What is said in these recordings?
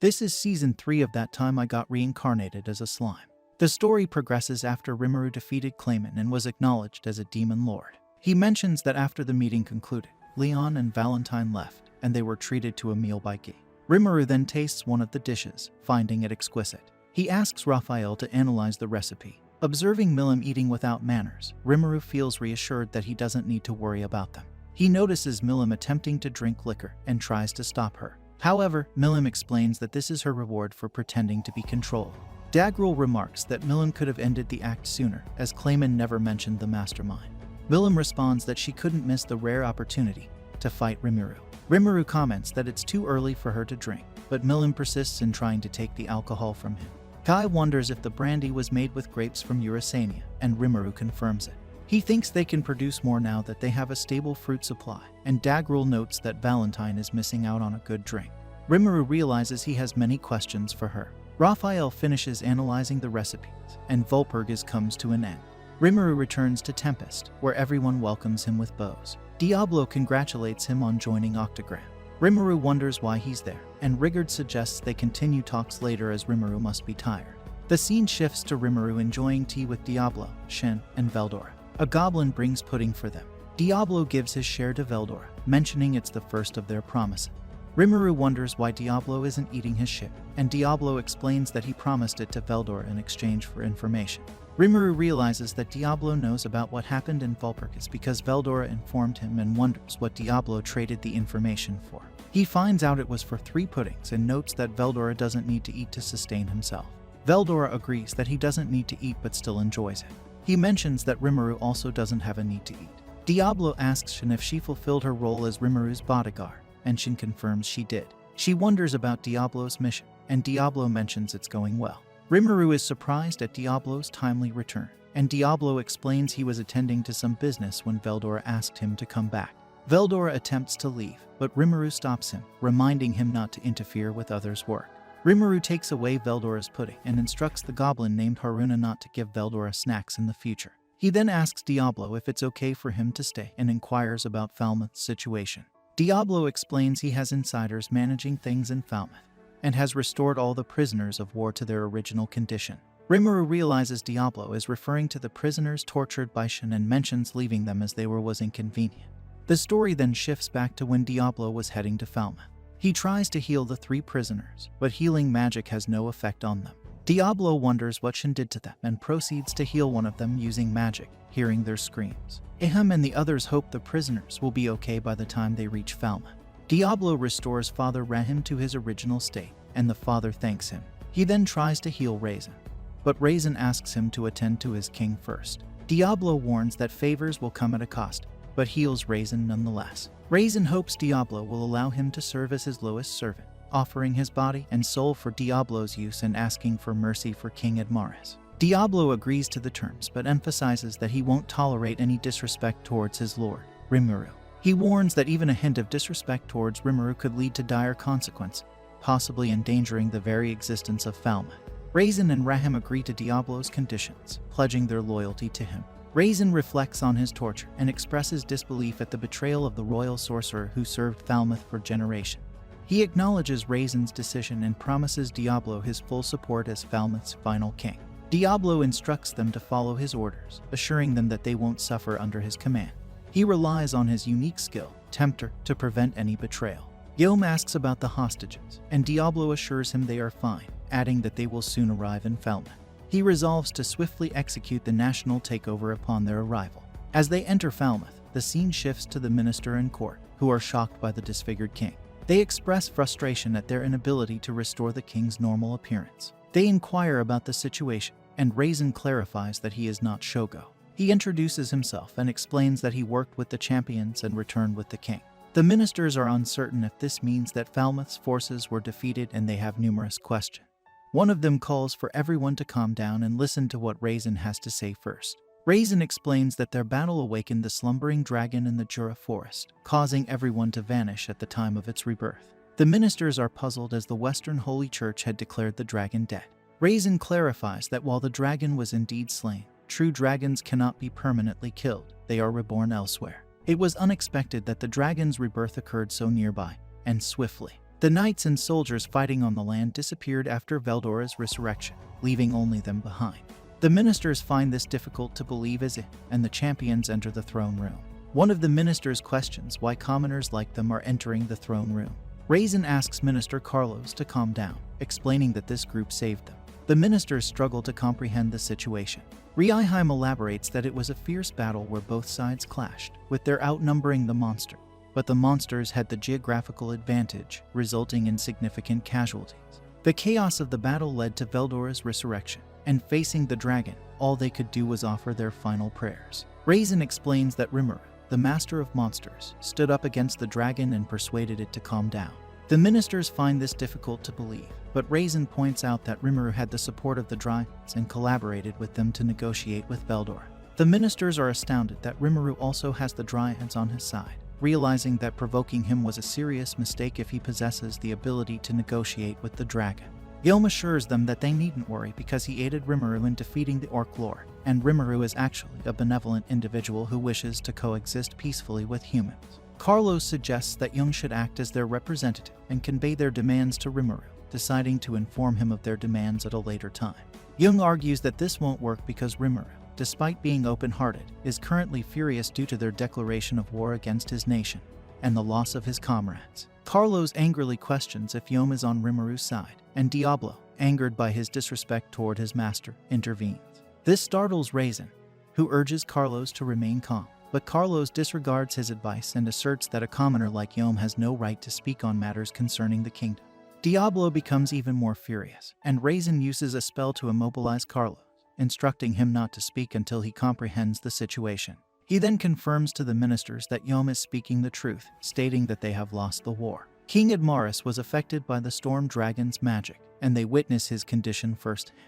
This is season 3 of That Time I Got Reincarnated as a Slime. The story progresses after Rimuru defeated Clayman and was acknowledged as a demon lord. He mentions that after the meeting concluded, Leon and Valentine left, and they were treated to a meal by Guy. Rimuru then tastes one of the dishes, finding it exquisite. He asks Raphael to analyze the recipe. Observing Milim eating without manners, Rimuru feels reassured that he doesn't need to worry about them. He notices Milim attempting to drink liquor and tries to stop her. However, Milim explains that this is her reward for pretending to be controlled. Dagrul remarks that Milim could have ended the act sooner, as Clayman never mentioned the mastermind. Milim responds that she couldn't miss the rare opportunity to fight Rimuru. Rimuru comments that it's too early for her to drink, but Milim persists in trying to take the alcohol from him. Kai wonders if the brandy was made with grapes from Eurasania, and Rimuru confirms it. He thinks they can produce more now that they have a stable fruit supply, and Dagrul notes that Valentine is missing out on a good drink. Rimuru realizes he has many questions for her. Raphael finishes analyzing the recipes, and Volpurgis comes to an end. Rimuru returns to Tempest, where everyone welcomes him with bows. Diablo congratulates him on joining Octagram. Rimuru wonders why he's there, and Rigard suggests they continue talks later as Rimuru must be tired. The scene shifts to Rimuru enjoying tea with Diablo, Shen, and Veldora. A goblin brings pudding for them. Diablo gives his share to Veldora, mentioning it's the first of their promises. Rimuru wonders why Diablo isn't eating his ship, and Diablo explains that he promised it to Veldora in exchange for information. Rimuru realizes that Diablo knows about what happened in Volpurgis because Veldora informed him and wonders what Diablo traded the information for. He finds out it was for 3 puddings and notes that Veldora doesn't need to eat to sustain himself. Veldora agrees that he doesn't need to eat but still enjoys it. He mentions that Rimuru also doesn't have a need to eat. Diablo asks Shin if she fulfilled her role as Rimuru's bodyguard, and Shin confirms she did. She wonders about Diablo's mission, and Diablo mentions it's going well. Rimuru is surprised at Diablo's timely return, and Diablo explains he was attending to some business when Veldora asked him to come back. Veldora attempts to leave, but Rimuru stops him, reminding him not to interfere with others' work. Rimuru takes away Veldora's pudding and instructs the goblin named Haruna not to give Veldora snacks in the future. He then asks Diablo if it's okay for him to stay and inquires about Falmouth's situation. Diablo explains he has insiders managing things in Falmouth and has restored all the prisoners of war to their original condition. Rimuru realizes Diablo is referring to the prisoners tortured by Shin and mentions leaving them as they were was inconvenient. The story then shifts back to when Diablo was heading to Falmouth. He tries to heal the 3 prisoners, but healing magic has no effect on them. Diablo wonders what Shin did to them and proceeds to heal one of them using magic, hearing their screams. Iham and the others hope the prisoners will be okay by the time they reach Falmouth. Diablo restores Father Rahim to his original state, and the father thanks him. He then tries to heal Raisin, but Raisin asks him to attend to his king first. Diablo warns that favors will come at a cost, but heals Raisin nonetheless. Raisin hopes Diablo will allow him to serve as his lowest servant, offering his body and soul for Diablo's use and asking for mercy for King Admaris. Diablo agrees to the terms but emphasizes that he won't tolerate any disrespect towards his lord, Rimuru. He warns that even a hint of disrespect towards Rimuru could lead to dire consequence, possibly endangering the very existence of Falmouth. Raisin and Rahim agree to Diablo's conditions, pledging their loyalty to him. Raisin reflects on his torture and expresses disbelief at the betrayal of the royal sorcerer who served Falmouth for generations. He acknowledges Raisin's decision and promises Diablo his full support as Falmouth's final king. Diablo instructs them to follow his orders, assuring them that they won't suffer under his command. He relies on his unique skill, Tempter, to prevent any betrayal. Guillaume asks about the hostages, and Diablo assures him they are fine, adding that they will soon arrive in Falmouth. He resolves to swiftly execute the national takeover upon their arrival. As they enter Falmouth, the scene shifts to the minister and court, who are shocked by the disfigured king. They express frustration at their inability to restore the king's normal appearance. They inquire about the situation, and Raisin clarifies that he is not Shogo. He introduces himself and explains that he worked with the champions and returned with the king. The ministers are uncertain if this means that Falmouth's forces were defeated, and they have numerous questions. One of them calls for everyone to calm down and listen to what Raisin has to say first. Raisin explains that their battle awakened the slumbering dragon in the Jura forest, causing everyone to vanish at the time of its rebirth. The ministers are puzzled as the Western Holy Church had declared the dragon dead. Raisin clarifies that while the dragon was indeed slain, true dragons cannot be permanently killed, they are reborn elsewhere. It was unexpected that the dragon's rebirth occurred so nearby, and swiftly. The knights and soldiers fighting on the land disappeared after Veldora's resurrection, leaving only them behind. The ministers find this difficult to believe as it, and the champions enter the throne room. One of the ministers questions why commoners like them are entering the throne room. Raisin asks Minister Carlos to calm down, explaining that this group saved them. The ministers struggle to comprehend the situation. Reinheim elaborates that it was a fierce battle where both sides clashed, with their outnumbering the monster. But the monsters had the geographical advantage, resulting in significant casualties. The chaos of the battle led to Veldora's resurrection, and facing the dragon, all they could do was offer their final prayers. Raisin explains that Rimuru, the master of monsters, stood up against the dragon and persuaded it to calm down. The ministers find this difficult to believe, but Raisin points out that Rimuru had the support of the dragons and collaborated with them to negotiate with Veldora. The ministers are astounded that Rimuru also has the dryads on his side, realizing that provoking him was a serious mistake if he possesses the ability to negotiate with the dragon. Yom assures them that they needn't worry because he aided Rimuru in defeating the Orc Lord, and Rimuru is actually a benevolent individual who wishes to coexist peacefully with humans. Carlos suggests that Young should act as their representative and convey their demands to Rimuru, deciding to inform him of their demands at a later time. Young argues that this won't work because Rimuru, despite being open-hearted, is currently furious due to their declaration of war against his nation and the loss of his comrades. Carlos angrily questions if Yom is on Rimuru's side, and Diablo, angered by his disrespect toward his master, intervenes. This startles Raisin, who urges Carlos to remain calm, but Carlos disregards his advice and asserts that a commoner like Yom has no right to speak on matters concerning the kingdom. Diablo becomes even more furious, and Raisin uses a spell to immobilize Carlos, instructing him not to speak until he comprehends the situation. He then confirms to the ministers that Yom is speaking the truth, stating that they have lost the war. King Admaris was affected by the storm dragon's magic, and they witness his condition firsthand.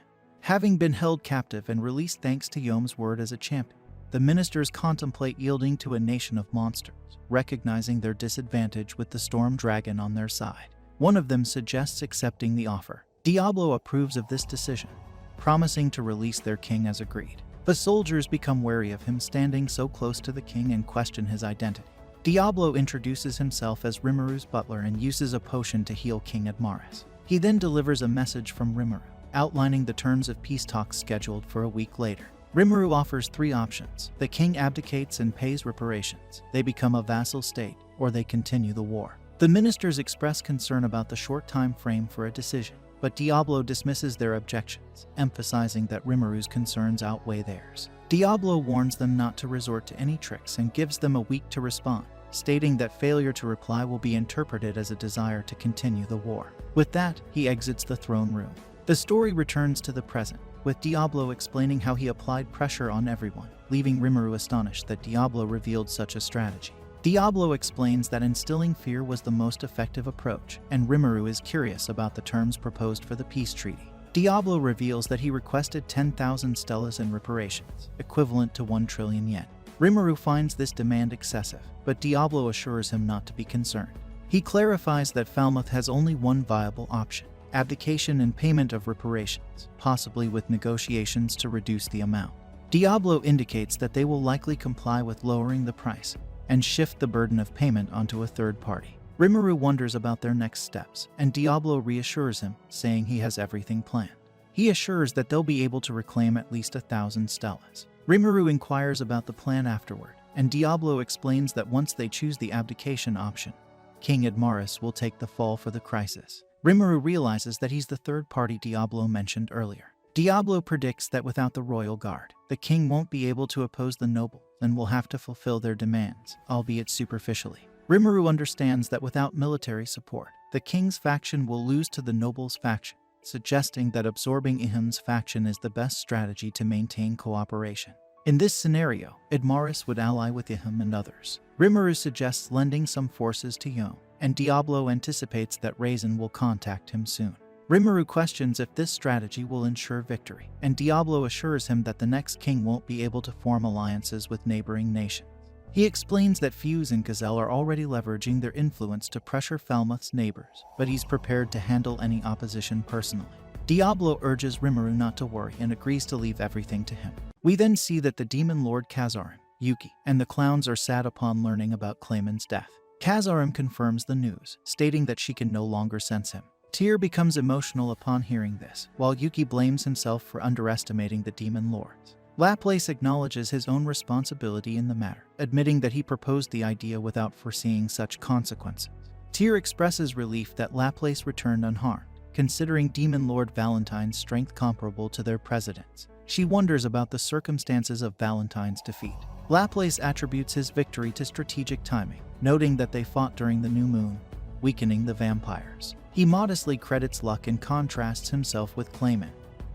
Having been held captive and released thanks to Yom's word as a champion, the ministers contemplate yielding to a nation of monsters, recognizing their disadvantage with the storm dragon on their side. One of them suggests accepting the offer. Diablo approves of this decision, promising to release their king as agreed. The soldiers become wary of him standing so close to the king and question his identity. Diablo introduces himself as Rimuru's butler and uses a potion to heal King Admaris. He then delivers a message from Rimuru, outlining the terms of peace talks scheduled for a week later. Rimuru offers 3 options. The king abdicates and pays reparations, they become a vassal state, or they continue the war. The ministers express concern about the short time frame for a decision, but Diablo dismisses their objections, emphasizing that Rimuru's concerns outweigh theirs. Diablo warns them not to resort to any tricks and gives them a week to respond, stating that failure to reply will be interpreted as a desire to continue the war. With that, he exits the throne room. The story returns to the present, with Diablo explaining how he applied pressure on everyone, leaving Rimuru astonished that Diablo revealed such a strategy. Diablo explains that instilling fear was the most effective approach, and Rimuru is curious about the terms proposed for the peace treaty. Diablo reveals that he requested 10,000 stellas in reparations, equivalent to 1 trillion yen. Rimuru finds this demand excessive, but Diablo assures him not to be concerned. He clarifies that Falmouth has only one viable option: abdication and payment of reparations, possibly with negotiations to reduce the amount. Diablo indicates that they will likely comply with lowering the price and shift the burden of payment onto a third party. Rimuru wonders about their next steps, and Diablo reassures him, saying he has everything planned. He assures that they'll be able to reclaim at least 1,000 stellas. Rimuru inquires about the plan afterward, and Diablo explains that once they choose the abdication option, King Admaris will take the fall for the crisis. Rimuru realizes that he's the third party Diablo mentioned earlier. Diablo predicts that without the royal guard, the king won't be able to oppose the nobles and will have to fulfill their demands, albeit superficially. Rimuru understands that without military support, the king's faction will lose to the nobles' faction, suggesting that absorbing Ihim's faction is the best strategy to maintain cooperation. In this scenario, Admaris would ally with Ihim and others. Rimuru suggests lending some forces to Yom, and Diablo anticipates that Raisin will contact him soon. Rimuru questions if this strategy will ensure victory, and Diablo assures him that the next king won't be able to form alliances with neighboring nations. He explains that Fuse and Gazelle are already leveraging their influence to pressure Falmouth's neighbors, but he's prepared to handle any opposition personally. Diablo urges Rimuru not to worry and agrees to leave everything to him. We then see that the demon lord Kazarin, Yuki, and the clowns are sad upon learning about Clayman's death. Kazarim confirms the news, stating that she can no longer sense him. Tyr becomes emotional upon hearing this, while Yuki blames himself for underestimating the demon lords. Laplace acknowledges his own responsibility in the matter, admitting that he proposed the idea without foreseeing such consequences. Tyr expresses relief that Laplace returned unharmed, considering Demon Lord Valentine's strength comparable to their president's. She wonders about the circumstances of Valentine's defeat. Laplace attributes his victory to strategic timing, noting that they fought during the new moon, weakening the vampires. He modestly credits luck and contrasts himself with Clayman,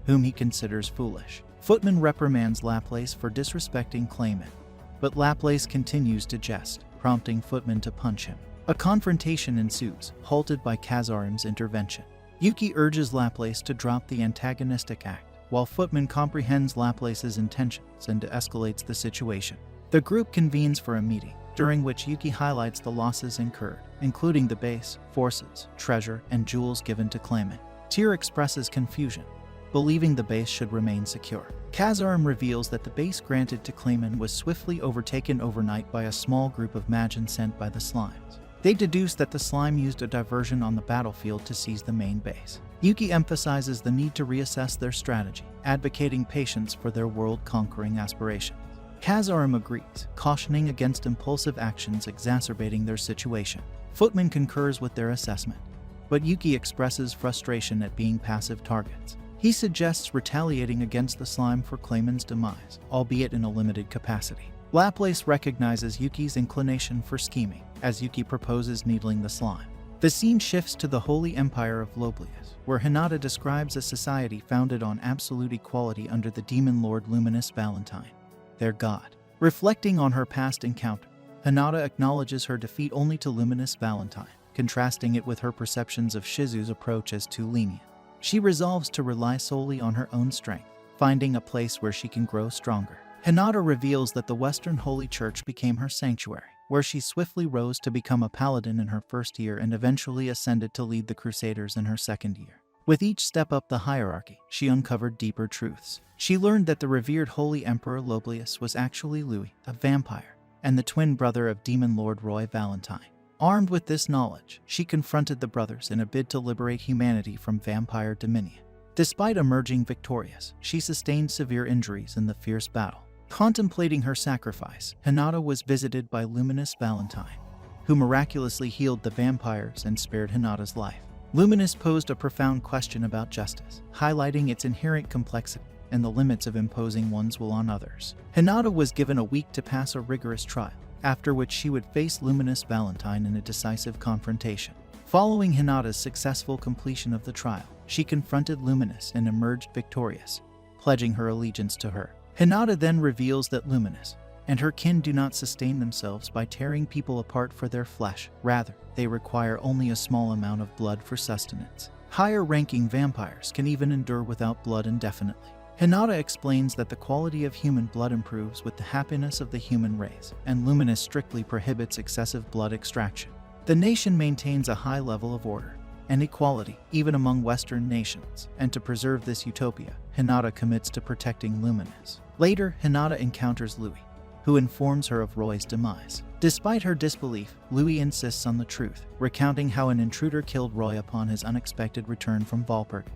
whom he considers foolish. Footman reprimands Laplace for disrespecting Clayman, but Laplace continues to jest, prompting Footman to punch him. A confrontation ensues, halted by Kazarim's intervention. Yuki urges Laplace to drop the antagonistic act, while Footman comprehends Laplace's intentions and de-escalates the situation. The group convenes for a meeting, during which Yuki highlights the losses incurred, including the base, forces, treasure, and jewels given to Clayman. Tyr expresses confusion, believing the base should remain secure. Kazarim reveals that the base granted to Clayman was swiftly overtaken overnight by a small group of Magin sent by the slimes. They deduce that the slime used a diversion on the battlefield to seize the main base. Yuki emphasizes the need to reassess their strategy, advocating patience for their world-conquering aspirations. Kazarim agrees, cautioning against impulsive actions exacerbating their situation. Footman concurs with their assessment, but Yuki expresses frustration at being passive targets. He suggests retaliating against the slime for Clayman's demise, albeit in a limited capacity. Laplace recognizes Yuki's inclination for scheming, as Yuki proposes needling the slime. The scene shifts to the Holy Empire of Loblius, where Hinata describes a society founded on absolute equality under the demon lord Luminous Valentine, their god. Reflecting on her past encounter, Hinata acknowledges her defeat only to Luminous Valentine, contrasting it with her perceptions of Shizu's approach as too lenient. She resolves to rely solely on her own strength, finding a place where she can grow stronger. Hinata reveals that the Western Holy Church became her sanctuary, where she swiftly rose to become a paladin in her first year and eventually ascended to lead the Crusaders in her second year. With each step up the hierarchy, she uncovered deeper truths. She learned that the revered Holy Emperor Loblius was actually Louis, a vampire, and the twin brother of Demon Lord Roy Valentine. Armed with this knowledge, she confronted the brothers in a bid to liberate humanity from vampire dominion. Despite emerging victorious, she sustained severe injuries in the fierce battle. Contemplating her sacrifice, Hinata was visited by Luminous Valentine, who miraculously healed the vampires and spared Hinata's life. Luminous posed a profound question about justice, highlighting its inherent complexity and the limits of imposing one's will on others. Hinata was given a week to pass a rigorous trial, after which she would face Luminous Valentine in a decisive confrontation. Following Hinata's successful completion of the trial, she confronted Luminous and emerged victorious, pledging her allegiance to her. Hinata then reveals that Luminous and her kin do not sustain themselves by tearing people apart for their flesh. Rather, they require only a small amount of blood for sustenance. Higher-ranking vampires can even endure without blood indefinitely. Hinata explains that the quality of human blood improves with the happiness of the human race, and Luminous strictly prohibits excessive blood extraction. The nation maintains a high level of order and equality, even among Western nations, and to preserve this utopia, Hinata commits to protecting Luminous. Later, Hinata encounters Louis, who informs her of Roy's demise. Despite her disbelief, Louis insists on the truth, recounting how an intruder killed Roy upon his unexpected return from Valpurg.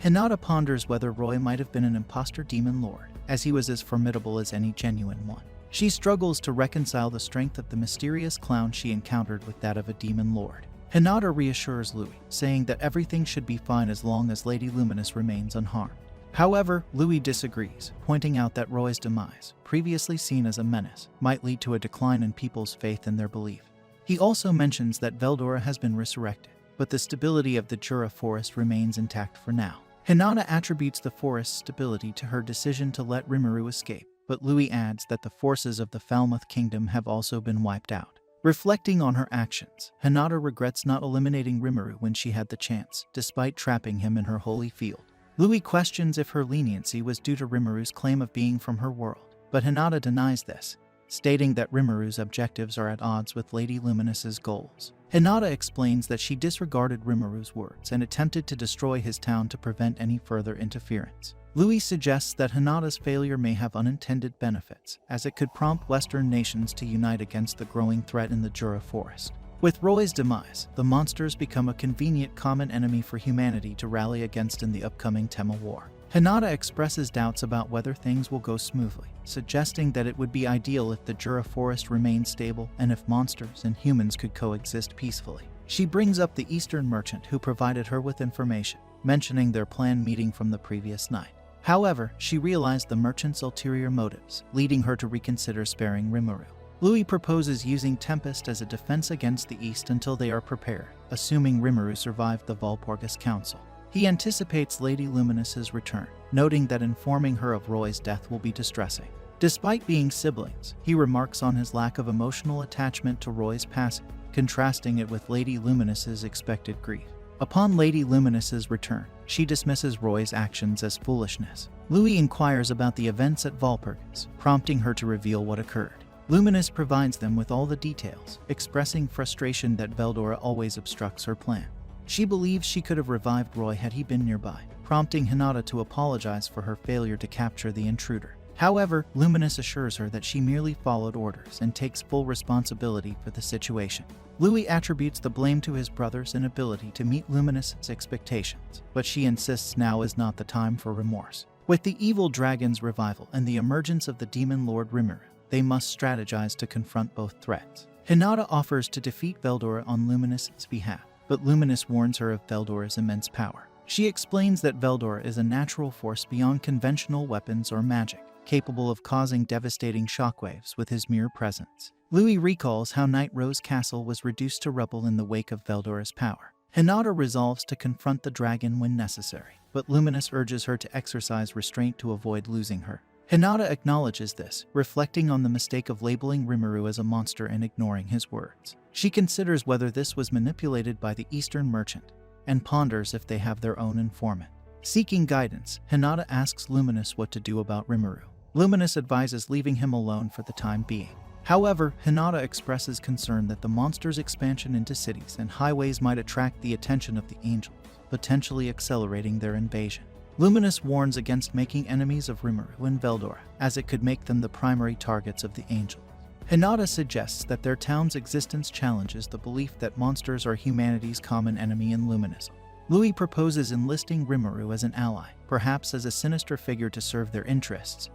Hinata ponders whether Roy might have been an imposter demon lord, as he was as formidable as any genuine one. She struggles to reconcile the strength of the mysterious clown she encountered with that of a demon lord. Hinata reassures Louis, saying that everything should be fine as long as Lady Luminous remains unharmed. However, Louis disagrees, pointing out that Roy's demise, previously seen as a menace, might lead to a decline in people's faith in their belief. He also mentions that Veldora has been resurrected, but the stability of the Jura forest remains intact for now. Hinata attributes the forest's stability to her decision to let Rimuru escape, but Louis adds that the forces of the Falmouth Kingdom have also been wiped out. Reflecting on her actions, Hinata regrets not eliminating Rimuru when she had the chance, despite trapping him in her holy field. Louis questions if her leniency was due to Rimuru's claim of being from her world, but Hinata denies this, stating that Rimuru's objectives are at odds with Lady Luminous's goals. Hinata explains that she disregarded Rimuru's words and attempted to destroy his town to prevent any further interference. Louis suggests that Hinata's failure may have unintended benefits, as it could prompt Western nations to unite against the growing threat in the Jura forest. With Roy's demise, the monsters become a convenient common enemy for humanity to rally against in the upcoming Tema War. Hinata expresses doubts about whether things will go smoothly, suggesting that it would be ideal if the Jura forest remained stable and if monsters and humans could coexist peacefully. She brings up the Eastern merchant who provided her with information, mentioning their planned meeting from the previous night. However, she realized the merchant's ulterior motives, leading her to reconsider sparing Rimuru. Louis proposes using Tempest as a defense against the East until they are prepared, assuming Rimuru survived the Valpurgis Council. He anticipates Lady Luminous's return, noting that informing her of Roy's death will be distressing. Despite being siblings, he remarks on his lack of emotional attachment to Roy's passing, contrasting it with Lady Luminous's expected grief. Upon Lady Luminous's return, she dismisses Roy's actions as foolishness. Louis inquires about the events at Valpurgis, prompting her to reveal what occurred. Luminous provides them with all the details, expressing frustration that Veldora always obstructs her plan. She believes she could have revived Roy had he been nearby, prompting Hinata to apologize for her failure to capture the intruder. However, Luminous assures her that she merely followed orders and takes full responsibility for the situation. Louis attributes the blame to his brother's inability to meet Luminous's expectations, but she insists now is not the time for remorse. With the evil dragon's revival and the emergence of the demon lord Rimuru, they must strategize to confront both threats. Hinata offers to defeat Veldora on Luminous's behalf, but Luminous warns her of Veldora's immense power. She explains that Veldora is a natural force beyond conventional weapons or magic, capable of causing devastating shockwaves with his mere presence. Louis recalls how Night Rose Castle was reduced to rubble in the wake of Veldora's power. Hinata resolves to confront the dragon when necessary, but Luminous urges her to exercise restraint to avoid losing her. Hinata acknowledges this, reflecting on the mistake of labeling Rimuru as a monster and ignoring his words. She considers whether this was manipulated by the Eastern merchant, and ponders if they have their own informant. Seeking guidance, Hinata asks Luminous what to do about Rimuru. Luminous advises leaving him alone for the time being. However, Hinata expresses concern that the monster's expansion into cities and highways might attract the attention of the angels, potentially accelerating their invasion. Luminous warns against making enemies of Rimuru and Veldora, as it could make them the primary targets of the angels. Hinata suggests that their town's existence challenges the belief that monsters are humanity's common enemy in Luminism. Louis proposes enlisting Rimuru as an ally, perhaps as a sinister figure to serve their interests,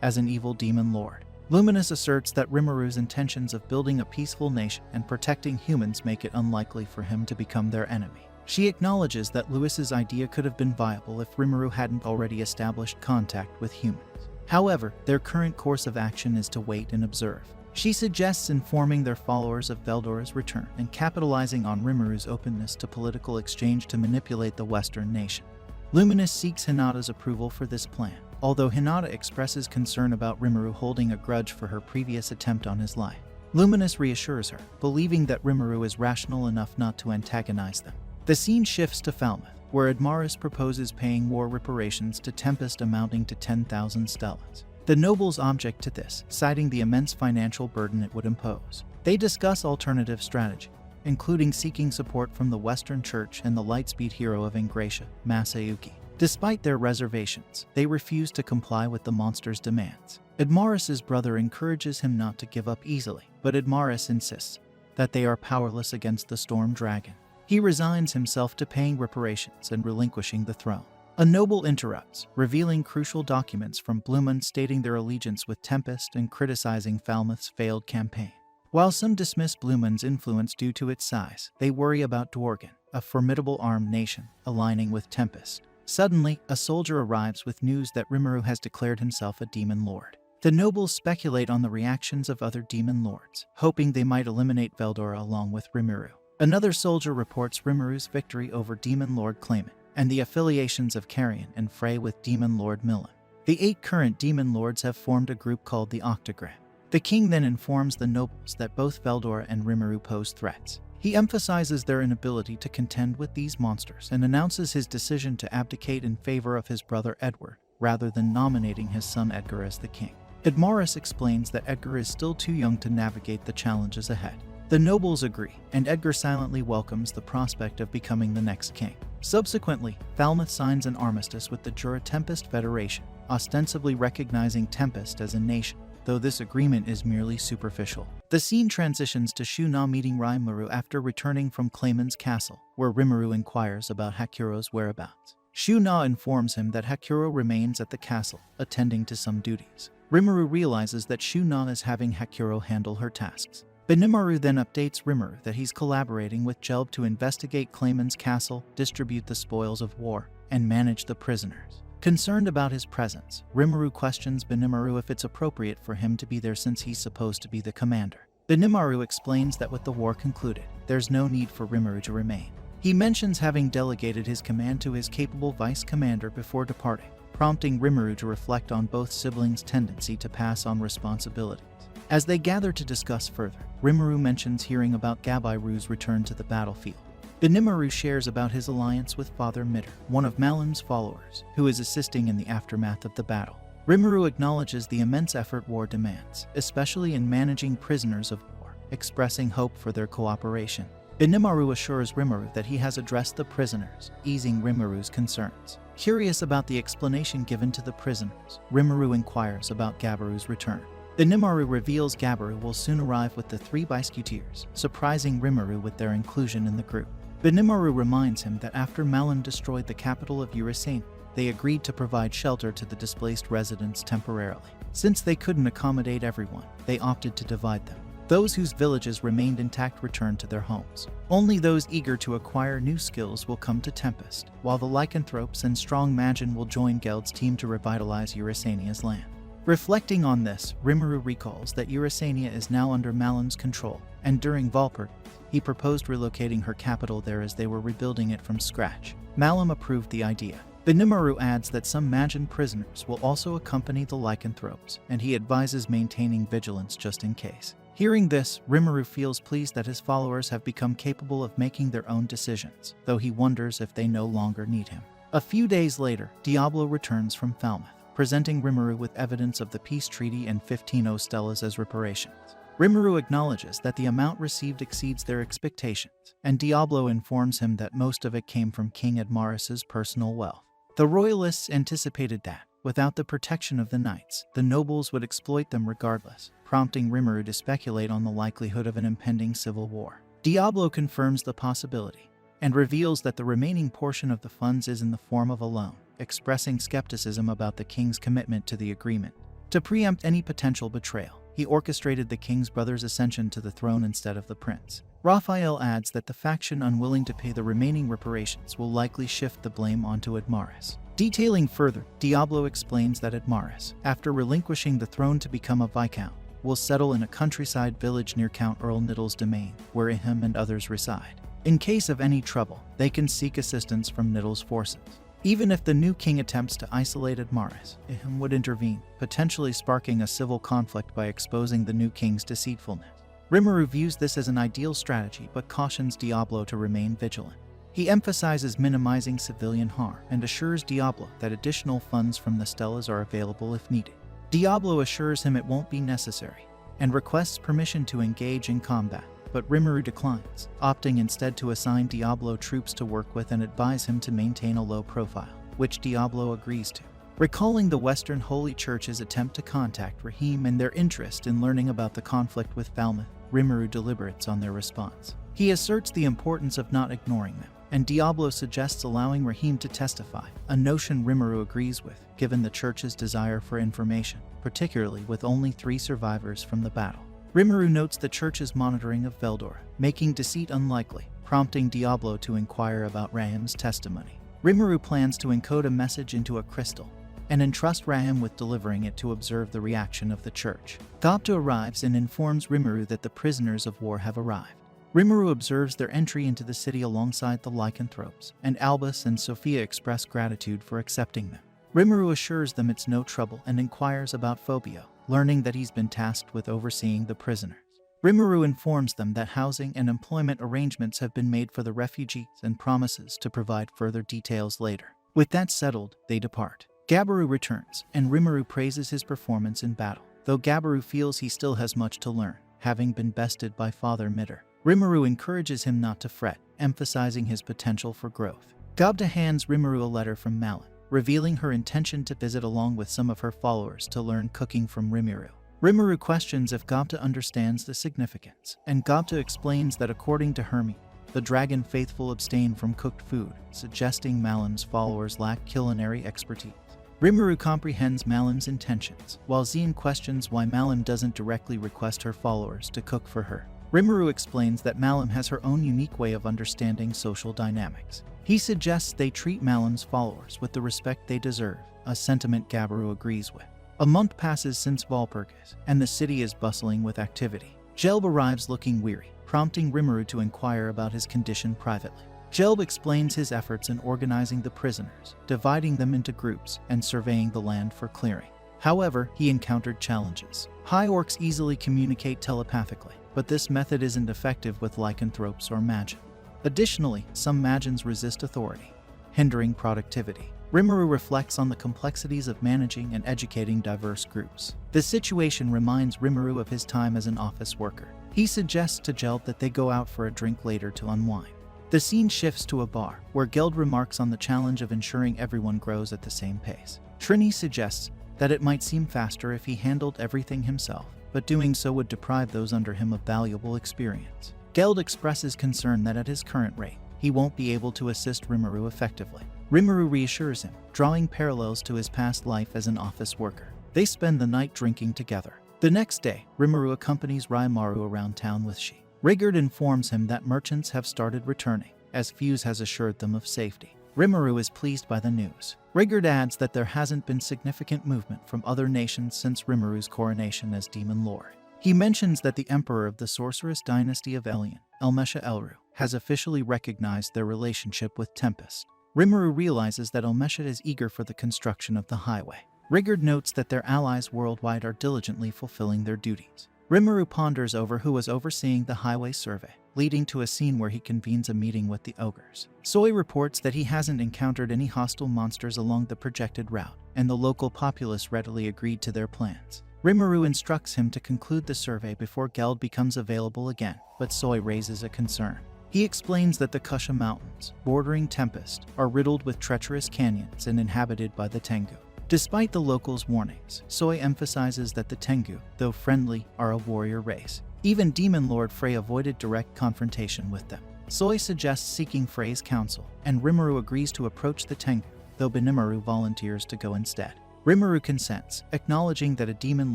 as an evil demon lord. Luminous asserts that Rimuru's intentions of building a peaceful nation and protecting humans make it unlikely for him to become their enemy. She acknowledges that Louis's idea could have been viable if Rimuru hadn't already established contact with humans. However, their current course of action is to wait and observe. She suggests informing their followers of Veldora's return and capitalizing on Rimuru's openness to political exchange to manipulate the Western nation. Luminous seeks Hinata's approval for this plan, although Hinata expresses concern about Rimuru holding a grudge for her previous attempt on his life. Luminous reassures her, believing that Rimuru is rational enough not to antagonize them. The scene shifts to Falmouth, where Admaris proposes paying war reparations to Tempest amounting to 10,000 stellas. The nobles object to this, citing the immense financial burden it would impose. They discuss alternative strategy, including seeking support from the Western Church and the Lightspeed hero of Ingratia, Masayuki. Despite their reservations, they refuse to comply with the monster's demands. Admaris's brother encourages him not to give up easily, but Admaris insists that they are powerless against the Storm Dragon. He resigns himself to paying reparations and relinquishing the throne. A noble interrupts, revealing crucial documents from Blumen stating their allegiance with Tempest and criticizing Falmouth's failed campaign. While some dismiss Blumen's influence due to its size, they worry about Dworgen, a formidable armed nation, aligning with Tempest. Suddenly, a soldier arrives with news that Rimuru has declared himself a demon lord. The nobles speculate on the reactions of other demon lords, hoping they might eliminate Veldora along with Rimuru. Another soldier reports Rimuru's victory over Demon Lord Clayman, and the affiliations of Carrion and Frey with Demon Lord Milan. The 8 current demon lords have formed a group called the Octagram. The king then informs the nobles that both Veldora and Rimuru pose threats. He emphasizes their inability to contend with these monsters and announces his decision to abdicate in favor of his brother Edward, rather than nominating his son Edgar as the king. Admaris explains that Edgar is still too young to navigate the challenges ahead. The nobles agree, and Edgar silently welcomes the prospect of becoming the next king. Subsequently, Falmouth signs an armistice with the Jura Tempest Federation, ostensibly recognizing Tempest as a nation. though this agreement is merely superficial. The scene transitions to Shuna meeting Rimuru after returning from Clayman's castle, where Rimuru inquires about Hakuro's whereabouts. Shuna informs him that Hakuro remains at the castle, attending to some duties. Rimuru realizes that Shuna is having Hakuro handle her tasks. Benimaru then updates Rimuru that he's collaborating with Jelb to investigate Clayman's castle, distribute the spoils of war, and manage the prisoners. Concerned about his presence, Rimuru questions Benimaru if it's appropriate for him to be there since he's supposed to be the commander. Benimaru explains that with the war concluded, there's no need for Rimuru to remain. He mentions having delegated his command to his capable vice commander before departing, prompting Rimuru to reflect on both siblings' tendency to pass on responsibilities. As they gather to discuss further, Rimuru mentions hearing about Gabairu's return to the battlefield. Benimaru shares about his alliance with Father Mitter, one of Malum's followers, who is assisting in the aftermath of the battle. Rimuru acknowledges the immense effort war demands, especially in managing prisoners of war, expressing hope for their cooperation. Benimaru assures Rimuru that he has addressed the prisoners, easing Rimuru's concerns. Curious about the explanation given to the prisoners, Rimuru inquires about Gabiru's return. Benimaru reveals Gabiru will soon arrive with the 3 Biscuiteers, surprising Rimuru with their inclusion in the group. Benimaru reminds him that after Malum destroyed the capital of Urusania, they agreed to provide shelter to the displaced residents temporarily. Since they couldn't accommodate everyone, they opted to divide them. Those whose villages remained intact returned to their homes. Only those eager to acquire new skills will come to Tempest, while the lycanthropes and strong Magin will join Geld's team to revitalize Urusania's land. Reflecting on this, Rimuru recalls that Urusania is now under Malum's control, and during Valpert, he proposed relocating her capital there as they were rebuilding it from scratch. Malum approved the idea. Benimaru adds that some Magin prisoners will also accompany the lycanthropes, and he advises maintaining vigilance just in case. Hearing this, Rimuru feels pleased that his followers have become capable of making their own decisions, though he wonders if they no longer need him. A few days later, Diablo returns from Falmouth, presenting Rimuru with evidence of the peace treaty and 15 stellas as reparations. Rimuru acknowledges that the amount received exceeds their expectations, and Diablo informs him that most of it came from King Admaris's personal wealth. The royalists anticipated that, without the protection of the knights, the nobles would exploit them regardless, prompting Rimuru to speculate on the likelihood of an impending civil war. Diablo confirms the possibility, and reveals that the remaining portion of the funds is in the form of a loan, expressing skepticism about the king's commitment to the agreement. To preempt any potential betrayal, he orchestrated the king's brother's ascension to the throne instead of the prince. Raphael adds that the faction unwilling to pay the remaining reparations will likely shift the blame onto Admaris. Detailing further, Diablo explains that Admaris, after relinquishing the throne to become a viscount, will settle in a countryside village near Count Earl Niddle's domain, where him and others reside. In case of any trouble, they can seek assistance from Niddle's forces. Even if the new king attempts to isolate Admaris, Ihim would intervene, potentially sparking a civil conflict by exposing the new king's deceitfulness. Rimuru views this as an ideal strategy but cautions Diablo to remain vigilant. He emphasizes minimizing civilian harm and assures Diablo that additional funds from the Stellas are available if needed. Diablo assures him it won't be necessary, and requests permission to engage in combat, but Rimuru declines, opting instead to assign Diablo troops to work with and advise him to maintain a low profile, which Diablo agrees to. Recalling the Western Holy Church's attempt to contact Rahim and their interest in learning about the conflict with Falmouth, Rimuru deliberates on their response. He asserts the importance of not ignoring them, and Diablo suggests allowing Rahim to testify, a notion Rimuru agrees with, given the Church's desire for information, particularly with only 3 survivors from the battle. Rimuru notes the Church's monitoring of Veldora, making deceit unlikely, prompting Diablo to inquire about Rahim's testimony. Rimuru plans to encode a message into a crystal, and entrust Rahim with delivering it to observe the reaction of the Church. Datta arrives and informs Rimuru that the prisoners of war have arrived. Rimuru observes their entry into the city alongside the lycanthropes, and Albus and Sophia express gratitude for accepting them. Rimuru assures them it's no trouble and inquires about Phobio, learning that he's been tasked with overseeing the prisoners. Rimuru informs them that housing and employment arrangements have been made for the refugees and promises to provide further details later. With that settled, they depart. Gabiru returns, and Rimuru praises his performance in battle, though Gabiru feels he still has much to learn, having been bested by Father Mitter. Rimuru encourages him not to fret, emphasizing his potential for growth. Gabda hands Rimuru a letter from Malin, revealing her intention to visit along with some of her followers to learn cooking from Rimuru. Rimuru questions if Gobta understands the significance, and Gobta explains that according to Hermie, the dragon faithful abstain from cooked food, suggesting Malam's followers lack culinary expertise. Rimuru comprehends Malam's intentions, while Zien questions why Malam doesn't directly request her followers to cook for her. Rimuru explains that Malam has her own unique way of understanding social dynamics. He suggests they treat Malam's followers with the respect they deserve, a sentiment Gabiru agrees with. A month passes since Valpurgis, and the city is bustling with activity. Gelb arrives looking weary, prompting Rimuru to inquire about his condition privately. Gelb explains his efforts in organizing the prisoners, dividing them into groups, and surveying the land for clearing. However, he encountered challenges. High orcs easily communicate telepathically, but this method isn't effective with lycanthropes or magin. Additionally, some magins resist authority, hindering productivity. Rimuru reflects on the complexities of managing and educating diverse groups. The situation reminds Rimuru of his time as an office worker. He suggests to Gelb that they go out for a drink later to unwind. The scene shifts to a bar, where Geld remarks on the challenge of ensuring everyone grows at the same pace. Trini suggests that it might seem faster if he handled everything himself, but doing so would deprive those under him of valuable experience. Geld expresses concern that at his current rate, he won't be able to assist Rimuru effectively. Rimuru reassures him, drawing parallels to his past life as an office worker. They spend the night drinking together. The next day, Rimuru accompanies Raimaru around town with Shi. Rigard informs him that merchants have started returning, as Fuse has assured them of safety. Rimuru is pleased by the news. Rigard adds that there hasn't been significant movement from other nations since Rimuru's coronation as Demon Lord. He mentions that the emperor of the sorceress dynasty of Elian, Elmesha Elru, has officially recognized their relationship with Tempest. Rimuru realizes that Elmesha is eager for the construction of the highway. Rigard notes that their allies worldwide are diligently fulfilling their duties. Rimuru ponders over who was overseeing the highway survey, leading to a scene where he convenes a meeting with the ogres. Soi reports that he hasn't encountered any hostile monsters along the projected route, and the local populace readily agreed to their plans. Rimuru instructs him to conclude the survey before Geld becomes available again, but Soi raises a concern. He explains that the Kusha Mountains, bordering Tempest, are riddled with treacherous canyons and inhabited by the Tengu. Despite the locals' warnings, Soi emphasizes that the Tengu, though friendly, are a warrior race. Even Demon Lord Frey avoided direct confrontation with them. Soi suggests seeking Frey's counsel, and Rimuru agrees to approach the Tengu, though Benimaru volunteers to go instead. Rimuru consents, acknowledging that a Demon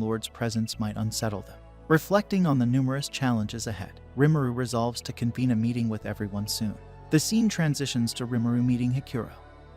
Lord's presence might unsettle them. Reflecting on the numerous challenges ahead, Rimuru resolves to convene a meeting with everyone soon. The scene transitions to Rimuru meeting Hikuro,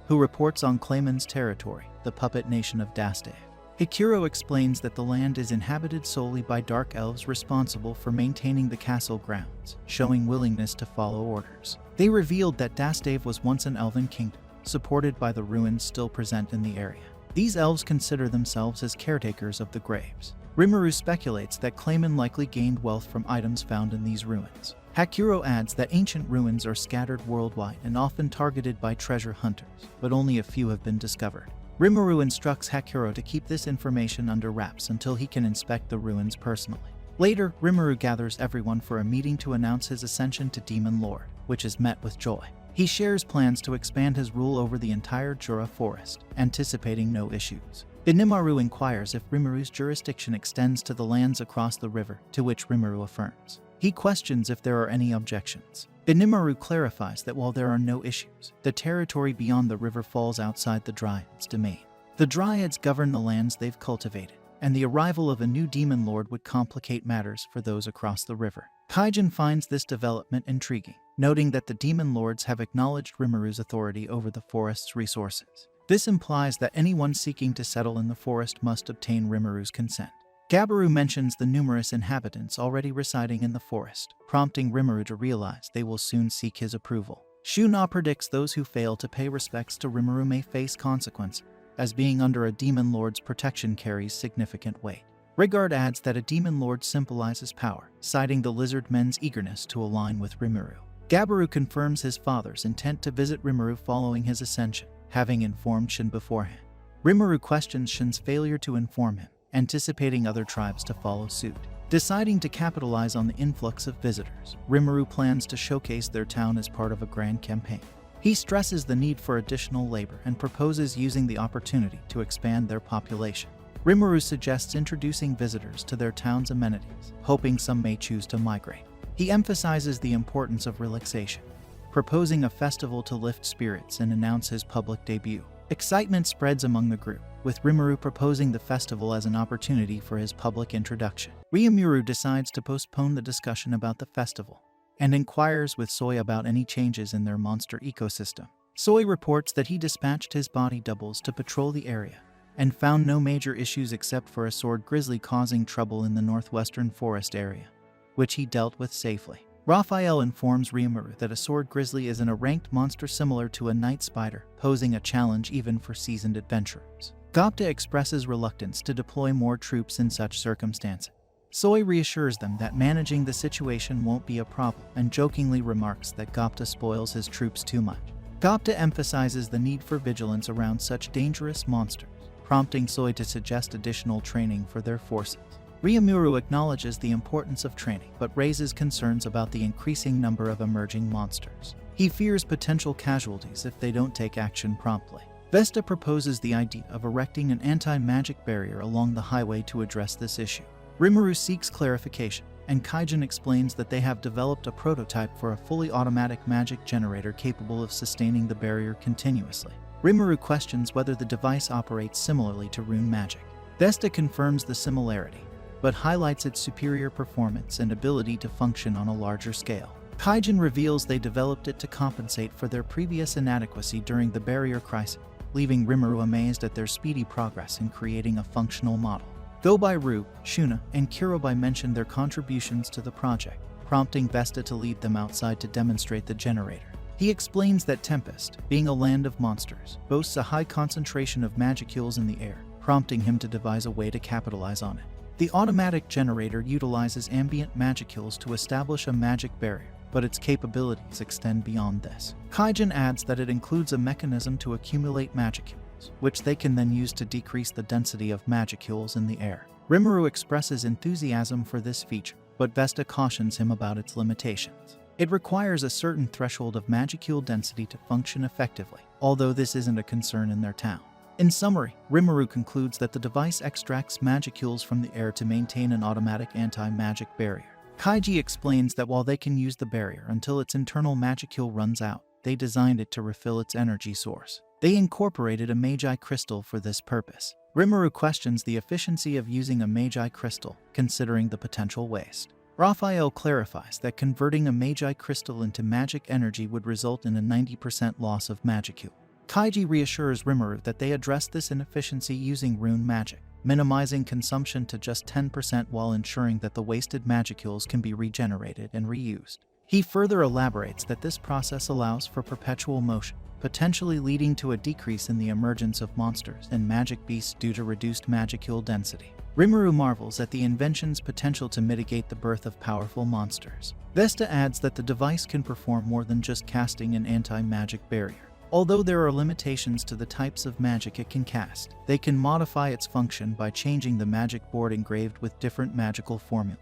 who reports on Clayman's territory, the puppet nation of Dastave. Hikuro explains that the land is inhabited solely by dark elves responsible for maintaining the castle grounds, showing willingness to follow orders. They revealed that Dastave was once an elven kingdom, supported by the ruins still present in the area. These elves consider themselves as caretakers of the graves. Rimuru speculates that Clayman likely gained wealth from items found in these ruins. Hakuro adds that ancient ruins are scattered worldwide and often targeted by treasure hunters, but only a few have been discovered. Rimuru instructs Hakuro to keep this information under wraps until he can inspect the ruins personally. Later, Rimuru gathers everyone for a meeting to announce his ascension to Demon Lord, which is met with joy. He shares plans to expand his rule over the entire Jura forest, anticipating no issues. Benimaru inquires if Rimuru's jurisdiction extends to the lands across the river, to which Rimuru affirms. He questions if there are any objections. Benimaru clarifies that while there are no issues, the territory beyond the river falls outside the Dryads' domain. The Dryads govern the lands they've cultivated, and the arrival of a new demon lord would complicate matters for those across the river. Kaijin finds this development intriguing, noting that the demon lords have acknowledged Rimuru's authority over the forest's resources. This implies that anyone seeking to settle in the forest must obtain Rimuru's consent. Gabiru mentions the numerous inhabitants already residing in the forest, prompting Rimuru to realize they will soon seek his approval. Shuna predicts those who fail to pay respects to Rimuru may face consequence, as being under a demon lord's protection carries significant weight. Rigard adds that a demon lord symbolizes power, citing the lizard men's eagerness to align with Rimuru. Gabiru confirms his father's intent to visit Rimuru following his ascension, having informed Shin beforehand. Rimuru questions Shin's failure to inform him, anticipating other tribes to follow suit. Deciding to capitalize on the influx of visitors, Rimuru plans to showcase their town as part of a grand campaign. He stresses the need for additional labor and proposes using the opportunity to expand their population. Rimuru suggests introducing visitors to their town's amenities, hoping some may choose to migrate. He emphasizes the importance of relaxation, proposing a festival to lift spirits and announce his public debut. Excitement spreads among the group, with Rimuru proposing the festival as an opportunity for his public introduction. Ryomuru decides to postpone the discussion about the festival and inquires with Soi about any changes in their monster ecosystem. Soi reports that he dispatched his body doubles to patrol the area and found no major issues except for a sword grizzly causing trouble in the northwestern forest area, which he dealt with safely. Raphael informs Ryomuru that a sword grizzly isn't a ranked monster similar to a night spider, posing a challenge even for seasoned adventurers. Datta expresses reluctance to deploy more troops in such circumstances. Soi reassures them that managing the situation won't be a problem and jokingly remarks that Datta spoils his troops too much. Datta emphasizes the need for vigilance around such dangerous monsters, prompting Soi to suggest additional training for their forces. Ryomuru acknowledges the importance of training but raises concerns about the increasing number of emerging monsters. He fears potential casualties if they don't take action promptly. Vesta proposes the idea of erecting an anti-magic barrier along the highway to address this issue. Rimuru seeks clarification, and Kaijin explains that they have developed a prototype for a fully automatic magic generator capable of sustaining the barrier continuously. Rimuru questions whether the device operates similarly to rune magic. Vesta confirms the similarity, but highlights its superior performance and ability to function on a larger scale. Kaijin reveals they developed it to compensate for their previous inadequacy during the barrier crisis, leaving Rimuru amazed at their speedy progress in creating a functional model. Go-By-Ru, Shuna, and Kurobai mention their contributions to the project, prompting Vesta to lead them outside to demonstrate the generator. He explains that Tempest, being a land of monsters, boasts a high concentration of magicules in the air, prompting him to devise a way to capitalize on it. The automatic generator utilizes ambient magicules to establish a magic barrier, but its capabilities extend beyond this. Kaijin adds that it includes a mechanism to accumulate magicules, which they can then use to decrease the density of magicules in the air. Rimuru expresses enthusiasm for this feature, but Vesta cautions him about its limitations. It requires a certain threshold of magicule density to function effectively, although this isn't a concern in their town. In summary, Rimuru concludes that the device extracts magicules from the air to maintain an automatic anti-magic barrier. Kaiji explains that while they can use the barrier until its internal magicule runs out, they designed it to refill its energy source. They incorporated a Magi crystal for this purpose. Rimuru questions the efficiency of using a Magi crystal, considering the potential waste. Raphael clarifies that converting a Magi crystal into magic energy would result in a 90% loss of magicule. Kaiji reassures Rimuru that they address this inefficiency using rune magic, minimizing consumption to just 10% while ensuring that the wasted magicules can be regenerated and reused. He further elaborates that this process allows for perpetual motion, potentially leading to a decrease in the emergence of monsters and magic beasts due to reduced magicule density. Rimuru marvels at the invention's potential to mitigate the birth of powerful monsters. Vesta adds that the device can perform more than just casting an anti-magic barrier. Although there are limitations to the types of magic it can cast, they can modify its function by changing the magic board engraved with different magical formulas.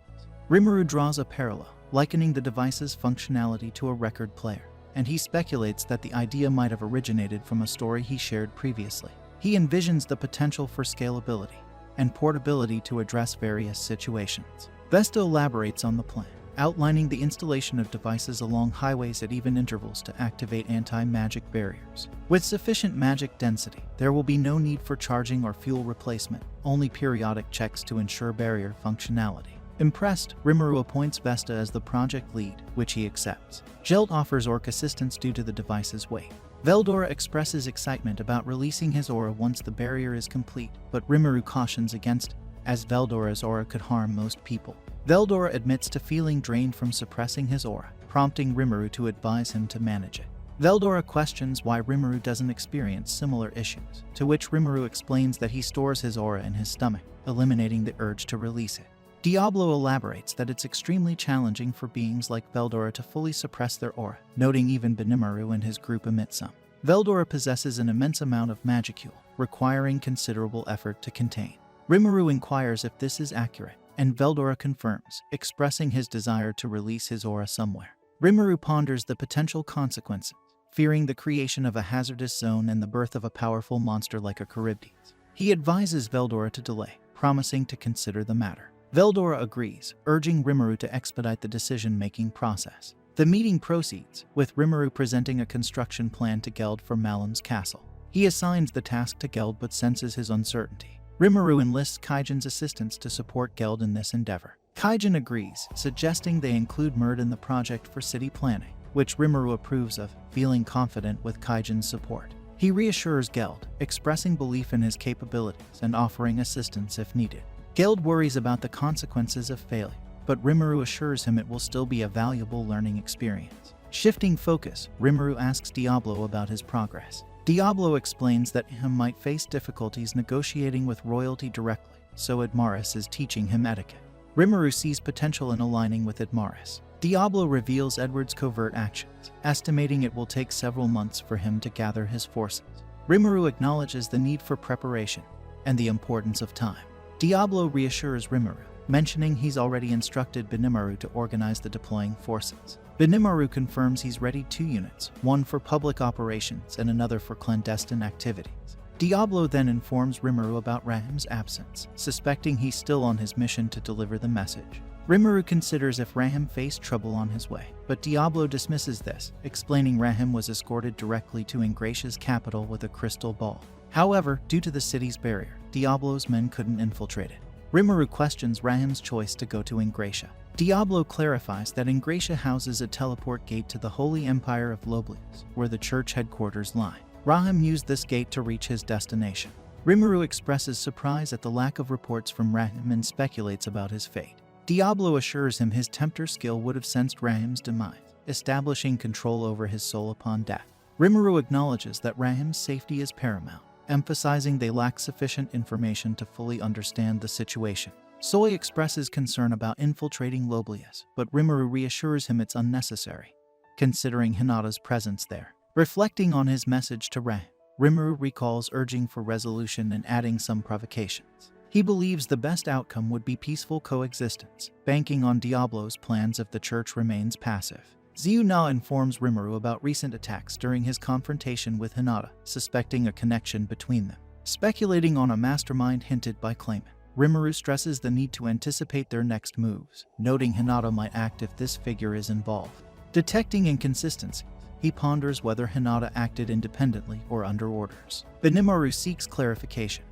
Rimuru draws a parallel, likening the device's functionality to a record player, and he speculates that the idea might have originated from a story he shared previously. He envisions the potential for scalability and portability to address various situations. Vesta elaborates on the plan, outlining the installation of devices along highways at even intervals to activate anti-magic barriers. With sufficient magic density, there will be no need for charging or fuel replacement, only periodic checks to ensure barrier functionality. Impressed, Rimuru appoints Vesta as the project lead, which he accepts. Jelt offers Orc assistance due to the device's weight. Veldora expresses excitement about releasing his aura once the barrier is complete, but Rimuru cautions against it, as Veldora's aura could harm most people. Veldora admits to feeling drained from suppressing his aura, prompting Rimuru to advise him to manage it. Veldora questions why Rimuru doesn't experience similar issues, to which Rimuru explains that he stores his aura in his stomach, eliminating the urge to release it. Diablo elaborates that it's extremely challenging for beings like Veldora to fully suppress their aura, noting even Benimaru and his group emit some. Veldora possesses an immense amount of magicule, requiring considerable effort to contain. Rimuru inquires if this is accurate, and Veldora confirms, expressing his desire to release his aura somewhere. Rimuru ponders the potential consequences, fearing the creation of a hazardous zone and the birth of a powerful monster like a Charybdis. He advises Veldora to delay, promising to consider the matter. Veldora agrees, urging Rimuru to expedite the decision-making process. The meeting proceeds, with Rimuru presenting a construction plan to Geld for Malam's castle. He assigns the task to Geld but senses his uncertainty. Rimuru enlists Kaijin's assistance to support Geld in this endeavor. Kaijin agrees, suggesting they include Murd in the project for city planning, which Rimuru approves of, feeling confident with Kaijin's support. He reassures Geld, expressing belief in his capabilities and offering assistance if needed. Geld worries about the consequences of failure, but Rimuru assures him it will still be a valuable learning experience. Shifting focus, Rimuru asks Diablo about his progress. Diablo explains that he might face difficulties negotiating with royalty directly, so Admaris is teaching him etiquette. Rimuru sees potential in aligning with Admaris. Diablo reveals Edward's covert actions, estimating it will take several months for him to gather his forces. Rimuru acknowledges the need for preparation and the importance of time. Diablo reassures Rimuru, mentioning he's already instructed Benimaru to organize the deploying forces. Benimaru confirms he's ready 2 units, one for public operations and another for clandestine activities. Diablo then informs Rimuru about Rahim's absence, suspecting he's still on his mission to deliver the message. Rimuru considers if Rahim faced trouble on his way, but Diablo dismisses this, explaining Rahim was escorted directly to Ingratia's capital with a crystal ball. However, due to the city's barrier, Diablo's men couldn't infiltrate it. Rimuru questions Rahim's choice to go to Ingratia. Diablo clarifies that Ingratia houses a teleport gate to the Holy Empire of Loblius, where the church headquarters lie. Rahim used this gate to reach his destination. Rimuru expresses surprise at the lack of reports from Rahim and speculates about his fate. Diablo assures him his tempter skill would have sensed Rahim's demise, establishing control over his soul upon death. Rimuru acknowledges that Rahim's safety is paramount, emphasizing they lack sufficient information to fully understand the situation. Soy expresses concern about infiltrating Loblius, but Rimuru reassures him it's unnecessary, considering Hinata's presence there. Reflecting on his message to Rahim, Rimuru recalls urging for resolution and adding some provocations. He believes the best outcome would be peaceful coexistence, banking on Diablo's plans if the church remains passive. Xiu-Na informs Rimuru about recent attacks during his confrontation with Hinata, suspecting a connection between them. Speculating on a mastermind hinted by Clayman, Rimuru stresses the need to anticipate their next moves, noting Hinata might act if this figure is involved. Detecting inconsistencies, he ponders whether Hinata acted independently or under orders. Benimaru seeks clarification,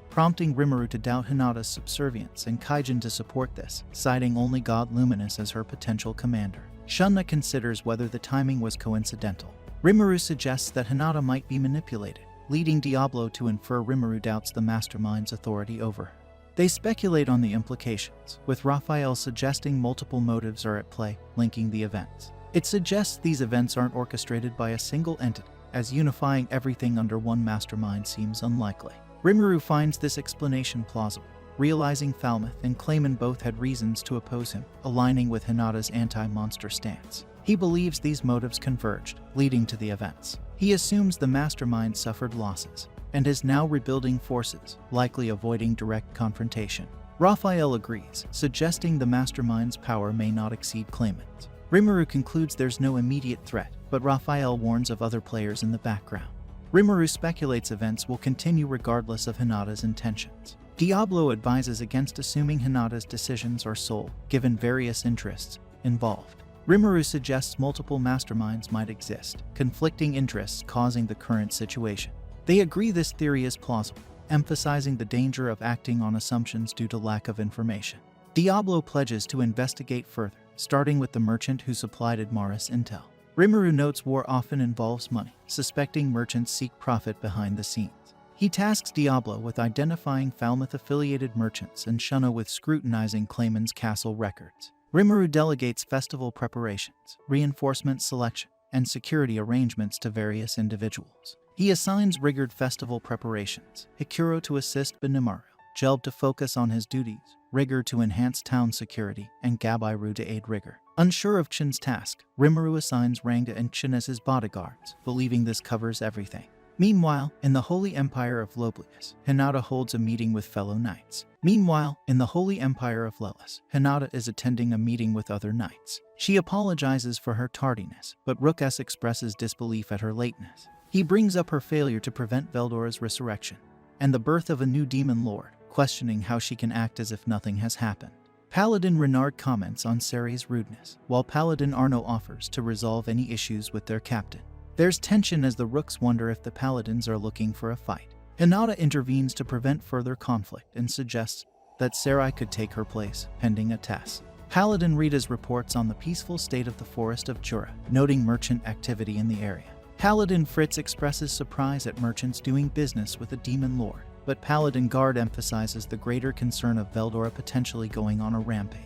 prompting Rimuru to doubt Hinata's subservience and Kaijin to support this, citing only God Luminous as her potential commander. Shunna considers whether the timing was coincidental. Rimuru suggests that Hinata might be manipulated, leading Diablo to infer Rimuru doubts the mastermind's authority over her. They speculate on the implications, with Raphael suggesting multiple motives are at play, linking the events. It suggests these events aren't orchestrated by a single entity, as unifying everything under one mastermind seems unlikely. Rimuru finds this explanation plausible, realizing Falmouth and Clayman both had reasons to oppose him, aligning with Hinata's anti-monster stance. He believes these motives converged, leading to the events. He assumes the mastermind suffered losses, and is now rebuilding forces, likely avoiding direct confrontation. Raphael agrees, suggesting the mastermind's power may not exceed Clayman's. Rimuru concludes there's no immediate threat, but Raphael warns of other players in the background. Rimuru speculates events will continue regardless of Hinata's intentions. Diablo advises against assuming Hinata's decisions are sole, given various interests involved. Rimuru suggests multiple masterminds might exist, conflicting interests causing the current situation. They agree this theory is plausible, emphasizing the danger of acting on assumptions due to lack of information. Diablo pledges to investigate further, starting with the merchant who supplied Admaris intel. Rimuru notes war often involves money, suspecting merchants seek profit behind the scenes. He tasks Diablo with identifying Falmouth-affiliated merchants and Shunna with scrutinizing Clayman's castle records. Rimuru delegates festival preparations, reinforcement selection, and security arrangements to various individuals. He assigns Rigord festival preparations, Hikuro to assist Benimaru, Jelb to focus on his duties, Rigor to enhance town security, and Gabairu to aid Rigor. Unsure of Chin's task, Rimuru assigns Ranga and Chin as his bodyguards, believing this covers everything. Meanwhile, in the Holy Empire of Loblius, Hinata holds a meeting with fellow knights. Meanwhile, in the Holy Empire of Lelis, Hinata is attending a meeting with other knights. She apologizes for her tardiness, but Rukas expresses disbelief at her lateness. He brings up her failure to prevent Veldora's resurrection, and the birth of a new demon lord, questioning how she can act as if nothing has happened. Paladin Renard comments on Seri's rudeness, while Paladin Arno offers to resolve any issues with their captain. There's tension as the Rooks wonder if the Paladins are looking for a fight. Hinata intervenes to prevent further conflict and suggests that Seri could take her place, pending a test. Paladin Rita's reports on the peaceful state of the forest of Jura, noting merchant activity in the area. Paladin Fritz expresses surprise at merchants doing business with a demon lord, but Paladin Guard emphasizes the greater concern of Veldora potentially going on a rampage.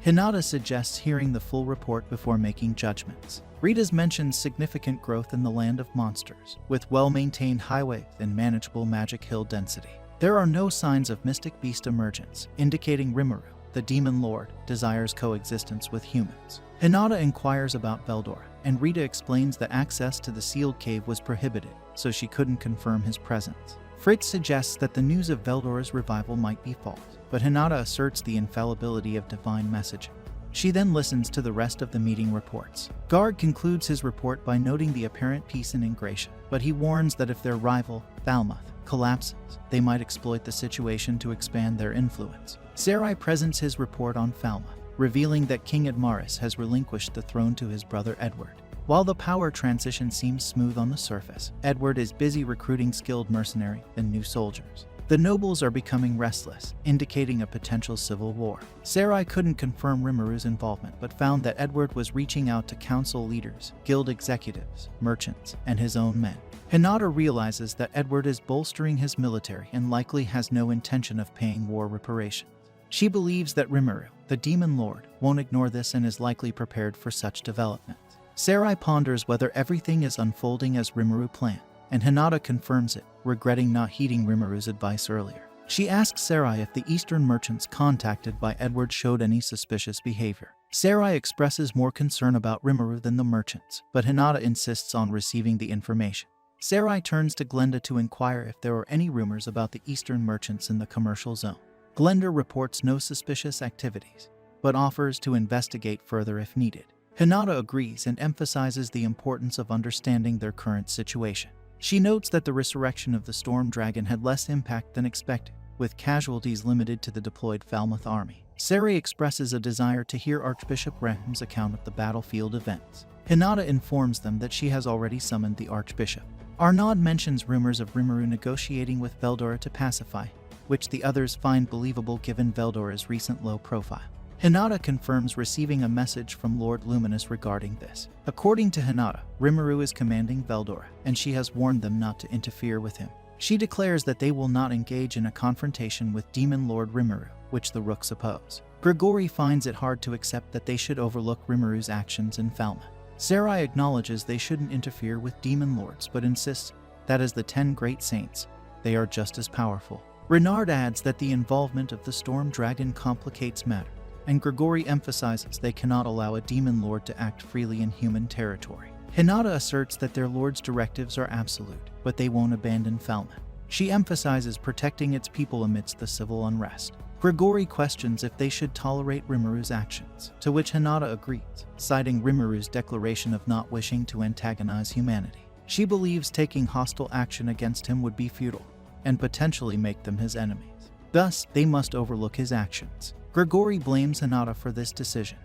Hinata suggests hearing the full report before making judgments. Rita's mentions significant growth in the land of monsters, with well-maintained highways and manageable magic hill density. There are no signs of mystic beast emergence, indicating Rimuru, the demon lord, desires coexistence with humans. Hinata inquires about Veldora, and Rita explains that access to the sealed cave was prohibited, so she couldn't confirm his presence. Fritz suggests that the news of Veldora's revival might be false, but Hinata asserts the infallibility of divine messaging. She then listens to the rest of the meeting reports. Guard concludes his report by noting the apparent peace and ingration, but he warns that if their rival, Falmouth, collapses, they might exploit the situation to expand their influence. Seri presents his report on Falmouth, revealing that King Admaris has relinquished the throne to his brother Edward. While the power transition seems smooth on the surface, Edward is busy recruiting skilled mercenaries and new soldiers. The nobles are becoming restless, indicating a potential civil war. Seri couldn't confirm Rimuru's involvement, but found that Edward was reaching out to council leaders, guild executives, merchants, and his own men. Hinata realizes that Edward is bolstering his military and likely has no intention of paying war reparations. She believes that Rimuru, the demon lord, won't ignore this and is likely prepared for such developments. Seri ponders whether everything is unfolding as Rimuru planned, and Hinata confirms it, regretting not heeding Rimuru's advice earlier. She asks Seri if the eastern merchants contacted by Edward showed any suspicious behavior. Seri expresses more concern about Rimuru than the merchants, but Hinata insists on receiving the information. Seri turns to Glenda to inquire if there are any rumors about the eastern merchants in the commercial zone. Glenda reports no suspicious activities, but offers to investigate further if needed. Hinata agrees and emphasizes the importance of understanding their current situation. She notes that the resurrection of the Storm Dragon had less impact than expected, with casualties limited to the deployed Falmouth army. Seri expresses a desire to hear Archbishop Reham's account of the battlefield events. Hinata informs them that she has already summoned the Archbishop. Arnaud mentions rumors of Rimuru negotiating with Veldora to pacify, which the others find believable given Veldora's recent low profile. Hinata confirms receiving a message from Lord Luminous regarding this. According to Hinata, Rimuru is commanding Veldora, and she has warned them not to interfere with him. She declares that they will not engage in a confrontation with Demon Lord Rimuru, which the Rooks oppose. Grigori finds it hard to accept that they should overlook Rimuru's actions in Falmouth. Seri acknowledges they shouldn't interfere with Demon Lords, but insists that as the 10 Great Saints, they are just as powerful. Renard adds that the involvement of the Storm Dragon complicates matters, and Grigori emphasizes they cannot allow a demon lord to act freely in human territory. Hinata asserts that their lord's directives are absolute, but they won't abandon Falmouth. She emphasizes protecting its people amidst the civil unrest. Grigori questions if they should tolerate Rimuru's actions, to which Hinata agrees, citing Rimuru's declaration of not wishing to antagonize humanity. She believes taking hostile action against him would be futile, and potentially make them his enemies. Thus, they must overlook his actions. Grigori blames Hinata for this decision,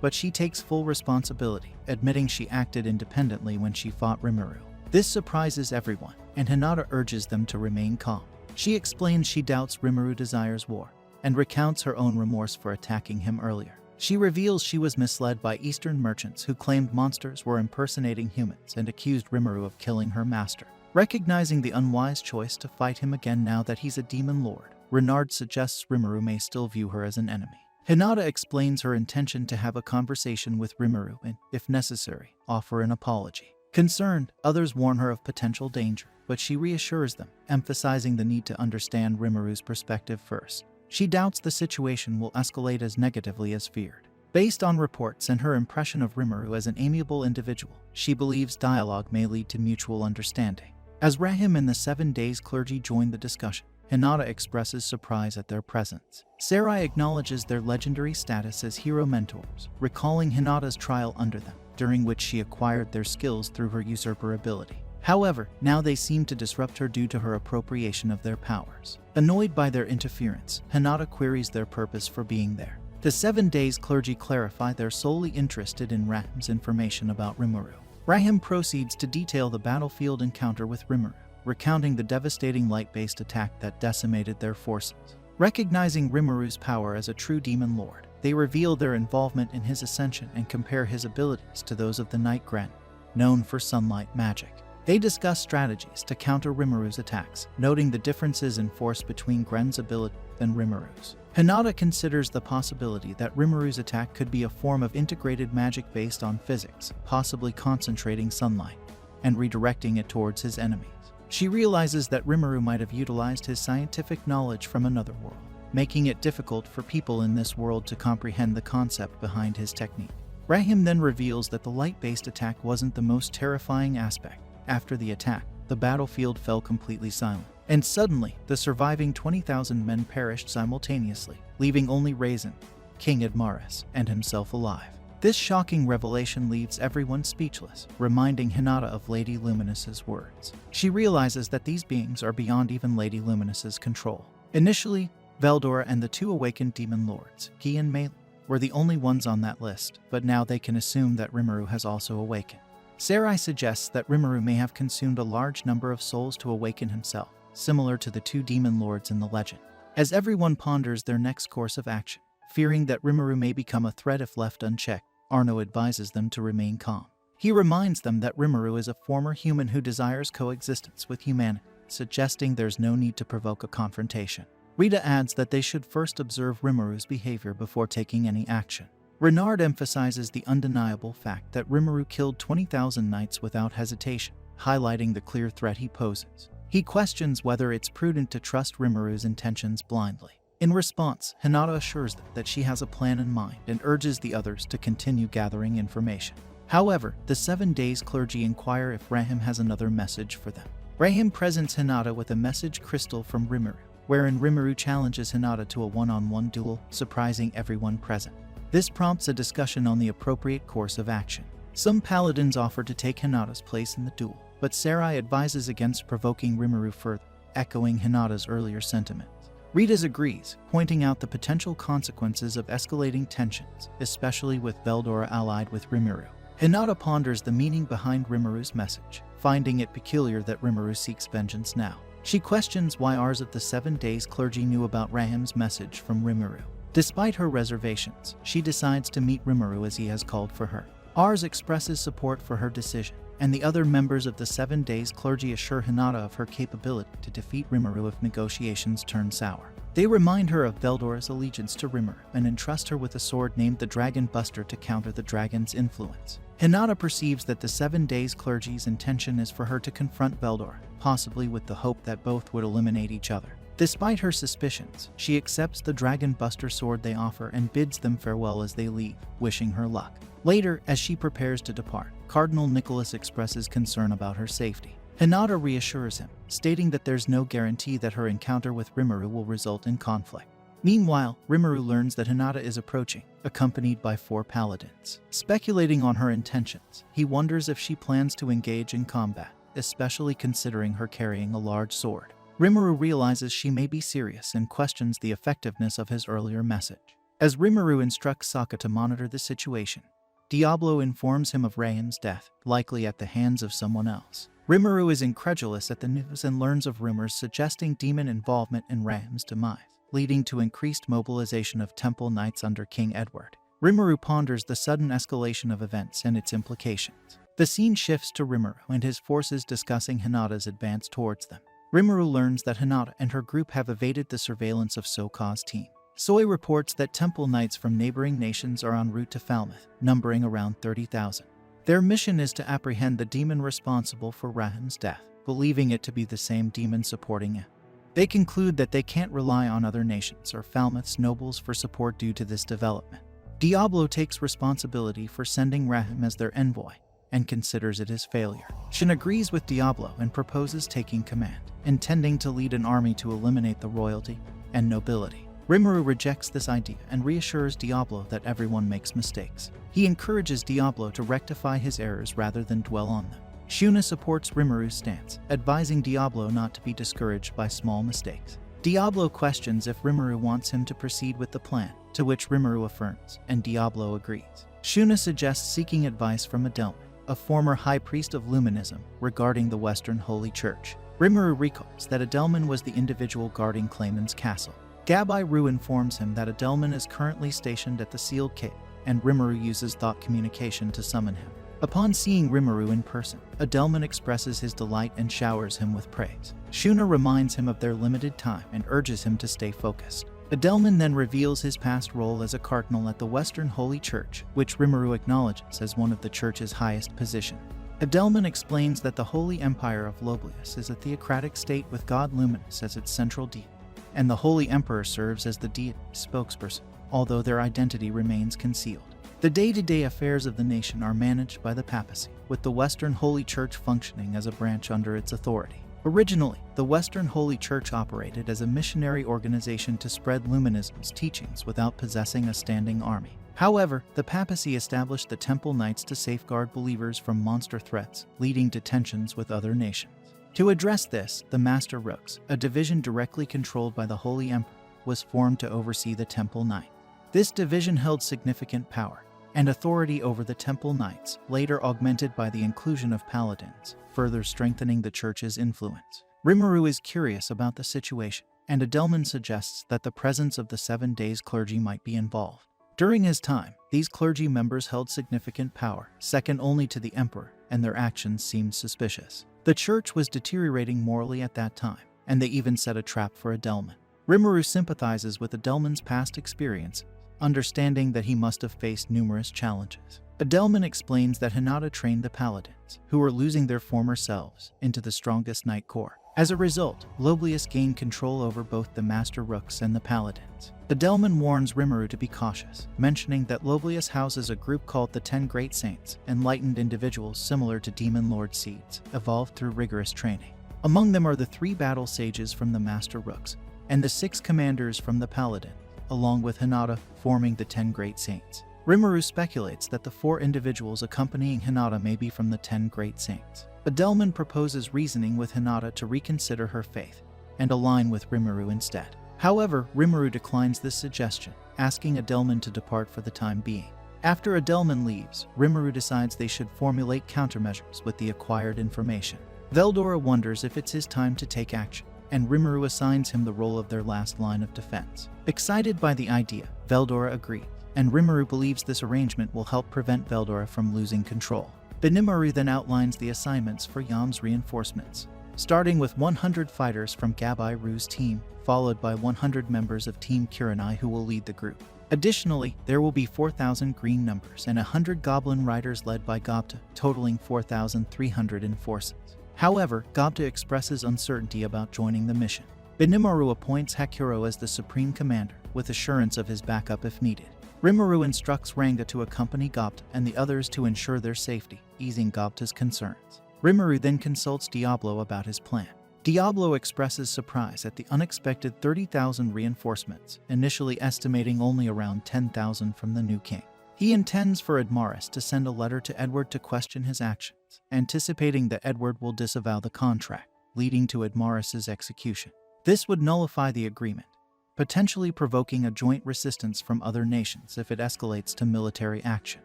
but she takes full responsibility, admitting she acted independently when she fought Rimuru. This surprises everyone, and Hinata urges them to remain calm. She explains she doubts Rimuru desires war, and recounts her own remorse for attacking him earlier. She reveals she was misled by Eastern merchants who claimed monsters were impersonating humans and accused Rimuru of killing her master. Recognizing the unwise choice to fight him again now that he's a demon lord, Renard suggests Rimuru may still view her as an enemy. Hinata explains her intention to have a conversation with Rimuru and, if necessary, offer an apology. Concerned, others warn her of potential danger, but she reassures them, emphasizing the need to understand Rimuru's perspective first. She doubts the situation will escalate as negatively as feared. Based on reports and her impression of Rimuru as an amiable individual, she believes dialogue may lead to mutual understanding. As Rahim and the 7 Days clergy join the discussion, Hinata expresses surprise at their presence. Seri acknowledges their legendary status as hero mentors, recalling Hinata's trial under them, during which she acquired their skills through her usurper ability. However, now they seem to disrupt her due to her appropriation of their powers. Annoyed by their interference, Hinata queries their purpose for being there. The 7 Days clergy clarify they're solely interested in Rahim's information about Rimuru. Rahim proceeds to detail the battlefield encounter with Rimuru, recounting the devastating light-based attack that decimated their forces. Recognizing Rimuru's power as a true demon lord, they reveal their involvement in his ascension and compare his abilities to those of the Night Gren, known for sunlight magic. They discuss strategies to counter Rimuru's attacks, noting the differences in force between Gren's ability and Rimuru's. Hinata considers the possibility that Rimuru's attack could be a form of integrated magic based on physics, possibly concentrating sunlight and redirecting it towards his enemies. She realizes that Rimuru might have utilized his scientific knowledge from another world, making it difficult for people in this world to comprehend the concept behind his technique. Rahim then reveals that the light-based attack wasn't the most terrifying aspect. After the attack, the battlefield fell completely silent, and suddenly, the surviving 20,000 men perished simultaneously, leaving only Raisin, King Admaris, and himself alive. This shocking revelation leaves everyone speechless, reminding Hinata of Lady Luminous's words. She realizes that these beings are beyond even Lady Luminous's control. Initially, Veldora and the 2 awakened demon lords, Gi and Mei, were the only ones on that list, but now they can assume that Rimuru has also awakened. Sarai suggests that Rimuru may have consumed a large number of souls to awaken himself, similar to the 2 demon lords in the legend. As everyone ponders their next course of action, fearing that Rimuru may become a threat if left unchecked, Arno advises them to remain calm. He reminds them that Rimuru is a former human who desires coexistence with humanity, suggesting there's no need to provoke a confrontation. Rita adds that they should first observe Rimuru's behavior before taking any action. Renard emphasizes the undeniable fact that Rimuru killed 20,000 knights without hesitation, highlighting the clear threat he poses. He questions whether it's prudent to trust Rimuru's intentions blindly. In response, Hinata assures them that she has a plan in mind and urges the others to continue gathering information. However, the 7 Days clergy inquire if Rahim has another message for them. Rahim presents Hinata with a message crystal from Rimuru, wherein Rimuru challenges Hinata to a one-on-one duel, surprising everyone present. This prompts a discussion on the appropriate course of action. Some paladins offer to take Hinata's place in the duel, but Sarai advises against provoking Rimuru further, echoing Hinata's earlier sentiments. Rita agrees, pointing out the potential consequences of escalating tensions, especially with Veldora allied with Rimuru. Hinata ponders the meaning behind Rimuru's message, finding it peculiar that Rimuru seeks vengeance now. She questions why ours of the 7 Days clergy knew about Rahim's message from Rimuru. Despite her reservations, she decides to meet Rimuru as he has called for her. Ars expresses support for her decision, and the other members of the 7 Days clergy assure Hinata of her capability to defeat Rimuru if negotiations turn sour. They remind her of Veldora's allegiance to Rimuru and entrust her with a sword named the Dragon Buster to counter the dragon's influence. Hinata perceives that the 7 Days clergy's intention is for her to confront Veldora, possibly with the hope that both would eliminate each other. Despite her suspicions, she accepts the Dragon Buster sword they offer and bids them farewell as they leave, wishing her luck. Later, as she prepares to depart, Cardinal Nicholas expresses concern about her safety. Hinata reassures him, stating that there's no guarantee that her encounter with Rimuru will result in conflict. Meanwhile, Rimuru learns that Hinata is approaching, accompanied by 4 paladins. Speculating on her intentions, he wonders if she plans to engage in combat, especially considering her carrying a large sword. Rimuru realizes she may be serious and questions the effectiveness of his earlier message. As Rimuru instructs Sokka to monitor the situation, Diablo informs him of Rahim's death, likely at the hands of someone else. Rimuru is incredulous at the news and learns of rumors suggesting demon involvement in Rahim's demise, leading to increased mobilization of temple knights under King Edward. Rimuru ponders the sudden escalation of events and its implications. The scene shifts to Rimuru and his forces discussing Hinata's advance towards them. Rimuru learns that Hinata and her group have evaded the surveillance of Sokka's team. Soy reports that temple knights from neighboring nations are en route to Falmouth, numbering around 30,000. Their mission is to apprehend the demon responsible for Rahim's death, believing it to be the same demon supporting it. They conclude that they can't rely on other nations or Falmouth's nobles for support due to this development. Diablo takes responsibility for sending Rahim as their envoy, and considers it his failure. Shin agrees with Diablo and proposes taking command, intending to lead an army to eliminate the royalty and nobility. Rimuru rejects this idea and reassures Diablo that everyone makes mistakes. He encourages Diablo to rectify his errors rather than dwell on them. Shuna supports Rimuru's stance, advising Diablo not to be discouraged by small mistakes. Diablo questions if Rimuru wants him to proceed with the plan, to which Rimuru affirms, and Diablo agrees. Shuna suggests seeking advice from Adelman, a former high priest of Luminism, regarding the Western Holy Church. Rimuru recalls that Adelman was the individual guarding Clayman's castle. Gabai Ru informs him that Adelman is currently stationed at the sealed cave, and Rimuru uses thought communication to summon him. Upon seeing Rimuru in person, Adelman expresses his delight and showers him with praise. Shuna reminds him of their limited time and urges him to stay focused. Adelman then reveals his past role as a cardinal at the Western Holy Church, which Rimuru acknowledges as one of the church's highest positions. Adelman explains that the Holy Empire of Loblius is a theocratic state with God Luminous as its central deity, and the Holy Emperor serves as the deity's spokesperson, although their identity remains concealed. The day-to-day affairs of the nation are managed by the papacy, with the Western Holy Church functioning as a branch under its authority. Originally, the Western Holy Church operated as a missionary organization to spread Luminism's teachings without possessing a standing army. However, the papacy established the Temple Knights to safeguard believers from monster threats, leading to tensions with other nations. To address this, the Master Rooks, a division directly controlled by the Holy Emperor, was formed to oversee the Temple Knights. This division held significant power and authority over the Temple Knights, later augmented by the inclusion of paladins, further strengthening the church's influence. Rimuru is curious about the situation, and Adelman suggests that the presence of the 7 Days clergy might be involved. During his time, these clergy members held significant power, second only to the emperor, and their actions seemed suspicious. The church was deteriorating morally at that time, and they even set a trap for Adelman. Rimuru sympathizes with Adelman's past experience, understanding that he must have faced numerous challenges. Adelman explains that Hinata trained the paladins, who were losing their former selves, into the strongest Knight Corps. As a result, Loblius gained control over both the Master Rooks and the paladins. Adelman warns Rimuru to be cautious, mentioning that Loblius houses a group called the 10 Great Saints, enlightened individuals similar to Demon Lord Seeds, evolved through rigorous training. Among them are the 3 battle sages from the Master Rooks, and the 6 commanders from the paladin, along with Hinata forming the 10 Great Saints. Rimuru speculates that the 4 individuals accompanying Hinata may be from the 10 Great Saints. Adelman proposes reasoning with Hinata to reconsider her faith and align with Rimuru instead. However, Rimuru declines this suggestion, asking Adelman to depart for the time being. After Adelman leaves, Rimuru decides they should formulate countermeasures with the acquired information. Veldora wonders if it's his time to take action, and Rimuru assigns him the role of their last line of defense. Excited by the idea, Veldora agrees, and Rimuru believes this arrangement will help prevent Veldora from losing control. Benimaru then outlines the assignments for Yam's reinforcements, starting with 100 fighters from Gabai Ru's team, followed by 100 members of Team Kurenai who will lead the group. Additionally, there will be 4,000 green numbers and 100 goblin riders led by Gobta, totaling 4,300 in forces. However, Gobta expresses uncertainty about joining the mission. Benimaru appoints Hakuro as the supreme commander, with assurance of his backup if needed. Rimuru instructs Ranga to accompany Gobta and the others to ensure their safety, easing Gobta's concerns. Rimuru then consults Diablo about his plan. Diablo expresses surprise at the unexpected 30,000 reinforcements, initially estimating only around 10,000 from the new king. He intends for Admaris to send a letter to Edward to question his actions, anticipating that Edward will disavow the contract, leading to Admaris's execution. This would nullify the agreement, potentially provoking a joint resistance from other nations if it escalates to military action.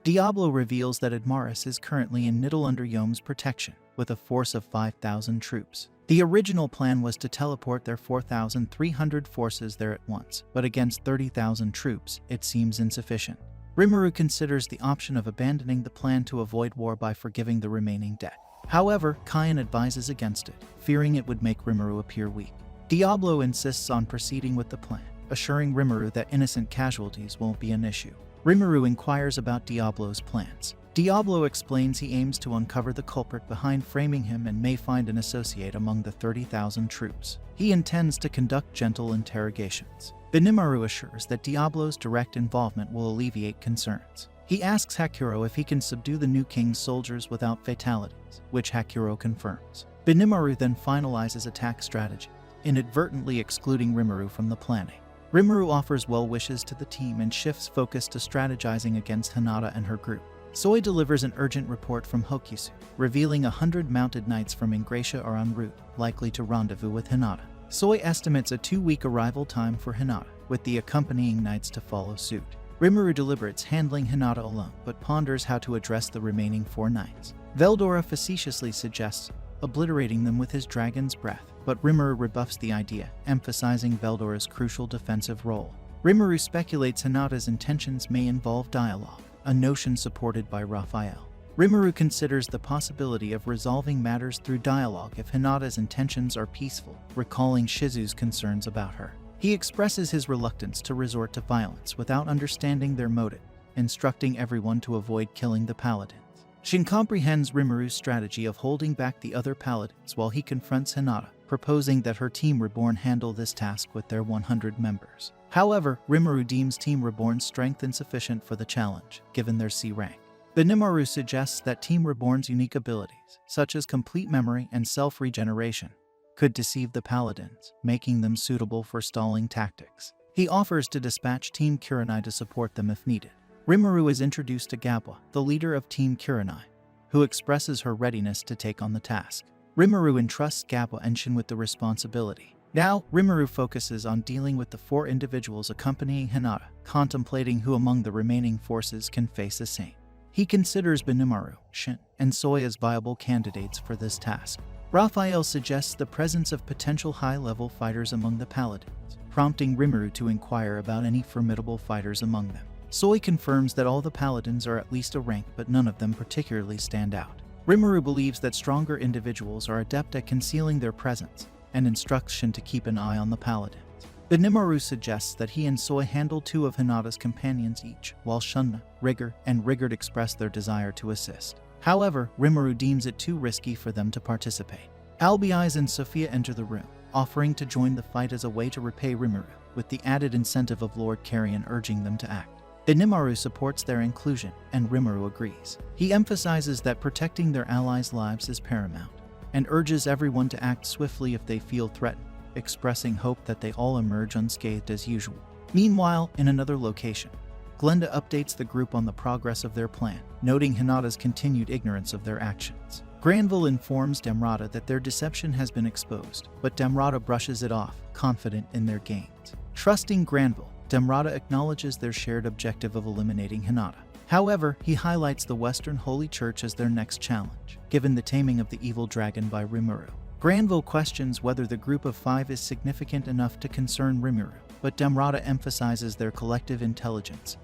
Diablo reveals that Admaris is currently in Nidalunderyome's protection, with a force of 5,000 troops. The original plan was to teleport their 4,300 forces there at once, but against 30,000 troops, it seems insufficient. Rimuru considers the option of abandoning the plan to avoid war by forgiving the remaining debt. However, Kayan advises against it, fearing it would make Rimuru appear weak. Diablo insists on proceeding with the plan, assuring Rimuru that innocent casualties won't be an issue. Rimuru inquires about Diablo's plans. Diablo explains he aims to uncover the culprit behind framing him and may find an associate among the 30,000 troops. He intends to conduct gentle interrogations. Benimaru assures that Diablo's direct involvement will alleviate concerns. He asks Hakuro if he can subdue the new king's soldiers without fatalities, which Hakuro confirms. Benimaru then finalizes attack strategy, inadvertently excluding Rimuru from the planning. Rimuru offers well wishes to the team and shifts focus to strategizing against Hinata and her group. Soy delivers an urgent report from Hokusu, revealing 100 mounted knights from Ingratia are en route, likely to rendezvous with Hinata. Soy estimates a 2-week arrival time for Hinata, with the accompanying knights to follow suit. Rimuru deliberates handling Hinata alone, but ponders how to address the remaining 4 knights. Veldora facetiously suggests obliterating them with his dragon's breath, but Rimuru rebuffs the idea, emphasizing Veldora's crucial defensive role. Rimuru speculates Hinata's intentions may involve dialogue, a notion supported by Raphael. Rimuru considers the possibility of resolving matters through dialogue if Hinata's intentions are peaceful, recalling Shizu's concerns about her. He expresses his reluctance to resort to violence without understanding their motive, instructing everyone to avoid killing the paladins. Shin comprehends Rimuru's strategy of holding back the other paladins while he confronts Hinata, proposing that her Team Reborn handle this task with their 100 members. However, Rimuru deems Team Reborn's strength insufficient for the challenge, given their C rank. Benimaru suggests that Team Reborn's unique abilities, such as complete memory and self-regeneration, could deceive the paladins, making them suitable for stalling tactics. He offers to dispatch Team Kurenai to support them if needed. Rimuru is introduced to Gabwa, the leader of Team Kurenai, who expresses her readiness to take on the task. Rimuru entrusts Gabwa and Shin with the responsibility. Now, Rimuru focuses on dealing with the 4 individuals accompanying Hinata, contemplating who among the remaining forces can face the same. He considers Benimaru, Shin, and Soy as viable candidates for this task. Raphael suggests the presence of potential high-level fighters among the paladins, prompting Rimuru to inquire about any formidable fighters among them. Soy confirms that all the paladins are at least a rank, but none of them particularly stand out. Rimuru believes that stronger individuals are adept at concealing their presence, and instructs Shin to keep an eye on the paladins. Benimaru suggests that he and Soy handle 2 of Hinata's companions each, while Shunna, Rigor, and Rigard express their desire to assist. However, Rimuru deems it too risky for them to participate. Albize and Sophia enter the room, offering to join the fight as a way to repay Rimuru, with the added incentive of Lord Carrion urging them to act. Benimaru supports their inclusion, and Rimuru agrees. He emphasizes that protecting their allies' lives is paramount, and urges everyone to act swiftly if they feel threatened, expressing hope that they all emerge unscathed as usual. Meanwhile, in another location, Glenda updates the group on the progress of their plan, noting Hinata's continued ignorance of their actions. Granville informs Demrata that their deception has been exposed, but Demrata brushes it off, confident in their gains. Trusting Granville, Demrata acknowledges their shared objective of eliminating Hinata. However, he highlights the Western Holy Church as their next challenge, given the taming of the evil dragon by Rimuru. Granville questions whether the group of 5 is significant enough to concern Rimuru, but Demrata emphasizes their collective intelligence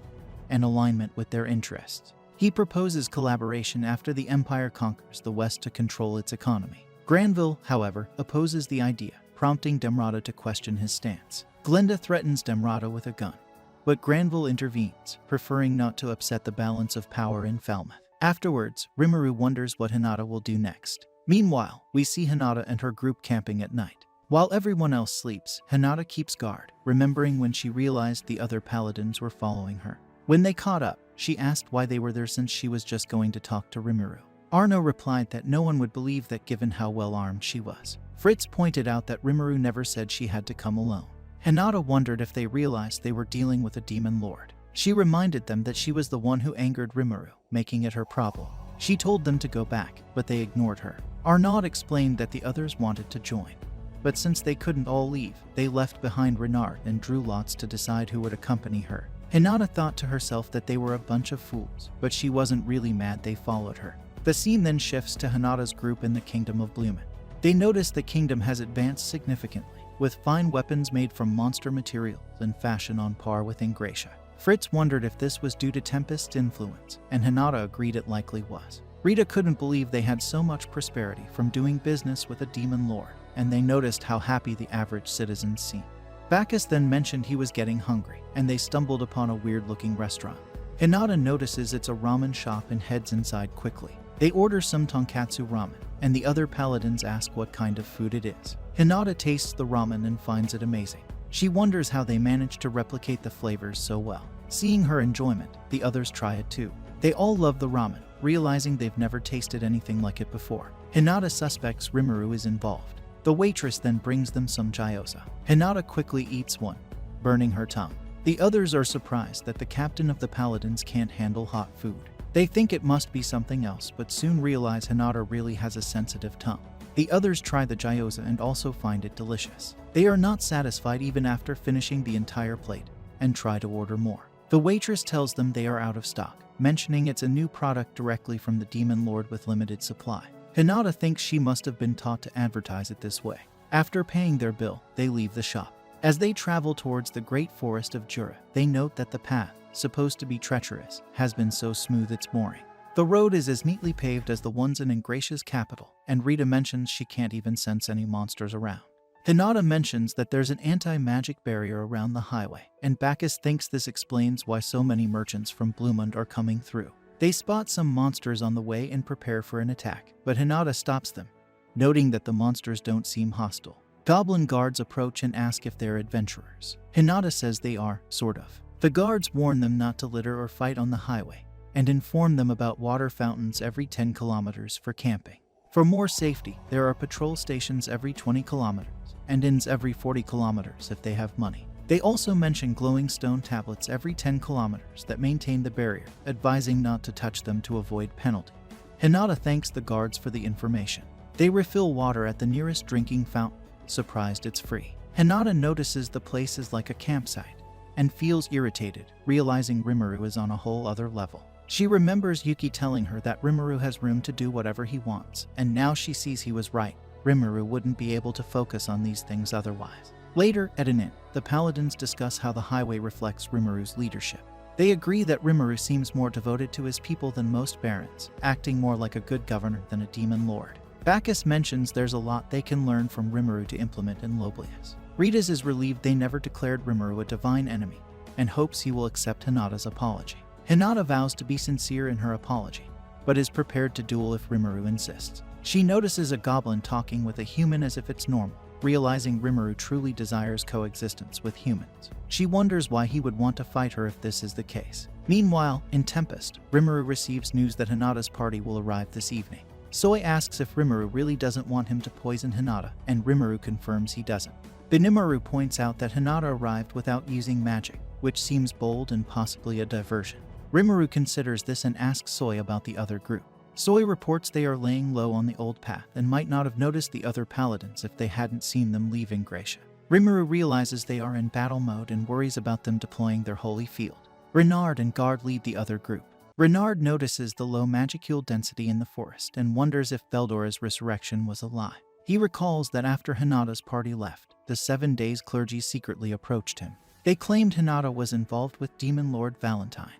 and alignment with their interests. He proposes collaboration after the Empire conquers the West to control its economy. Granville, however, opposes the idea, prompting Demrata to question his stance. Glenda threatens Demrata with a gun, but Granville intervenes, preferring not to upset the balance of power in Falmouth. Afterwards, Rimuru wonders what Hinata will do next. Meanwhile, we see Hinata and her group camping at night. While everyone else sleeps, Hinata keeps guard, remembering when she realized the other paladins were following her. When they caught up, she asked why they were there since she was just going to talk to Rimuru. Arno replied that no one would believe that given how well armed she was. Fritz pointed out that Rimuru never said she had to come alone. Hinata wondered if they realized they were dealing with a demon lord. She reminded them that she was the one who angered Rimuru, making it her problem. She told them to go back, but they ignored her. Arnaud explained that the others wanted to join, but since they couldn't all leave, they left behind Renard and drew lots to decide who would accompany her. Hinata thought to herself that they were a bunch of fools, but she wasn't really mad they followed her. The scene then shifts to Hinata's group in the Kingdom of Blumen. They notice the kingdom has advanced significantly, with fine weapons made from monster materials and fashion on par with Ingratia. Fritz wondered if this was due to Tempest's influence, and Hinata agreed it likely was. Rita couldn't believe they had so much prosperity from doing business with a demon lord, and they noticed how happy the average citizens seemed. Bacchus then mentioned he was getting hungry, and they stumbled upon a weird-looking restaurant. Hinata notices it's a ramen shop and heads inside quickly. They order some tonkatsu ramen, and the other paladins ask what kind of food it is. Hinata tastes the ramen and finds it amazing. She wonders how they managed to replicate the flavors so well. Seeing her enjoyment, the others try it too. They all love the ramen, realizing they've never tasted anything like it before. Hinata suspects Rimuru is involved. The waitress then brings them some gyoza. Hinata quickly eats one, burning her tongue. The others are surprised that the captain of the paladins can't handle hot food. They think it must be something else, but soon realize Hinata really has a sensitive tongue. The others try the gyoza and also find it delicious. They are not satisfied even after finishing the entire plate and try to order more. The waitress tells them they are out of stock, mentioning it's a new product directly from the Demon Lord with limited supply. Hinata thinks she must have been taught to advertise it this way. After paying their bill, they leave the shop. As they travel towards the great forest of Jura, they note that the path, supposed to be treacherous, has been so smooth it's boring. The road is as neatly paved as the ones in Ingratia's capital, and Rita mentions she can't even sense any monsters around. Hinata mentions that there's an anti-magic barrier around the highway, and Bacchus thinks this explains why so many merchants from Blumund are coming through. They spot some monsters on the way and prepare for an attack, but Hinata stops them, noting that the monsters don't seem hostile. Goblin guards approach and ask if they're adventurers. Hinata says they are, sort of. The guards warn them not to litter or fight on the highway, and inform them about water fountains every 10 kilometers for camping. For more safety, there are patrol stations every 20 kilometers, and inns every 40 kilometers if they have money. They also mention glowing stone tablets every 10 kilometers that maintain the barrier, advising not to touch them to avoid penalty. Hinata thanks the guards for the information. They refill water at the nearest drinking fountain, surprised it's free. Hinata notices the place is like a campsite, and feels irritated, realizing Rimuru is on a whole other level. She remembers Yuki telling her that Rimuru has room to do whatever he wants, and now she sees he was right. Rimuru wouldn't be able to focus on these things otherwise. Later, at an inn, the paladins discuss how the highway reflects Rimuru's leadership. They agree that Rimuru seems more devoted to his people than most barons, acting more like a good governor than a demon lord. Bacchus mentions there's a lot they can learn from Rimuru to implement in Loblius. Ritas is relieved they never declared Rimuru a divine enemy, and hopes he will accept Hinata's apology. Hinata vows to be sincere in her apology, but is prepared to duel if Rimuru insists. She notices a goblin talking with a human as if it's normal, realizing Rimuru truly desires coexistence with humans. She wonders why he would want to fight her if this is the case. Meanwhile, in Tempest, Rimuru receives news that Hinata's party will arrive this evening. Soi asks if Rimuru really doesn't want him to poison Hinata, and Rimuru confirms he doesn't. Benimaru points out that Hinata arrived without using magic, which seems bold and possibly a diversion. Rimuru considers this and asks Soi about the other group. Soi reports they are laying low on the old path and might not have noticed the other paladins if they hadn't seen them leave Ingratia. Rimuru realizes they are in battle mode and worries about them deploying their holy field. Renard and Guard lead the other group. Renard notices the low magicule density in the forest and wonders if Beldora's resurrection was a lie. He recalls that after Hinata's party left, the 7 days clergy secretly approached him. They claimed Hinata was involved with Demon Lord Valentine,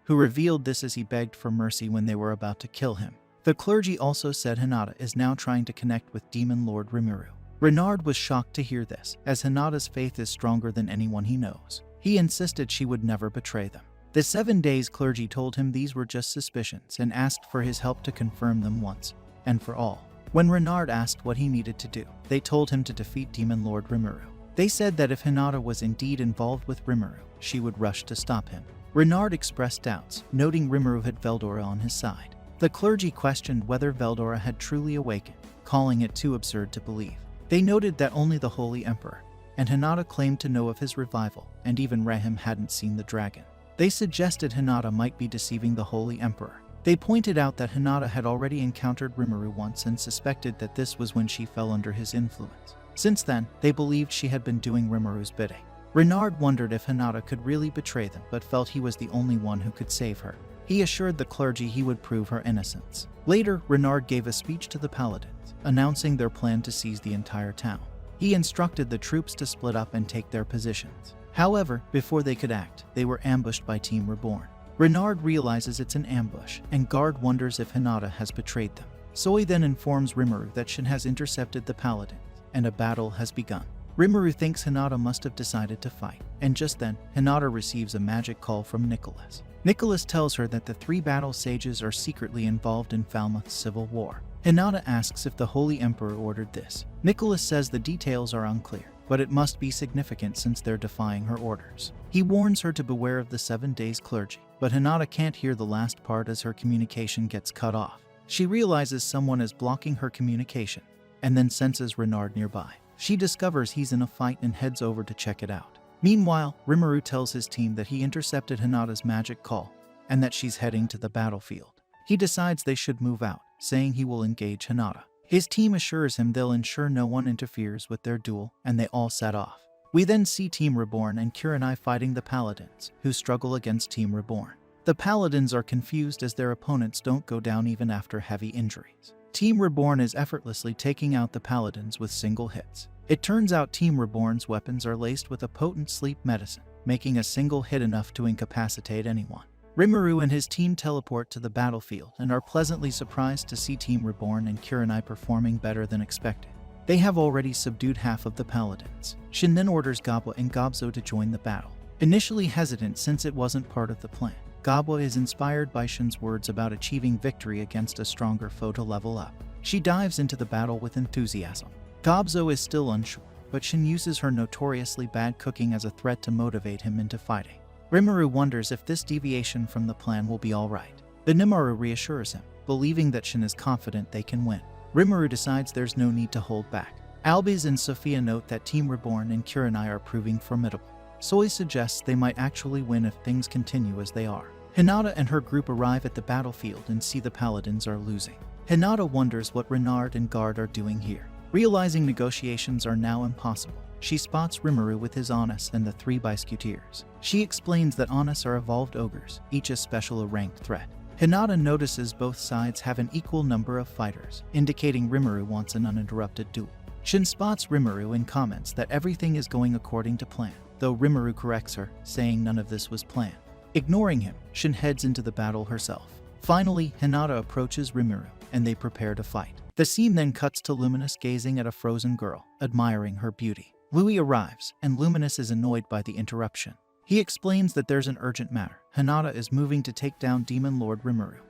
who revealed this as he begged for mercy when they were about to kill him. The clergy also said Hinata is now trying to connect with Demon Lord Rimuru. Renard was shocked to hear this, as Hinata's faith is stronger than anyone he knows. He insisted she would never betray them. The 7 days clergy told him these were just suspicions and asked for his help to confirm them once and for all. When Renard asked what he needed to do, they told him to defeat Demon Lord Rimuru. They said that if Hinata was indeed involved with Rimuru, she would rush to stop him. Renard expressed doubts, noting Rimuru had Veldora on his side. The clergy questioned whether Veldora had truly awakened, calling it too absurd to believe. They noted that only the Holy Emperor and Hinata claimed to know of his revival, and even Rahim hadn't seen the dragon. They suggested Hinata might be deceiving the Holy Emperor. They pointed out that Hinata had already encountered Rimuru once and suspected that this was when she fell under his influence. Since then, they believed she had been doing Rimuru's bidding. Renard wondered if Hinata could really betray them, but felt he was the only one who could save her. He assured the clergy he would prove her innocence. Later, Renard gave a speech to the paladins, announcing their plan to seize the entire town. He instructed the troops to split up and take their positions. However, before they could act, they were ambushed by Team Reborn. Renard realizes it's an ambush, and Guard wonders if Hinata has betrayed them. Soi then informs Rimuru that Shin has intercepted the paladins, and a battle has begun. Rimuru thinks Hinata must have decided to fight, and just then, Hinata receives a magic call from Nicholas. Nicholas tells her that the 3 battle sages are secretly involved in Falmouth's civil war. Hinata asks if the Holy Emperor ordered this. Nicholas says the details are unclear, but it must be significant since they're defying her orders. He warns her to beware of the 7 days clergy, but Hinata can't hear the last part as her communication gets cut off. She realizes someone is blocking her communication, and then senses Renard nearby. She discovers he's in a fight and heads over to check it out. Meanwhile, Rimuru tells his team that he intercepted Hinata's magic call and that she's heading to the battlefield. He decides they should move out, saying he will engage Hinata. His team assures him they'll ensure no one interferes with their duel, and they all set off. We then see Team Reborn and Kurenai fighting the Paladins, who struggle against Team Reborn. The Paladins are confused as their opponents don't go down even after heavy injuries. Team Reborn is effortlessly taking out the Paladins with single hits. It turns out Team Reborn's weapons are laced with a potent sleep medicine, making a single hit enough to incapacitate anyone. Rimuru and his team teleport to the battlefield and are pleasantly surprised to see Team Reborn and Kurenai performing better than expected. They have already subdued half of the Paladins. Shin then orders Gabwa and Gobzo to join the battle. Initially hesitant since it wasn't part of the plan, Gabwa is inspired by Shin's words about achieving victory against a stronger foe to level up. She dives into the battle with enthusiasm. Gobzo is still unsure, but Shin uses her notoriously bad cooking as a threat to motivate him into fighting. Rimuru wonders if this deviation from the plan will be alright. Benimaru reassures him, believing that Shin is confident they can win. Rimuru decides there's no need to hold back. Albiz and Sophia note that Team Reborn and Kurenai are proving formidable. Soi suggests they might actually win if things continue as they are. Hinata and her group arrive at the battlefield and see the Paladins are losing. Hinata wonders what Renard and Guard are doing here. Realizing negotiations are now impossible, she spots Rimuru with his Honest and the 3 Biscuiteers. She explains that Honest are evolved ogres, each as special a ranked threat. Hinata notices both sides have an equal number of fighters, indicating Rimuru wants an uninterrupted duel. Shin spots Rimuru and comments that everything is going according to plan, though Rimuru corrects her, saying none of this was planned. Ignoring him, Shin heads into the battle herself. Finally, Hinata approaches Rimuru, and they prepare to fight. The scene then cuts to Luminous gazing at a frozen girl, admiring her beauty. Louis arrives, and Luminous is annoyed by the interruption. He explains that there's an urgent matter. Hinata is moving to take down Demon Lord Rimuru,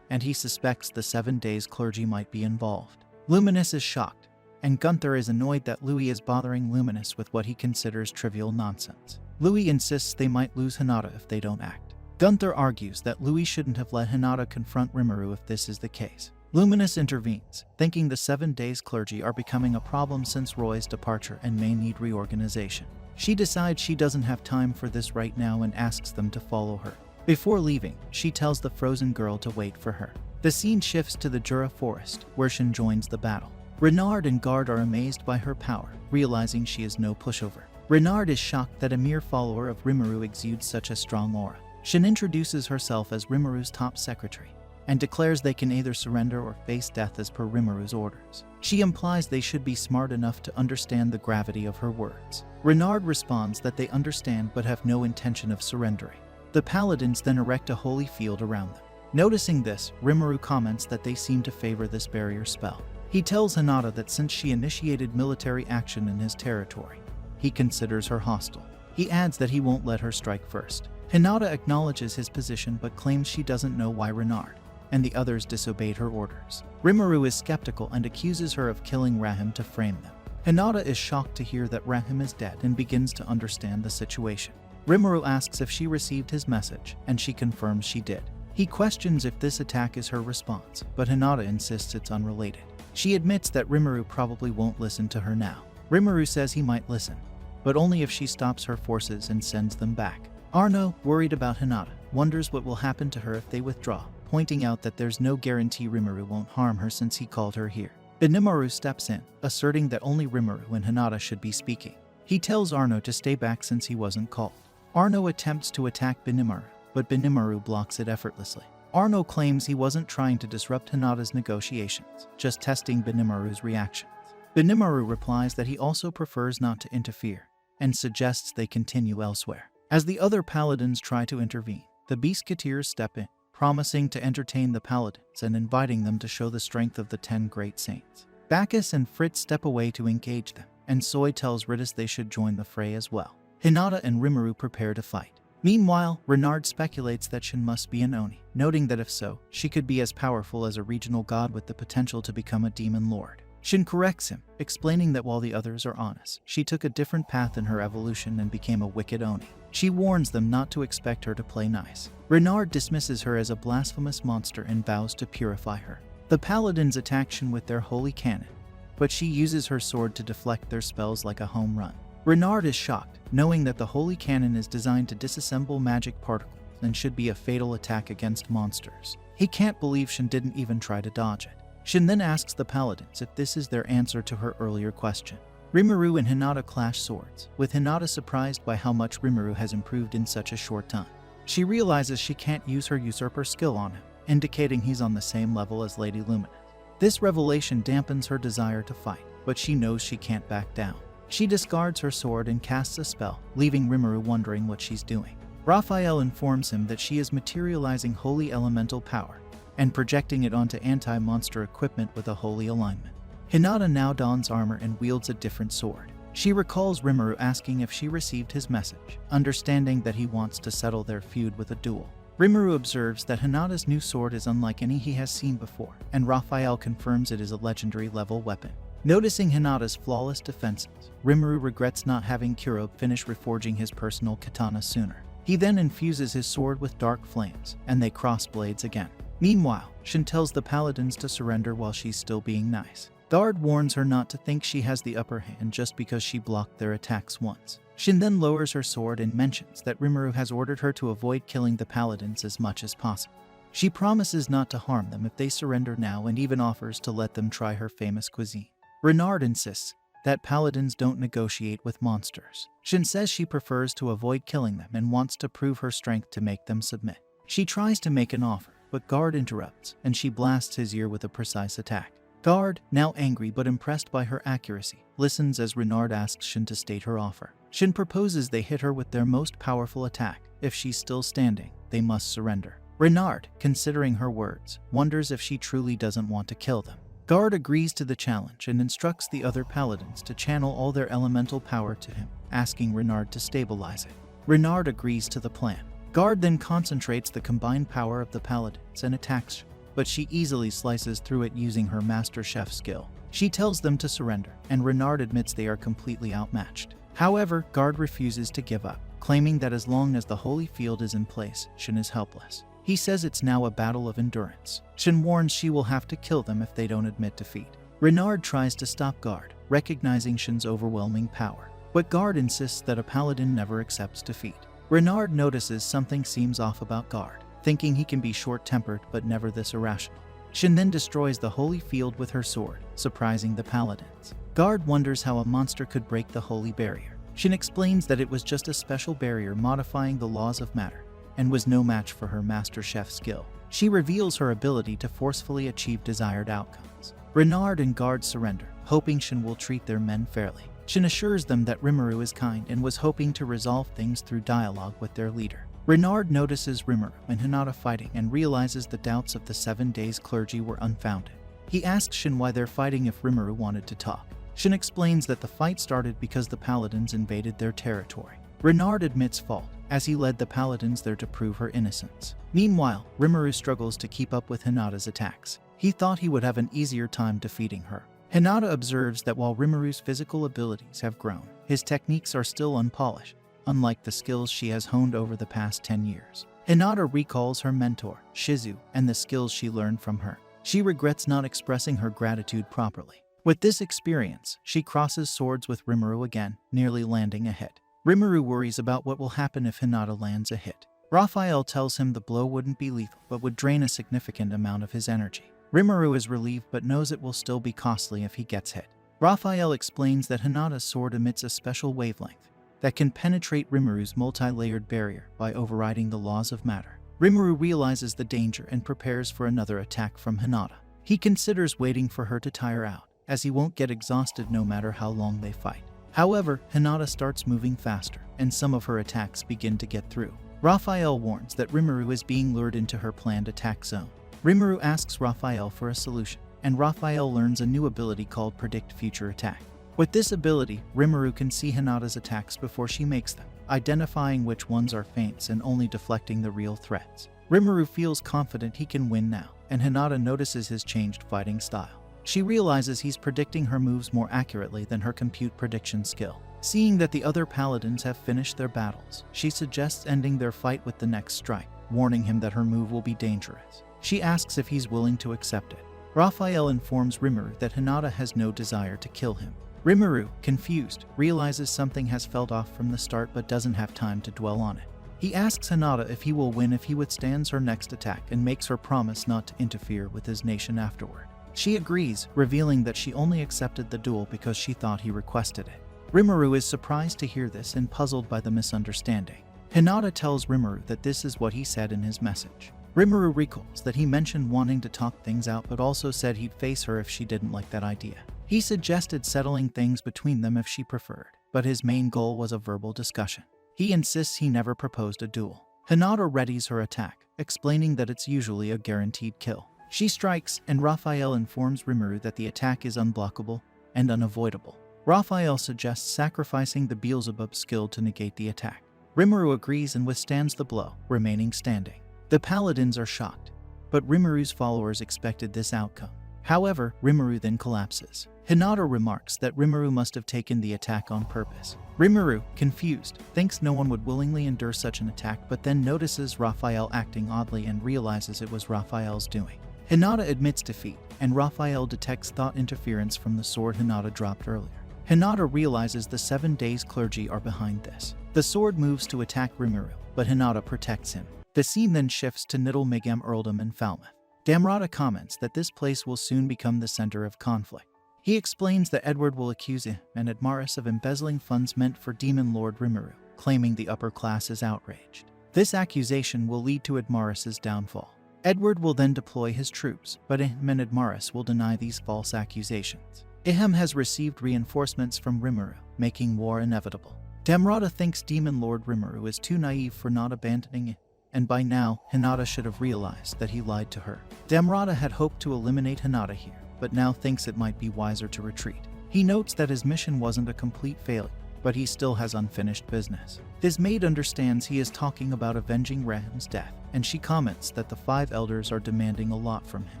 and he suspects the 7 Days clergy might be involved. Luminous is shocked, and Gunther is annoyed that Louis is bothering Luminous with what he considers trivial nonsense. Louis insists they might lose Hinata if they don't act. Gunther argues that Louis shouldn't have let Hinata confront Rimuru if this is the case. Luminous intervenes, thinking the 7 Days clergy are becoming a problem since Roy's departure and may need reorganization. She decides she doesn't have time for this right now and asks them to follow her. Before leaving, she tells the frozen girl to wait for her. The scene shifts to the Jura forest, where Shin joins the battle. Renard and Guard are amazed by her power, realizing she is no pushover. Renard is shocked that a mere follower of Rimuru exudes such a strong aura. Shin introduces herself as Rimuru's top secretary, and declares they can either surrender or face death as per Rimuru's orders. She implies they should be smart enough to understand the gravity of her words. Renard responds that they understand but have no intention of surrendering. The Paladins then erect a holy field around them. Noticing this, Rimuru comments that they seem to favor this barrier spell. He tells Hinata that since she initiated military action in his territory, he considers her hostile. He adds that he won't let her strike first. Hinata acknowledges his position but claims she doesn't know why Renard and the others disobeyed her orders. Rimuru is skeptical and accuses her of killing Rahim to frame them. Hinata is shocked to hear that Rahim is dead and begins to understand the situation. Rimuru asks if she received his message, and she confirms she did. He questions if this attack is her response, but Hinata insists it's unrelated. She admits that Rimuru probably won't listen to her now. Rimuru says he might listen, but only if she stops her forces and sends them back. Arno, worried about Hinata, wonders what will happen to her if they withdraw, pointing out that there's no guarantee Rimuru won't harm her since he called her here. Benimaru steps in, asserting that only Rimuru and Hinata should be speaking. He tells Arno to stay back since he wasn't called. Arno attempts to attack Benimaru, but Benimaru blocks it effortlessly. Arno claims he wasn't trying to disrupt Hinata's negotiations, just testing Benimaru's reactions. Benimaru replies that he also prefers not to interfere, and suggests they continue elsewhere. As the other paladins try to intervene, the Biscuiteers step in, promising to entertain the paladins and inviting them to show the strength of the 10 great saints. Bacchus and Fritz step away to engage them, and Soi tells Ritus they should join the fray as well. Hinata and Rimuru prepare to fight. Meanwhile, Renard speculates that Shin must be an Oni, noting that if so, she could be as powerful as a regional god with the potential to become a demon lord. Shin corrects him, explaining that while the others are honest, she took a different path in her evolution and became a wicked Oni. She warns them not to expect her to play nice. Renard dismisses her as a blasphemous monster and vows to purify her. The paladins attack Shin with their holy cannon, but she uses her sword to deflect their spells like a home run. Renard is shocked, knowing that the holy cannon is designed to disassemble magic particles and should be a fatal attack against monsters. He can't believe Shin didn't even try to dodge it. Shin then asks the paladins if this is their answer to her earlier question. Rimuru and Hinata clash swords, with Hinata surprised by how much Rimuru has improved in such a short time. She realizes she can't use her usurper skill on him, indicating he's on the same level as Lady Luminous. This revelation dampens her desire to fight, but she knows she can't back down. She discards her sword and casts a spell, leaving Rimuru wondering what she's doing. Raphael informs him that she is materializing holy elemental power and projecting it onto anti-monster equipment with a holy alignment. Hinata now dons armor and wields a different sword. She recalls Rimuru asking if she received his message, understanding that he wants to settle their feud with a duel. Rimuru observes that Hinata's new sword is unlike any he has seen before, and Raphael confirms it is a legendary level weapon. Noticing Hinata's flawless defenses, Rimuru regrets not having Kurobe finish reforging his personal katana sooner. He then infuses his sword with dark flames, and they cross blades again. Meanwhile, Shin tells the paladins to surrender while she's still being nice. Guard warns her not to think she has the upper hand just because she blocked their attacks once. Shin then lowers her sword and mentions that Rimuru has ordered her to avoid killing the paladins as much as possible. She promises not to harm them if they surrender now and even offers to let them try her famous cuisine. Renard insists that paladins don't negotiate with monsters. Shin says she prefers to avoid killing them and wants to prove her strength to make them submit. She tries to make an offer, but Guard interrupts, and she blasts his ear with a precise attack. Guard, now angry but impressed by her accuracy, listens as Renard asks Shin to state her offer. Shin proposes they hit her with their most powerful attack. If she's still standing, they must surrender. Renard, considering her words, wonders if she truly doesn't want to kill them. Guard agrees to the challenge and instructs the other paladins to channel all their elemental power to him, asking Renard to stabilize it. Renard agrees to the plan. Guard then concentrates the combined power of the paladins and attacks, but she easily slices through it using her Master Chef skill. She tells them to surrender, and Renard admits they are completely outmatched. However, Guard refuses to give up, claiming that as long as the holy field is in place, Shin is helpless. He says it's now a battle of endurance. Shin warns she will have to kill them if they don't admit defeat. Renard tries to stop Guard, recognizing Shin's overwhelming power, but Guard insists that a paladin never accepts defeat. Renard notices something seems off about Guard, thinking he can be short-tempered but never this irrational. Shin then destroys the holy field with her sword, surprising the paladins. Guard wonders how a monster could break the holy barrier. Shin explains that it was just a special barrier modifying the laws of matter, and was no match for her Master Chef skill. She reveals her ability to forcefully achieve desired outcomes. Renard and Guard surrender, hoping Shin will treat their men fairly. Shin assures them that Rimuru is kind and was hoping to resolve things through dialogue with their leader. Renard notices Rimuru and Hinata fighting and realizes the doubts of the 7 days clergy were unfounded. He asks Shin why they're fighting if Rimuru wanted to talk. Shin explains that the fight started because the paladins invaded their territory. Renard admits fault, as he led the paladins there to prove her innocence. Meanwhile, Rimuru struggles to keep up with Hinata's attacks. He thought he would have an easier time defeating her. Hinata observes that while Rimuru's physical abilities have grown, his techniques are still unpolished, unlike the skills she has honed over the past 10 years. Hinata recalls her mentor, Shizu, and the skills she learned from her. She regrets not expressing her gratitude properly. With this experience, she crosses swords with Rimuru again, nearly landing a hit. Rimuru worries about what will happen if Hinata lands a hit. Raphael tells him the blow wouldn't be lethal, but would drain a significant amount of his energy. Rimuru is relieved but knows it will still be costly if he gets hit. Raphael explains that Hinata's sword emits a special wavelength that can penetrate Rimuru's multi-layered barrier by overriding the laws of matter. Rimuru realizes the danger and prepares for another attack from Hinata. He considers waiting for her to tire out, as he won't get exhausted no matter how long they fight. However, Hinata starts moving faster, and some of her attacks begin to get through. Raphael warns that Rimuru is being lured into her planned attack zone. Rimuru asks Raphael for a solution, and Raphael learns a new ability called Predict Future Attack. With this ability, Rimuru can see Hinata's attacks before she makes them, identifying which ones are feints and only deflecting the real threats. Rimuru feels confident he can win now, and Hinata notices his changed fighting style. She realizes he's predicting her moves more accurately than her compute prediction skill. Seeing that the other paladins have finished their battles, she suggests ending their fight with the next strike, warning him that her move will be dangerous. She asks if he's willing to accept it. Raphael informs Rimuru that Hinata has no desire to kill him. Rimuru, confused, realizes something has felt off from the start but doesn't have time to dwell on it. He asks Hinata if he will win if he withstands her next attack and makes her promise not to interfere with his nation afterward. She agrees, revealing that she only accepted the duel because she thought he requested it. Rimuru is surprised to hear this and puzzled by the misunderstanding. Hinata tells Rimuru that this is what he said in his message. Rimuru recalls that he mentioned wanting to talk things out but also said he'd face her if she didn't like that idea. He suggested settling things between them if she preferred, but his main goal was a verbal discussion. He insists he never proposed a duel. Hinata readies her attack, explaining that it's usually a guaranteed kill. She strikes, and Raphael informs Rimuru that the attack is unblockable and unavoidable. Raphael suggests sacrificing the Beelzebub skill to negate the attack. Rimuru agrees and withstands the blow, remaining standing. The paladins are shocked, but Rimuru's followers expected this outcome. However, Rimuru then collapses. Hinata remarks that Rimuru must have taken the attack on purpose. Rimuru, confused, thinks no one would willingly endure such an attack but then notices Raphael acting oddly and realizes it was Raphael's doing. Hinata admits defeat, and Raphael detects thought interference from the sword Hinata dropped earlier. Hinata realizes the 7 days clergy are behind this. The sword moves to attack Rimuru, but Hinata protects him. The scene then shifts to Nidalmegam Earldom in Falmouth. Damrata comments that this place will soon become the center of conflict. He explains that Edward will accuse him and Admaris of embezzling funds meant for Demon Lord Rimuru, claiming the upper class is outraged. This accusation will lead to Admaris's downfall. Edward will then deploy his troops, but Ihem and Admaris will deny these false accusations. Ihem has received reinforcements from Rimuru, making war inevitable. Damrata thinks Demon Lord Rimuru is too naive for not abandoning it, and by now, Hinata should have realized that he lied to her. Damrata had hoped to eliminate Hinata here, but now thinks it might be wiser to retreat. He notes that his mission wasn't a complete failure, but he still has unfinished business. His maid understands he is talking about avenging Rahim's death, and she comments that the 5 elders are demanding a lot from him.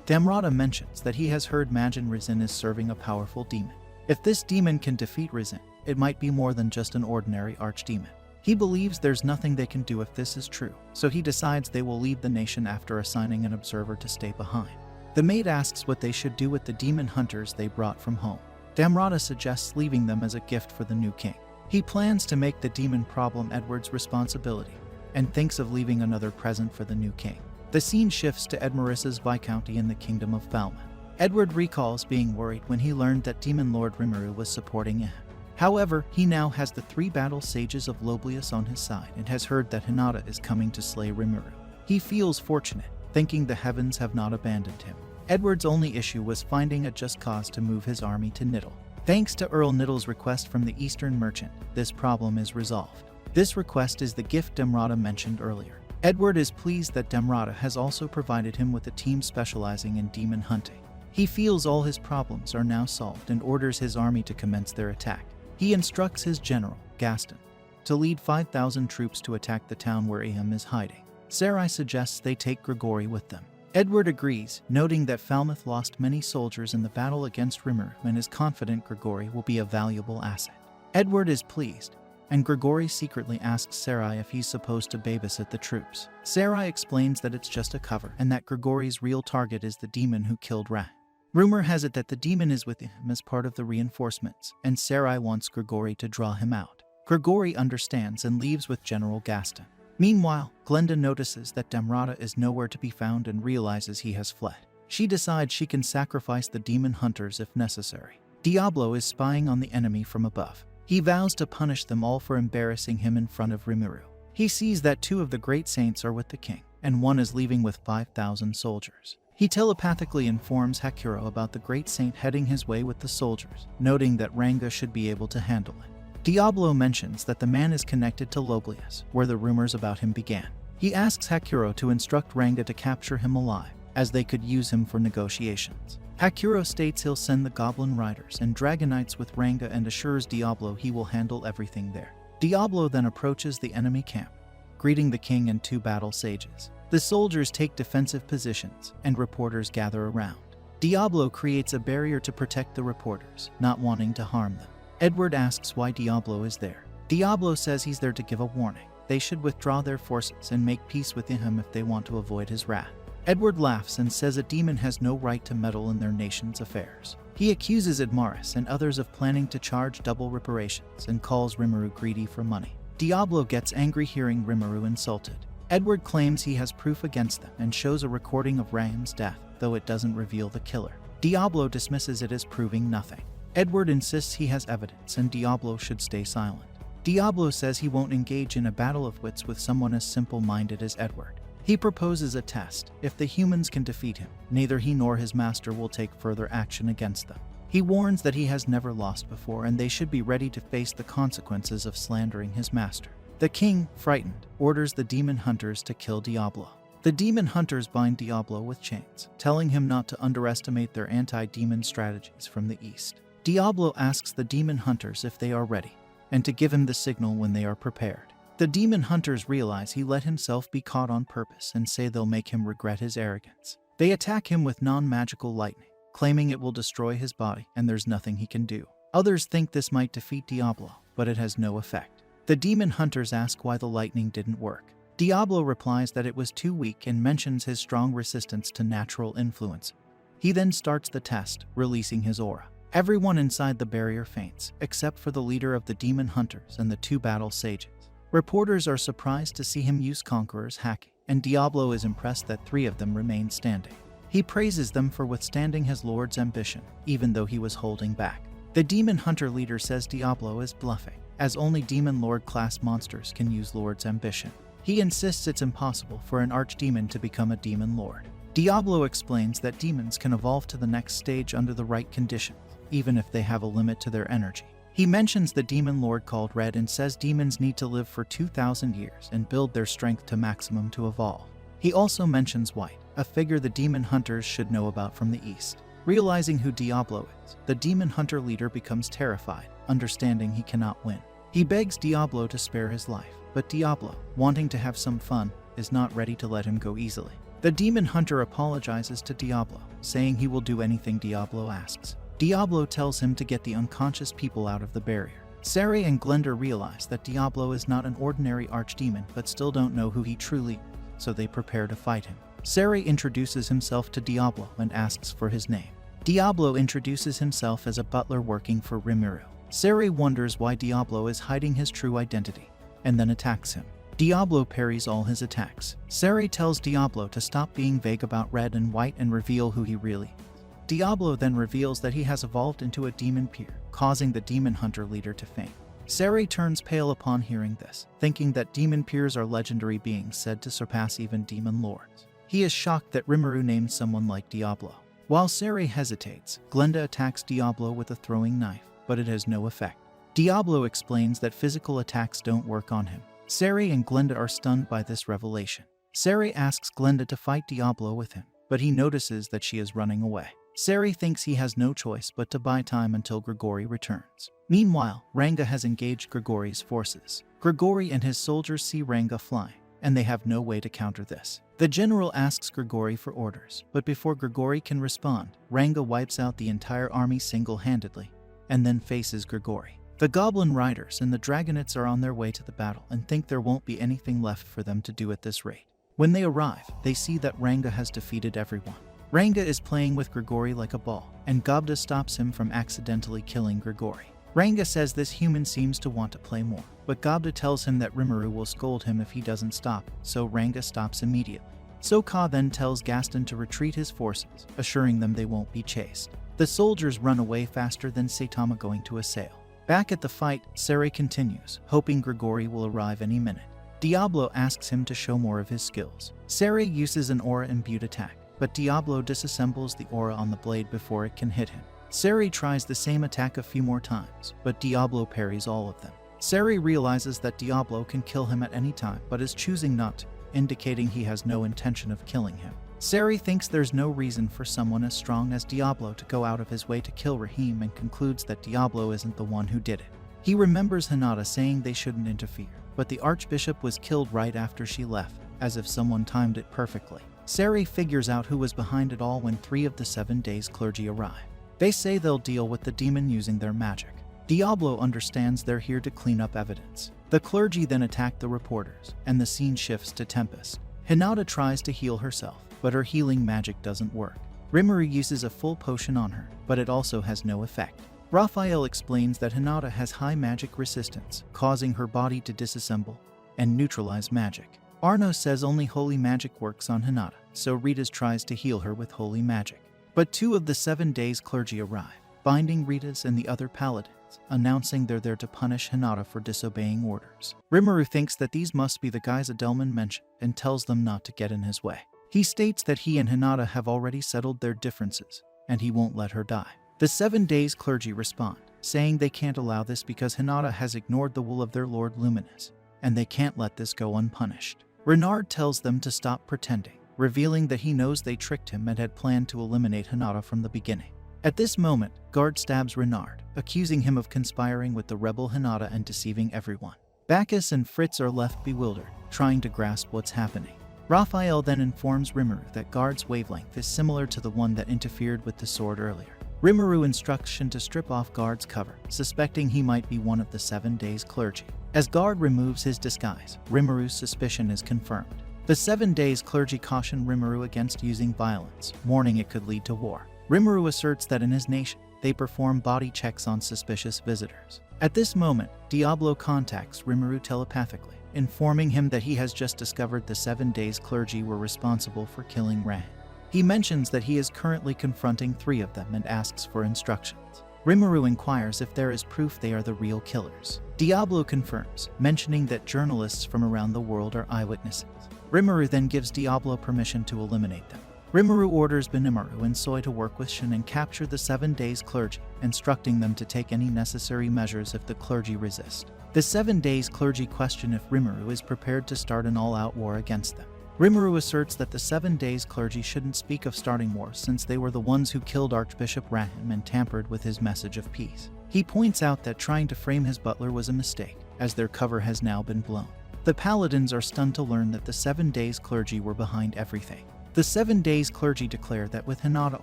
Damrata mentions that he has heard Majin Rizin is serving a powerful demon. If this demon can defeat Rizin, it might be more than just an ordinary archdemon. He believes there's nothing they can do if this is true, so he decides they will leave the nation after assigning an observer to stay behind. The maid asks what they should do with the demon hunters they brought from home. Damrata suggests leaving them as a gift for the new king. He plans to make the demon problem Edward's responsibility, and thinks of leaving another present for the new king. The scene shifts to Edmaris's Viscounty in the Kingdom of Falmouth. Edward recalls being worried when he learned that Demon Lord Rimuru was supporting him. However, he now has the 3 battle sages of Loblius on his side and has heard that Hinata is coming to slay Rimuru. He feels fortunate, thinking the heavens have not abandoned him. Edward's only issue was finding a just cause to move his army to Niddle. Thanks to Earl Niddle's request from the Eastern Merchant, this problem is resolved. This request is the gift Damrata mentioned earlier. Edward is pleased that Damrata has also provided him with a team specializing in demon hunting. He feels all his problems are now solved and orders his army to commence their attack. He instructs his general, Gaston, to lead 5,000 troops to attack the town where Ihem is hiding. Sarai suggests they take Grigori with them. Edward agrees, noting that Falmouth lost many soldiers in the battle against Rimuru and is confident Grigori will be a valuable asset. Edward is pleased, and Grigori secretly asks Sarai if he's supposed to babysit the troops. Sarai explains that it's just a cover and that Grigori's real target is the demon who killed Ra. Rumor has it that the demon is with him as part of the reinforcements, and Sarai wants Grigori to draw him out. Grigori understands and leaves with General Gaston. Meanwhile, Glenda notices that Damrata is nowhere to be found and realizes he has fled. She decides she can sacrifice the demon hunters if necessary. Diablo is spying on the enemy from above. He vows to punish them all for embarrassing him in front of Rimuru. He sees that 2 of the great saints are with the king, and 1 is leaving with 5,000 soldiers. He telepathically informs Hakuro about the great saint heading his way with the soldiers, noting that Ranga should be able to handle it. Diablo mentions that the man is connected to Loblius, where the rumors about him began. He asks Hakuro to instruct Ranga to capture him alive, as they could use him for negotiations. Hakuro states he'll send the Goblin Riders and Dragonites with Ranga and assures Diablo he will handle everything there. Diablo then approaches the enemy camp, greeting the king and 2 battle sages. The soldiers take defensive positions, and reporters gather around. Diablo creates a barrier to protect the reporters, not wanting to harm them. Edward asks why Diablo is there. Diablo says he's there to give a warning. They should withdraw their forces and make peace with him if they want to avoid his wrath. Edward laughs and says a demon has no right to meddle in their nation's affairs. He accuses Admaris and others of planning to charge double reparations and calls Rimuru greedy for money. Diablo gets angry hearing Rimuru insulted. Edward claims he has proof against them and shows a recording of Ram's death, though it doesn't reveal the killer. Diablo dismisses it as proving nothing. Edward insists he has evidence and Diablo should stay silent. Diablo says he won't engage in a battle of wits with someone as simple-minded as Edward. He proposes a test. If the humans can defeat him, neither he nor his master will take further action against them. He warns that he has never lost before and they should be ready to face the consequences of slandering his master. The king, frightened, orders the demon hunters to kill Diablo. The demon hunters bind Diablo with chains, telling him not to underestimate their anti-demon strategies from the east. Diablo asks the demon hunters if they are ready, and to give him the signal when they are prepared. The demon hunters realize he let himself be caught on purpose and say they'll make him regret his arrogance. They attack him with non-magical lightning, claiming it will destroy his body and there's nothing he can do. Others think this might defeat Diablo, but it has no effect. The demon hunters ask why the lightning didn't work. Diablo replies that it was too weak and mentions his strong resistance to natural influence. He then starts the test, releasing his aura. Everyone inside the barrier faints, except for the leader of the demon hunters and the two battle sages. Reporters are surprised to see him use Conqueror's hacking, and Diablo is impressed that 3 of them remain standing. He praises them for withstanding his lord's ambition, even though he was holding back. The demon hunter leader says Diablo is bluffing, as only demon lord class monsters can use lord's ambition. He insists it's impossible for an archdemon to become a demon lord. Diablo explains that demons can evolve to the next stage under the right conditions, even if they have a limit to their energy. He mentions the demon lord called Red and says demons need to live for 2,000 years and build their strength to maximum to evolve. He also mentions White, a figure the demon hunters should know about from the east. Realizing who Diablo is, the demon hunter leader becomes terrified, understanding he cannot win. He begs Diablo to spare his life, but Diablo, wanting to have some fun, is not ready to let him go easily. The demon hunter apologizes to Diablo, saying he will do anything Diablo asks. Diablo tells him to get the unconscious people out of the barrier. Sari and Glenda realize that Diablo is not an ordinary archdemon but still don't know who he truly is, so they prepare to fight him. Sari introduces himself to Diablo and asks for his name. Diablo introduces himself as a butler working for Rimuru. Sari wonders why Diablo is hiding his true identity, and then attacks him. Diablo parries all his attacks. Sari tells Diablo to stop being vague about Red and White and reveal who he really is. Diablo then reveals that he has evolved into a demon peer, causing the demon hunter leader to faint. Sari turns pale upon hearing this, thinking that demon peers are legendary beings said to surpass even demon lords. He is shocked that Rimuru named someone like Diablo. While Sari hesitates, Glenda attacks Diablo with a throwing knife, but it has no effect. Diablo explains that physical attacks don't work on him. Sari and Glenda are stunned by this revelation. Sari asks Glenda to fight Diablo with him, but he notices that she is running away. Sari thinks he has no choice but to buy time until Grigori returns. Meanwhile, Ranga has engaged Grigori's forces. Grigori and his soldiers see Ranga flying, and they have no way to counter this. The general asks Grigori for orders, but before Grigori can respond, Ranga wipes out the entire army single-handedly, and then faces Grigori. The Goblin Riders and the Dragonates are on their way to the battle and think there won't be anything left for them to do at this rate. When they arrive, they see that Ranga has defeated everyone. Ranga is playing with Grigori like a ball, and Gobda stops him from accidentally killing Grigori. Ranga says this human seems to want to play more, but Gobda tells him that Rimuru will scold him if he doesn't stop, so Ranga stops immediately. Sokka then tells Gaston to retreat his forces, assuring them they won't be chased. The soldiers run away faster than Saitama going to assail. Back at the fight, Sari continues, hoping Grigori will arrive any minute. Diablo asks him to show more of his skills. Sari uses an aura-imbued attack, but Diablo disassembles the aura on the blade before it can hit him. Sari tries the same attack a few more times, but Diablo parries all of them. Sari realizes that Diablo can kill him at any time, but is choosing not to, indicating he has no intention of killing him. Sari thinks there's no reason for someone as strong as Diablo to go out of his way to kill Rahim and concludes that Diablo isn't the one who did it. He remembers Hinata saying they shouldn't interfere, but the Archbishop was killed right after she left, as if someone timed it perfectly. Sari figures out who was behind it all when 3 of the 7 days clergy arrive. They say they'll deal with the demon using their magic. Diablo understands they're here to clean up evidence. The clergy then attack the reporters, and the scene shifts to Tempest. Hinata tries to heal herself, but her healing magic doesn't work. Rimuru uses a full potion on her, but it also has no effect. Raphael explains that Hinata has high magic resistance, causing her body to disassemble and neutralize magic. Arno says only holy magic works on Hinata, so Rita tries to heal her with holy magic. But 2 of the 7 days clergy arrive, binding Rita's and the other paladins, announcing they're there to punish Hinata for disobeying orders. Rimuru thinks that these must be the guys Adelman mentioned and tells them not to get in his way. He states that he and Hinata have already settled their differences, and he won't let her die. The 7 days clergy respond, saying they can't allow this because Hinata has ignored the will of their Lord Luminous, and they can't let this go unpunished. Renard tells them to stop pretending, revealing that he knows they tricked him and had planned to eliminate Hinata from the beginning. At this moment, Guard stabs Renard, accusing him of conspiring with the rebel Hinata and deceiving everyone. Bacchus and Fritz are left bewildered, trying to grasp what's happening. Raphael then informs Rimuru that Guard's wavelength is similar to the one that interfered with the sword earlier. Rimuru instructs Shin to strip off Guard's cover, suspecting he might be one of the 7 days clergy. As Guard removes his disguise, Rimuru's suspicion is confirmed. The 7 days clergy caution Rimuru against using violence, warning it could lead to war. Rimuru asserts that in his nation, they perform body checks on suspicious visitors. At this moment, Diablo contacts Rimuru telepathically, informing him that he has just discovered the 7 days clergy were responsible for killing Ran. He mentions that he is currently confronting 3 of them and asks for instructions. Rimuru inquires if there is proof they are the real killers. Diablo confirms, mentioning that journalists from around the world are eyewitnesses. Rimuru then gives Diablo permission to eliminate them. Rimuru orders Benimaru and Soi to work with Shin and capture the 7 days clergy, instructing them to take any necessary measures if the clergy resist. The 7 days clergy question if Rimuru is prepared to start an all-out war against them. Rimuru asserts that the 7 days clergy shouldn't speak of starting war since they were the ones who killed Archbishop Rahim and tampered with his message of peace. He points out that trying to frame his butler was a mistake, as their cover has now been blown. The paladins are stunned to learn that the 7 days clergy were behind everything. The 7 days clergy declare that with Hinata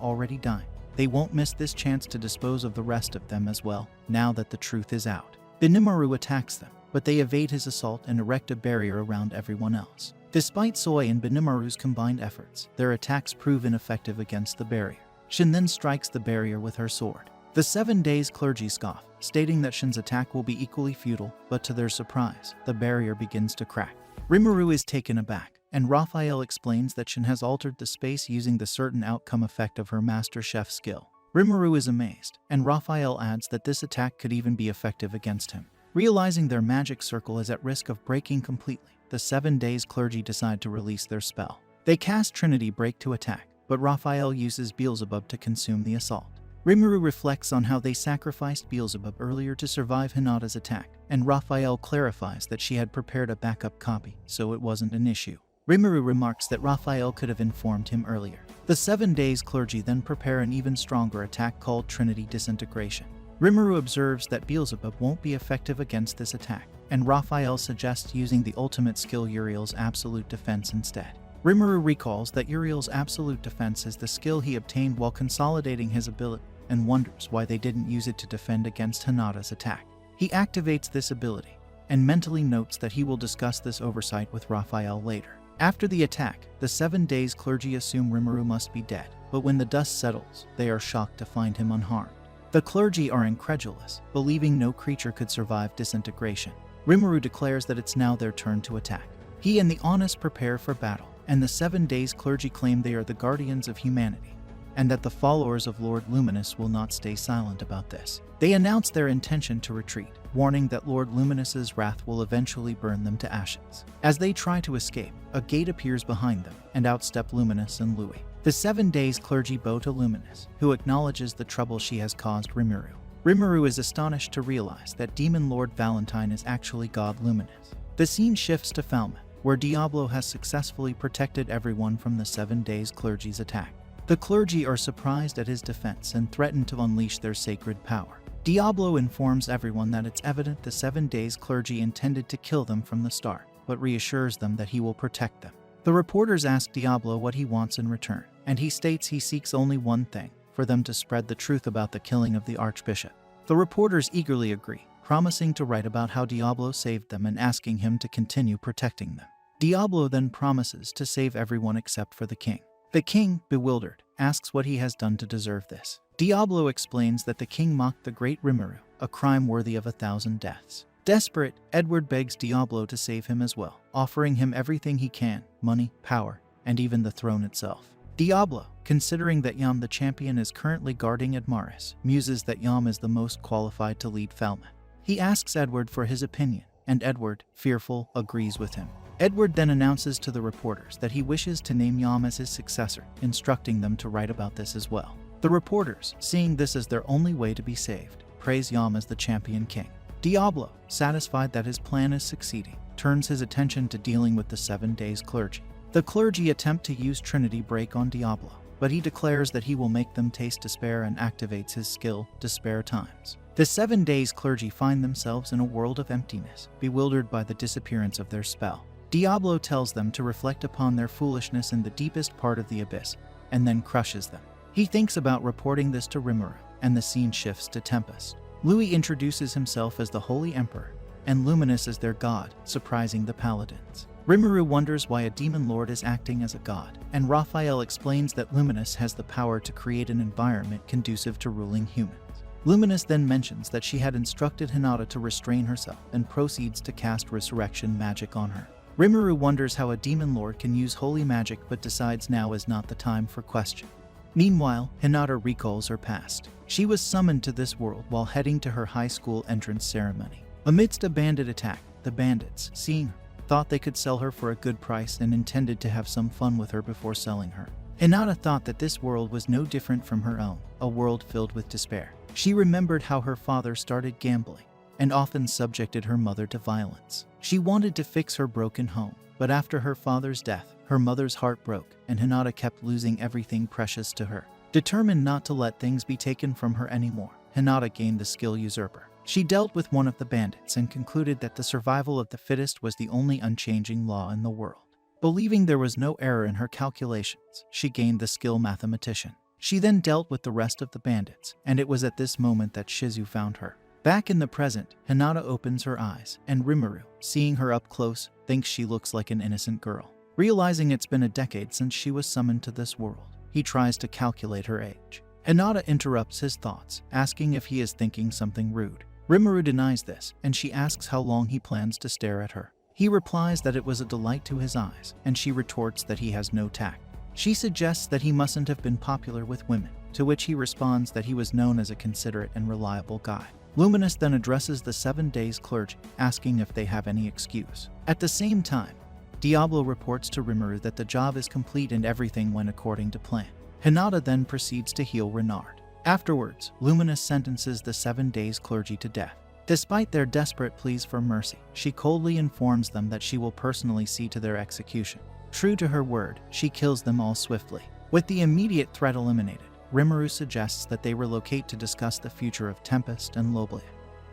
already dying, they won't miss this chance to dispose of the rest of them as well, now that the truth is out. Benimaru attacks them, but they evade his assault and erect a barrier around everyone else. Despite Soi and Benimaru's combined efforts, their attacks prove ineffective against the barrier. Shin then strikes the barrier with her sword. The 7 days clergy scoff, stating that Shin's attack will be equally futile, but to their surprise, the barrier begins to crack. Rimuru is taken aback, and Raphael explains that Shin has altered the space using the certain outcome effect of her Master Chef skill. Rimuru is amazed, and Raphael adds that this attack could even be effective against him. Realizing their magic circle is at risk of breaking completely, the 7 days clergy decide to release their spell. They cast Trinity Break to attack, but Raphael uses Beelzebub to consume the assault. Rimuru reflects on how they sacrificed Beelzebub earlier to survive Hinata's attack, and Raphael clarifies that she had prepared a backup copy, so it wasn't an issue. Rimuru remarks that Raphael could have informed him earlier. The 7 days clergy then prepare an even stronger attack called Trinity Disintegration. Rimuru observes that Beelzebub won't be effective against this attack, and Raphael suggests using the ultimate skill Uriel's Absolute Defense instead. Rimuru recalls that Uriel's Absolute Defense is the skill he obtained while consolidating his ability, and wonders why they didn't use it to defend against Hinata's attack. He activates this ability, and mentally notes that he will discuss this oversight with Raphael later. After the attack, the 7 days clergy assume Rimuru must be dead, but when the dust settles, they are shocked to find him unharmed. The clergy are incredulous, believing no creature could survive disintegration. Rimuru declares that it's now their turn to attack. He and the Honest prepare for battle, and the 7 days clergy claim they are the guardians of humanity, and that the followers of Lord Luminous will not stay silent about this. They announce their intention to retreat, warning that Lord Luminous's wrath will eventually burn them to ashes. As they try to escape, a gate appears behind them, and outstep Luminous and Louis. The 7 days clergy bow to Luminous, who acknowledges the trouble she has caused Rimuru. Rimuru is astonished to realize that Demon Lord Valentine is actually God Luminous. The scene shifts to Falmouth, where Diablo has successfully protected everyone from the 7 days clergy's attack. The clergy are surprised at his defense and threaten to unleash their sacred power. Diablo informs everyone that it's evident the 7 days clergy intended to kill them from the start, but reassures them that he will protect them. The reporters ask Diablo what he wants in return, and he states he seeks only one thing, for them to spread the truth about the killing of the Archbishop. The reporters eagerly agree, promising to write about how Diablo saved them and asking him to continue protecting them. Diablo then promises to save everyone except for the king. The king, bewildered, asks what he has done to deserve this. Diablo explains that the king mocked the great Rimuru, a crime worthy of 1,000 deaths. Desperate, Edward begs Diablo to save him as well, offering him everything he can: money, power, and even the throne itself. Diablo, considering that Yam the champion is currently guarding Admaris, muses that Yam is the most qualified to lead Falmouth. He asks Edward for his opinion, and Edward, fearful, agrees with him. Edward then announces to the reporters that he wishes to name Yam as his successor, instructing them to write about this as well. The reporters, seeing this as their only way to be saved, praise Yam as the champion king. Diablo, satisfied that his plan is succeeding, turns his attention to dealing with the 7 days clergy. The clergy attempt to use Trinity Break on Diablo, but he declares that he will make them taste despair and activates his skill, Despair Times. The 7 days clergy find themselves in a world of emptiness, bewildered by the disappearance of their spell. Diablo tells them to reflect upon their foolishness in the deepest part of the abyss, and then crushes them. He thinks about reporting this to Rimuru, and the scene shifts to Tempest. Louis introduces himself as the Holy Emperor, and Luminous as their god, surprising the paladins. Rimuru wonders why a demon lord is acting as a god, and Raphael explains that Luminous has the power to create an environment conducive to ruling humans. Luminous then mentions that she had instructed Hinata to restrain herself and proceeds to cast resurrection magic on her. Rimuru wonders how a demon lord can use holy magic but decides now is not the time for question. Meanwhile, Hinata recalls her past. She was summoned to this world while heading to her high school entrance ceremony. Amidst a bandit attack, the bandits, seeing her, thought they could sell her for a good price and intended to have some fun with her before selling her. Hinata thought that this world was no different from her own, a world filled with despair. She remembered how her father started gambling and often subjected her mother to violence. She wanted to fix her broken home, but after her father's death, her mother's heart broke, and Hinata kept losing everything precious to her. Determined not to let things be taken from her anymore, Hinata gained the skill Usurper. She dealt with one of the bandits and concluded that the survival of the fittest was the only unchanging law in the world. Believing there was no error in her calculations, she gained the skill Mathematician. She then dealt with the rest of the bandits, and it was at this moment that Shizu found her. Back in the present, Hinata opens her eyes, and Rimuru, seeing her up close, thinks she looks like an innocent girl. Realizing it's been a decade since she was summoned to this world, he tries to calculate her age. Hinata interrupts his thoughts, asking if he is thinking something rude. Rimuru denies this, and she asks how long he plans to stare at her. He replies that it was a delight to his eyes, and she retorts that he has no tact. She suggests that he mustn't have been popular with women, to which he responds that he was known as a considerate and reliable guy. Luminous then addresses the 7 days clergy, asking if they have any excuse. At the same time, Diablo reports to Rimuru that the job is complete and everything went according to plan. Hinata then proceeds to heal Renard. Afterwards, Luminous sentences the 7 days clergy to death. Despite their desperate pleas for mercy, she coldly informs them that she will personally see to their execution. True to her word, she kills them all swiftly. With the immediate threat eliminated, Rimuru suggests that they relocate to discuss the future of Tempest and Loblia.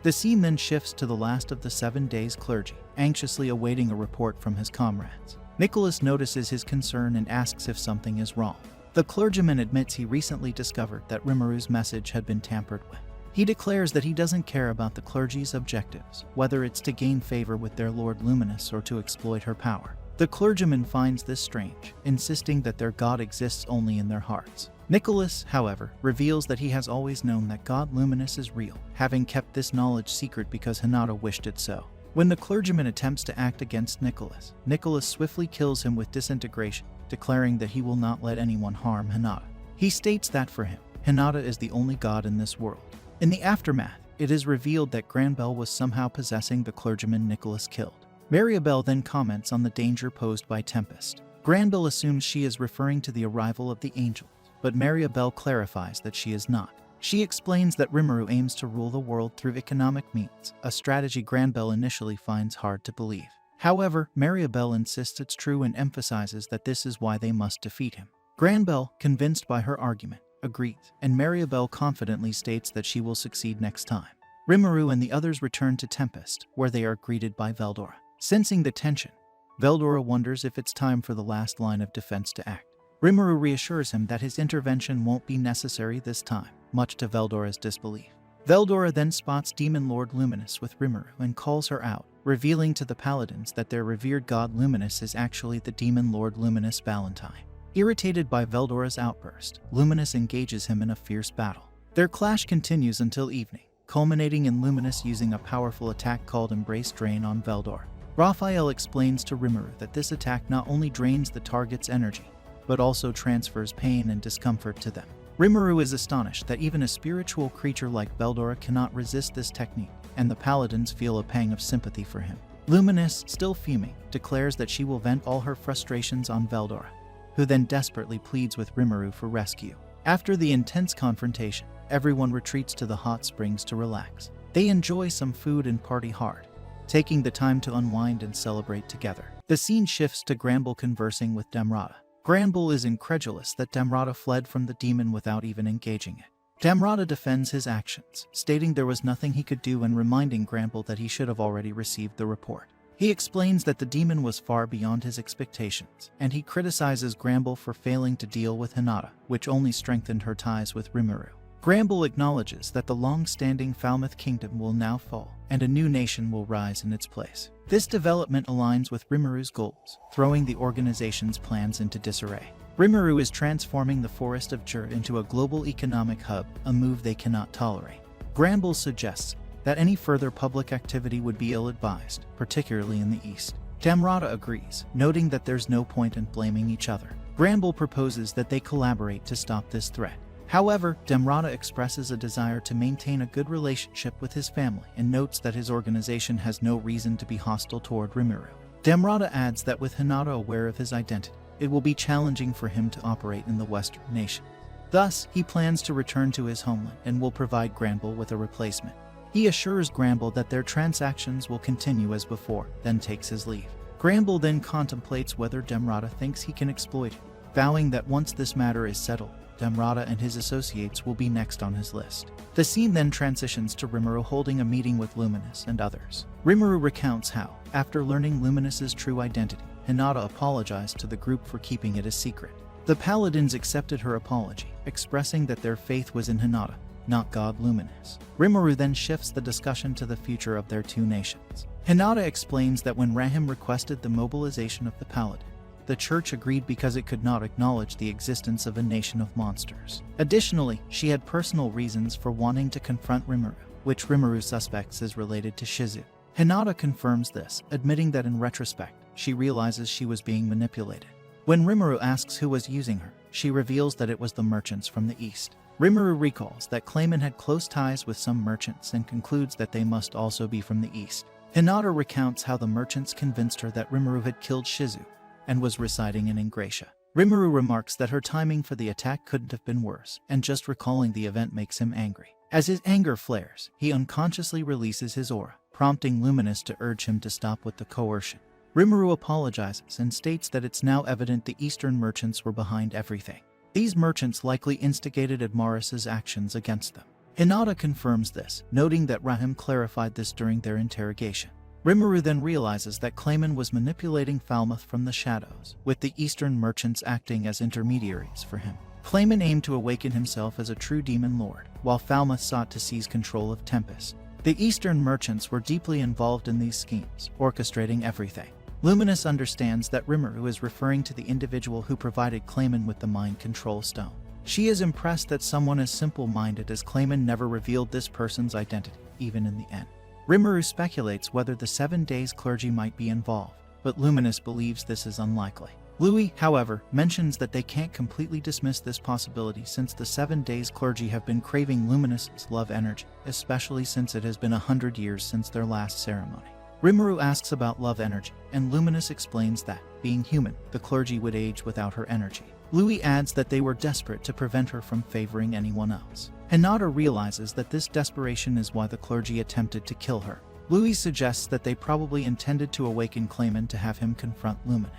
The scene then shifts to the last of the 7 days clergy, anxiously awaiting a report from his comrades. Nicholas notices his concern and asks if something is wrong. The clergyman admits he recently discovered that Rimuru's message had been tampered with. He declares that he doesn't care about the clergy's objectives, whether it's to gain favor with their Lord Luminous or to exploit her power. The clergyman finds this strange, insisting that their god exists only in their hearts. Nicholas, however, reveals that he has always known that God Luminous is real, having kept this knowledge secret because Hinata wished it so. When the clergyman attempts to act against Nicholas, Nicholas swiftly kills him with disintegration, declaring that he will not let anyone harm Hinata. He states that for him, Hinata is the only god in this world. In the aftermath, it is revealed that Granbell was somehow possessing the clergyman Nicholas killed. Mariabelle then comments on the danger posed by Tempest. Granbell assumes she is referring to the arrival of the angels, but Mariabelle clarifies that she is not. She explains that Rimuru aims to rule the world through economic means, a strategy Granbell initially finds hard to believe. However, Mariabelle insists it's true and emphasizes that this is why they must defeat him. Granbell, convinced by her argument, agrees, and Mariabelle confidently states that she will succeed next time. Rimuru and the others return to Tempest, where they are greeted by Veldora. Sensing the tension, Veldora wonders if it's time for the last line of defense to act. Rimuru reassures him that his intervention won't be necessary this time, much to Veldora's disbelief. Veldora then spots Demon Lord Luminous with Rimuru and calls her out, revealing to the paladins that their revered god Luminous is actually the Demon Lord Luminous Valentine. Irritated by Veldora's outburst, Luminous engages him in a fierce battle. Their clash continues until evening, culminating in Luminous using a powerful attack called Embrace Drain on Veldor. Raphael explains to Rimuru that this attack not only drains the target's energy, but also transfers pain and discomfort to them. Rimuru is astonished that even a spiritual creature like Veldora cannot resist this technique, and the paladins feel a pang of sympathy for him. Luminous, still fuming, declares that she will vent all her frustrations on Veldora, who then desperately pleads with Rimuru for rescue. After the intense confrontation, everyone retreats to the hot springs to relax. They enjoy some food and party hard, taking the time to unwind and celebrate together. The scene shifts to Granbull conversing with Damrata. Granbull is incredulous that Damrata fled from the demon without even engaging it. Damrata defends his actions, stating there was nothing he could do and reminding Granbull that he should have already received the report. He explains that the demon was far beyond his expectations, and he criticizes Granbull for failing to deal with Hinata, which only strengthened her ties with Rimuru. Granbull acknowledges that the long-standing Falmouth kingdom will now fall, and a new nation will rise in its place. This development aligns with Rimuru's goals, throwing the organization's plans into disarray. Rimuru is transforming the Forest of Jur into a global economic hub, a move they cannot tolerate. Granbull suggests that any further public activity would be ill-advised, particularly in the east. Damrata agrees, noting that there's no point in blaming each other. Granbull proposes that they collaborate to stop this threat. However, Damrata expresses a desire to maintain a good relationship with his family and notes that his organization has no reason to be hostile toward Rimuru. Damrata adds that with Hinata aware of his identity, it will be challenging for him to operate in the Western nation. Thus, he plans to return to his homeland and will provide Granbull with a replacement. He assures Granbull that their transactions will continue as before, then takes his leave. Granbull then contemplates whether Damrata thinks he can exploit him, vowing that once this matter is settled, Damrata and his associates will be next on his list. The scene then transitions to Rimuru holding a meeting with Luminous and others. Rimuru recounts how, after learning Luminous's true identity, Hinata apologized to the group for keeping it a secret. The paladins accepted her apology, expressing that their faith was in Hinata, not God Luminous. Rimuru then shifts the discussion to the future of their two nations. Hinata explains that when Rahim requested the mobilization of the paladin, the church agreed because it could not acknowledge the existence of a nation of monsters. Additionally, she had personal reasons for wanting to confront Rimuru, which Rimuru suspects is related to Shizu. Hinata confirms this, admitting that in retrospect, she realizes she was being manipulated. When Rimuru asks who was using her, she reveals that it was the merchants from the east. Rimuru recalls that Clayman had close ties with some merchants and concludes that they must also be from the east. Hinata recounts how the merchants convinced her that Rimuru had killed Shizu and was residing in Ingratia. Rimuru remarks that her timing for the attack couldn't have been worse, and just recalling the event makes him angry. As his anger flares, he unconsciously releases his aura, prompting Luminous to urge him to stop with the coercion. Rimuru apologizes and states that it's now evident the Eastern merchants were behind everything. These merchants likely instigated Admaris's actions against them. Hinata confirms this, noting that Rahim clarified this during their interrogation. Rimuru then realizes that Clayman was manipulating Falmouth from the shadows, with the Eastern merchants acting as intermediaries for him. Clayman aimed to awaken himself as a true demon lord, while Falmouth sought to seize control of Tempest. The Eastern merchants were deeply involved in these schemes, orchestrating everything. Luminous understands that Rimuru is referring to the individual who provided Clayman with the mind control stone. She is impressed that someone as simple-minded as Clayman never revealed this person's identity, even in the end. Rimuru speculates whether the 7 Days clergy might be involved, but Luminous believes this is unlikely. Louis, however, mentions that they can't completely dismiss this possibility since the 7 Days clergy have been craving Luminous's love energy, especially since it has been 100 years since their last ceremony. Rimuru asks about love energy, and Luminous explains that, being human, the clergy would age without her energy. Louis adds that they were desperate to prevent her from favoring anyone else. Hinata realizes that this desperation is why the clergy attempted to kill her. Louis suggests that they probably intended to awaken Clayman to have him confront Luminous.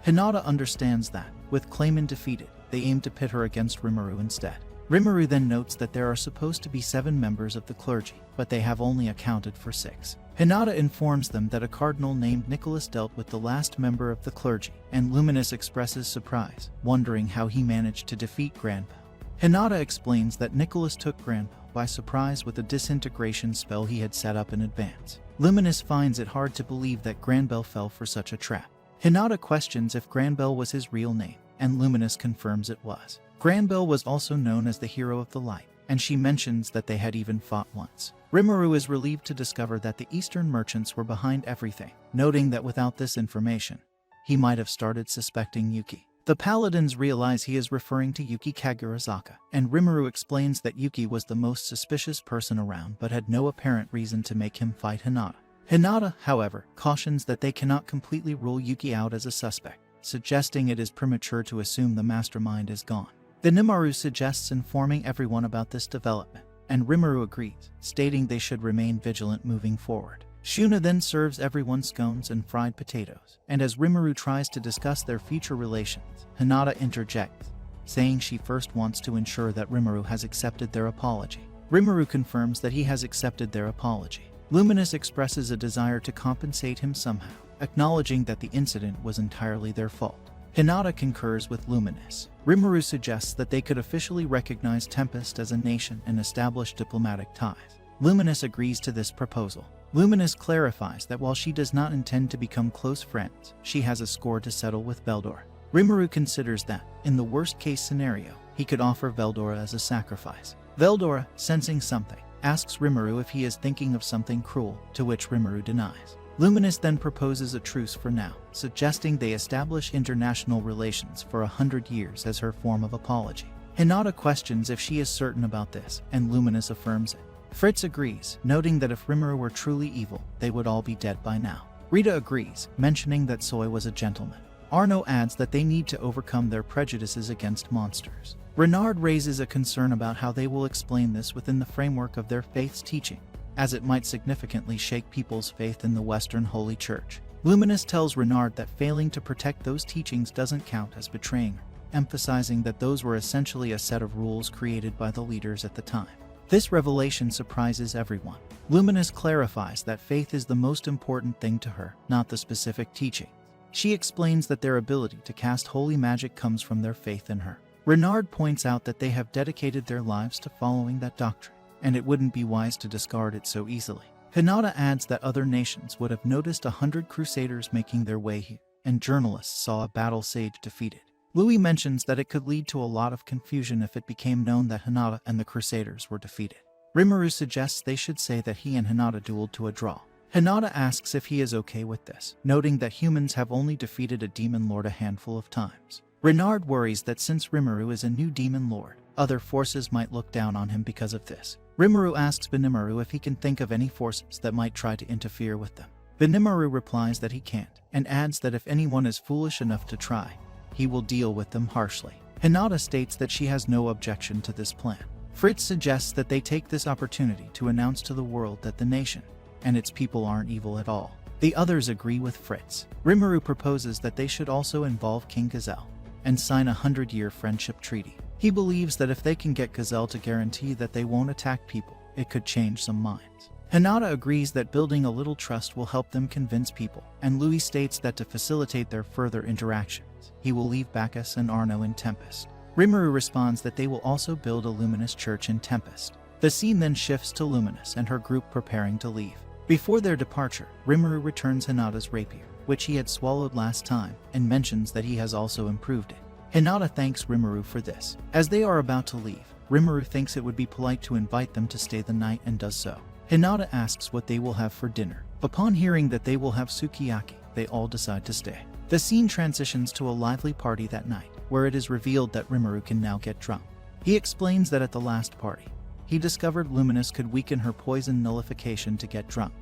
Hinata understands that, with Clayman defeated, they aim to pit her against Rimuru instead. Rimuru then notes that there are supposed to be 7 members of the clergy, but they have only accounted for 6. Hinata informs them that a cardinal named Nicholas dealt with the last member of the clergy, and Luminous expresses surprise, wondering how he managed to defeat Granbell. Hinata explains that Nicholas took Granbell by surprise with a disintegration spell he had set up in advance. Luminous finds it hard to believe that Granbell fell for such a trap. Hinata questions if Granbell was his real name, and Luminous confirms it was. Granbell was also known as the Hero of the Light, and she mentions that they had even fought once. Rimuru is relieved to discover that the Eastern merchants were behind everything, noting that without this information, he might have started suspecting Yuki. The paladins realize he is referring to Yuki Kagurazaka, and Rimuru explains that Yuki was the most suspicious person around but had no apparent reason to make him fight Hinata. Hinata, however, cautions that they cannot completely rule Yuki out as a suspect, suggesting it is premature to assume the mastermind is gone. Benimaru suggests informing everyone about this development, and Rimuru agrees, stating they should remain vigilant moving forward. Shuna then serves everyone scones and fried potatoes, and as Rimuru tries to discuss their future relations, Hinata interjects, saying she first wants to ensure that Rimuru has accepted their apology. Rimuru confirms that he has accepted their apology. Luminous expresses a desire to compensate him somehow, acknowledging that the incident was entirely their fault. Hinata concurs with Luminous. Rimuru suggests that they could officially recognize Tempest as a nation and establish diplomatic ties. Luminous agrees to this proposal. Luminous clarifies that while she does not intend to become close friends, she has a score to settle with Veldora. Rimuru considers that, in the worst-case scenario, he could offer Veldora as a sacrifice. Veldora, sensing something, asks Rimuru if he is thinking of something cruel, to which Rimuru denies. Luminous then proposes a truce for now, suggesting they establish international relations for 100 years as her form of apology. Hinata questions if she is certain about this, and Luminous affirms it. Fritz agrees, noting that if Rimuru were truly evil, they would all be dead by now. Rita agrees, mentioning that Soy was a gentleman. Arno adds that they need to overcome their prejudices against monsters. Renard raises a concern about how they will explain this within the framework of their faith's teaching, as it might significantly shake people's faith in the Western Holy Church. Luminous tells Renard that failing to protect those teachings doesn't count as betraying her, emphasizing that those were essentially a set of rules created by the leaders at the time. This revelation surprises everyone. Luminous clarifies that faith is the most important thing to her, not the specific teaching. She explains that their ability to cast holy magic comes from their faith in her. Renard points out that they have dedicated their lives to following that doctrine, and it wouldn't be wise to discard it so easily. Hinata adds that other nations would have noticed 100 crusaders making their way here, and journalists saw a battle sage defeated. Louis mentions that it could lead to a lot of confusion if it became known that Hinata and the Crusaders were defeated. Rimuru suggests they should say that he and Hinata dueled to a draw. Hinata asks if he is okay with this, noting that humans have only defeated a demon lord a handful of times. Renard worries that since Rimuru is a new demon lord, other forces might look down on him because of this. Rimuru asks Benimaru if he can think of any forces that might try to interfere with them. Benimaru replies that he can't, and adds that if anyone is foolish enough to try, he will deal with them harshly. Hinata states that she has no objection to this plan. Fritz suggests that they take this opportunity to announce to the world that the nation and its people aren't evil at all. The others agree with Fritz. Rimuru proposes that they should also involve King Gazelle and sign a 100-year friendship treaty. He believes that if they can get Gazelle to guarantee that they won't attack people, it could change some minds. Hinata agrees that building a little trust will help them convince people, and Louis states that to facilitate their further interactions, he will leave Bacchus and Arno in Tempest. Rimuru responds that they will also build a luminous church in Tempest. The scene then shifts to Luminous and her group preparing to leave. Before their departure, Rimuru returns Hinata's rapier, which he had swallowed last time, and mentions that he has also improved it. Hinata thanks Rimuru for this. As they are about to leave, Rimuru thinks it would be polite to invite them to stay the night and does so. Hinata asks what they will have for dinner. Upon hearing that they will have sukiyaki, they all decide to stay. The scene transitions to a lively party that night, where it is revealed that Rimuru can now get drunk. He explains that at the last party, he discovered Luminous could weaken her poison nullification to get drunk,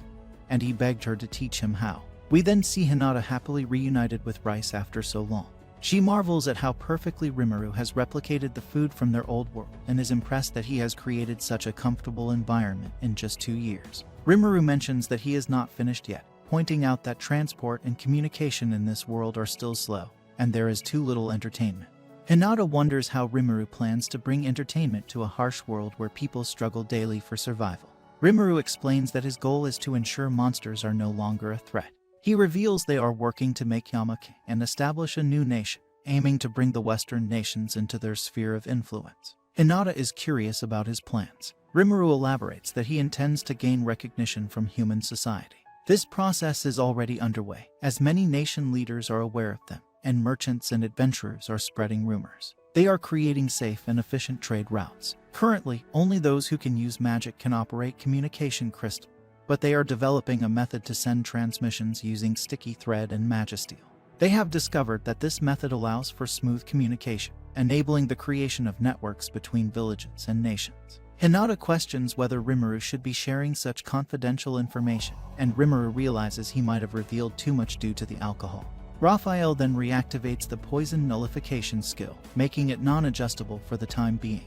and he begged her to teach him how. We then see Hinata happily reunited with Rice after so long. She marvels at how perfectly Rimuru has replicated the food from their old world and is impressed that he has created such a comfortable environment in just 2 years. Rimuru mentions that he is not finished yet, pointing out that transport and communication in this world are still slow, and there is too little entertainment. Hinata wonders how Rimuru plans to bring entertainment to a harsh world where people struggle daily for survival. Rimuru explains that his goal is to ensure monsters are no longer a threat. He reveals they are working to make Yamake and establish a new nation, aiming to bring the Western nations into their sphere of influence. Hinata is curious about his plans. Rimuru elaborates that he intends to gain recognition from human society. This process is already underway, as many nation leaders are aware of them, and merchants and adventurers are spreading rumors. They are creating safe and efficient trade routes. Currently, only those who can use magic can operate communication crystal, but they are developing a method to send transmissions using sticky thread and magisteel. They have discovered that this method allows for smooth communication, enabling the creation of networks between villages and nations. Hinata questions whether Rimuru should be sharing such confidential information, and Rimuru realizes he might have revealed too much due to the alcohol. Raphael then reactivates the poison nullification skill, making it non-adjustable for the time being,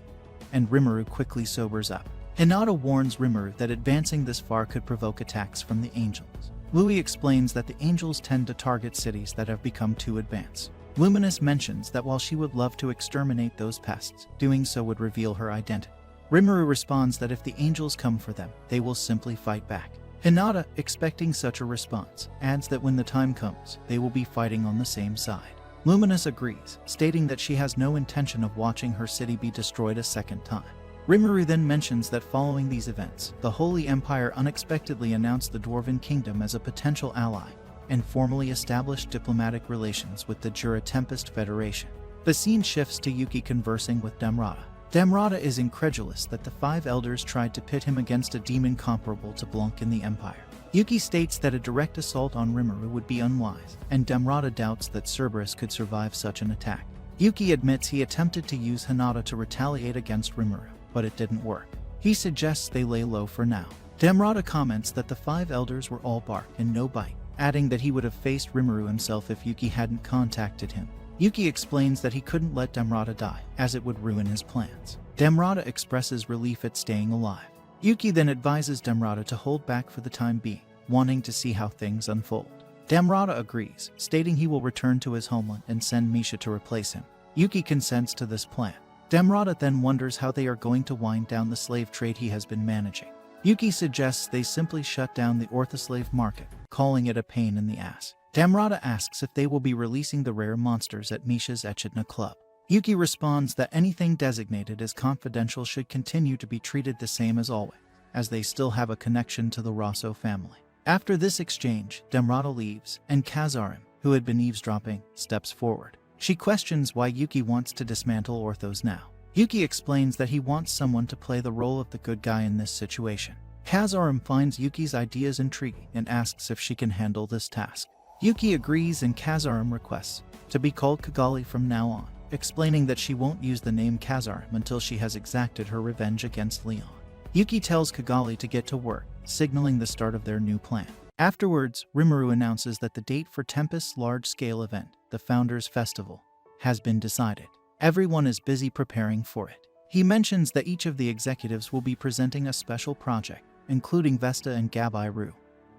and Rimuru quickly sobers up. Hinata warns Rimuru that advancing this far could provoke attacks from the angels. Louis explains that the angels tend to target cities that have become too advanced. Luminous mentions that while she would love to exterminate those pests, doing so would reveal her identity. Rimuru responds that if the angels come for them, they will simply fight back. Hinata, expecting such a response, adds that when the time comes, they will be fighting on the same side. Luminous agrees, stating that she has no intention of watching her city be destroyed a second time. Rimuru then mentions that following these events, the Holy Empire unexpectedly announced the Dwarven Kingdom as a potential ally and formally established diplomatic relations with the Jura Tempest Federation. The scene shifts to Yuki conversing with Damrata. Damrata is incredulous that the five elders tried to pit him against a demon comparable to Blanc in the Empire. Yuki states that a direct assault on Rimuru would be unwise, and Damrata doubts that Cerberus could survive such an attack. Yuki admits he attempted to use Hinata to retaliate against Rimuru, but it didn't work. He suggests they lay low for now. Damrata comments that the five elders were all bark and no bite, adding that he would have faced Rimuru himself if Yuki hadn't contacted him. Yuki explains that he couldn't let Damrata die, as it would ruin his plans. Damrata expresses relief at staying alive. Yuki then advises Damrata to hold back for the time being, wanting to see how things unfold. Damrata agrees, stating he will return to his homeland and send Misha to replace him. Yuki consents to this plan. Damrata then wonders how they are going to wind down the slave trade he has been managing. Yuki suggests they simply shut down the orthoslave market, calling it a pain in the ass. Damrata asks if they will be releasing the rare monsters at Misha's Echidna Club. Yuki responds that anything designated as confidential should continue to be treated the same as always, as they still have a connection to the Rosso family. After this exchange, Damrata leaves, and Kazarim, who had been eavesdropping, steps forward. She questions why Yuki wants to dismantle Orthos now. Yuki explains that he wants someone to play the role of the good guy in this situation. Kazarim finds Yuki's ideas intriguing and asks if she can handle this task. Yuki agrees, and Kazarim requests to be called Kigali from now on, explaining that she won't use the name Kazarim until she has exacted her revenge against Leon. Yuki tells Kigali to get to work, signaling the start of their new plan. Afterwards, Rimuru announces that the date for Tempest's large-scale event, the Founders Festival, has been decided. Everyone is busy preparing for it. He mentions that each of the executives will be presenting a special project, including Vesta and Gabai Ru,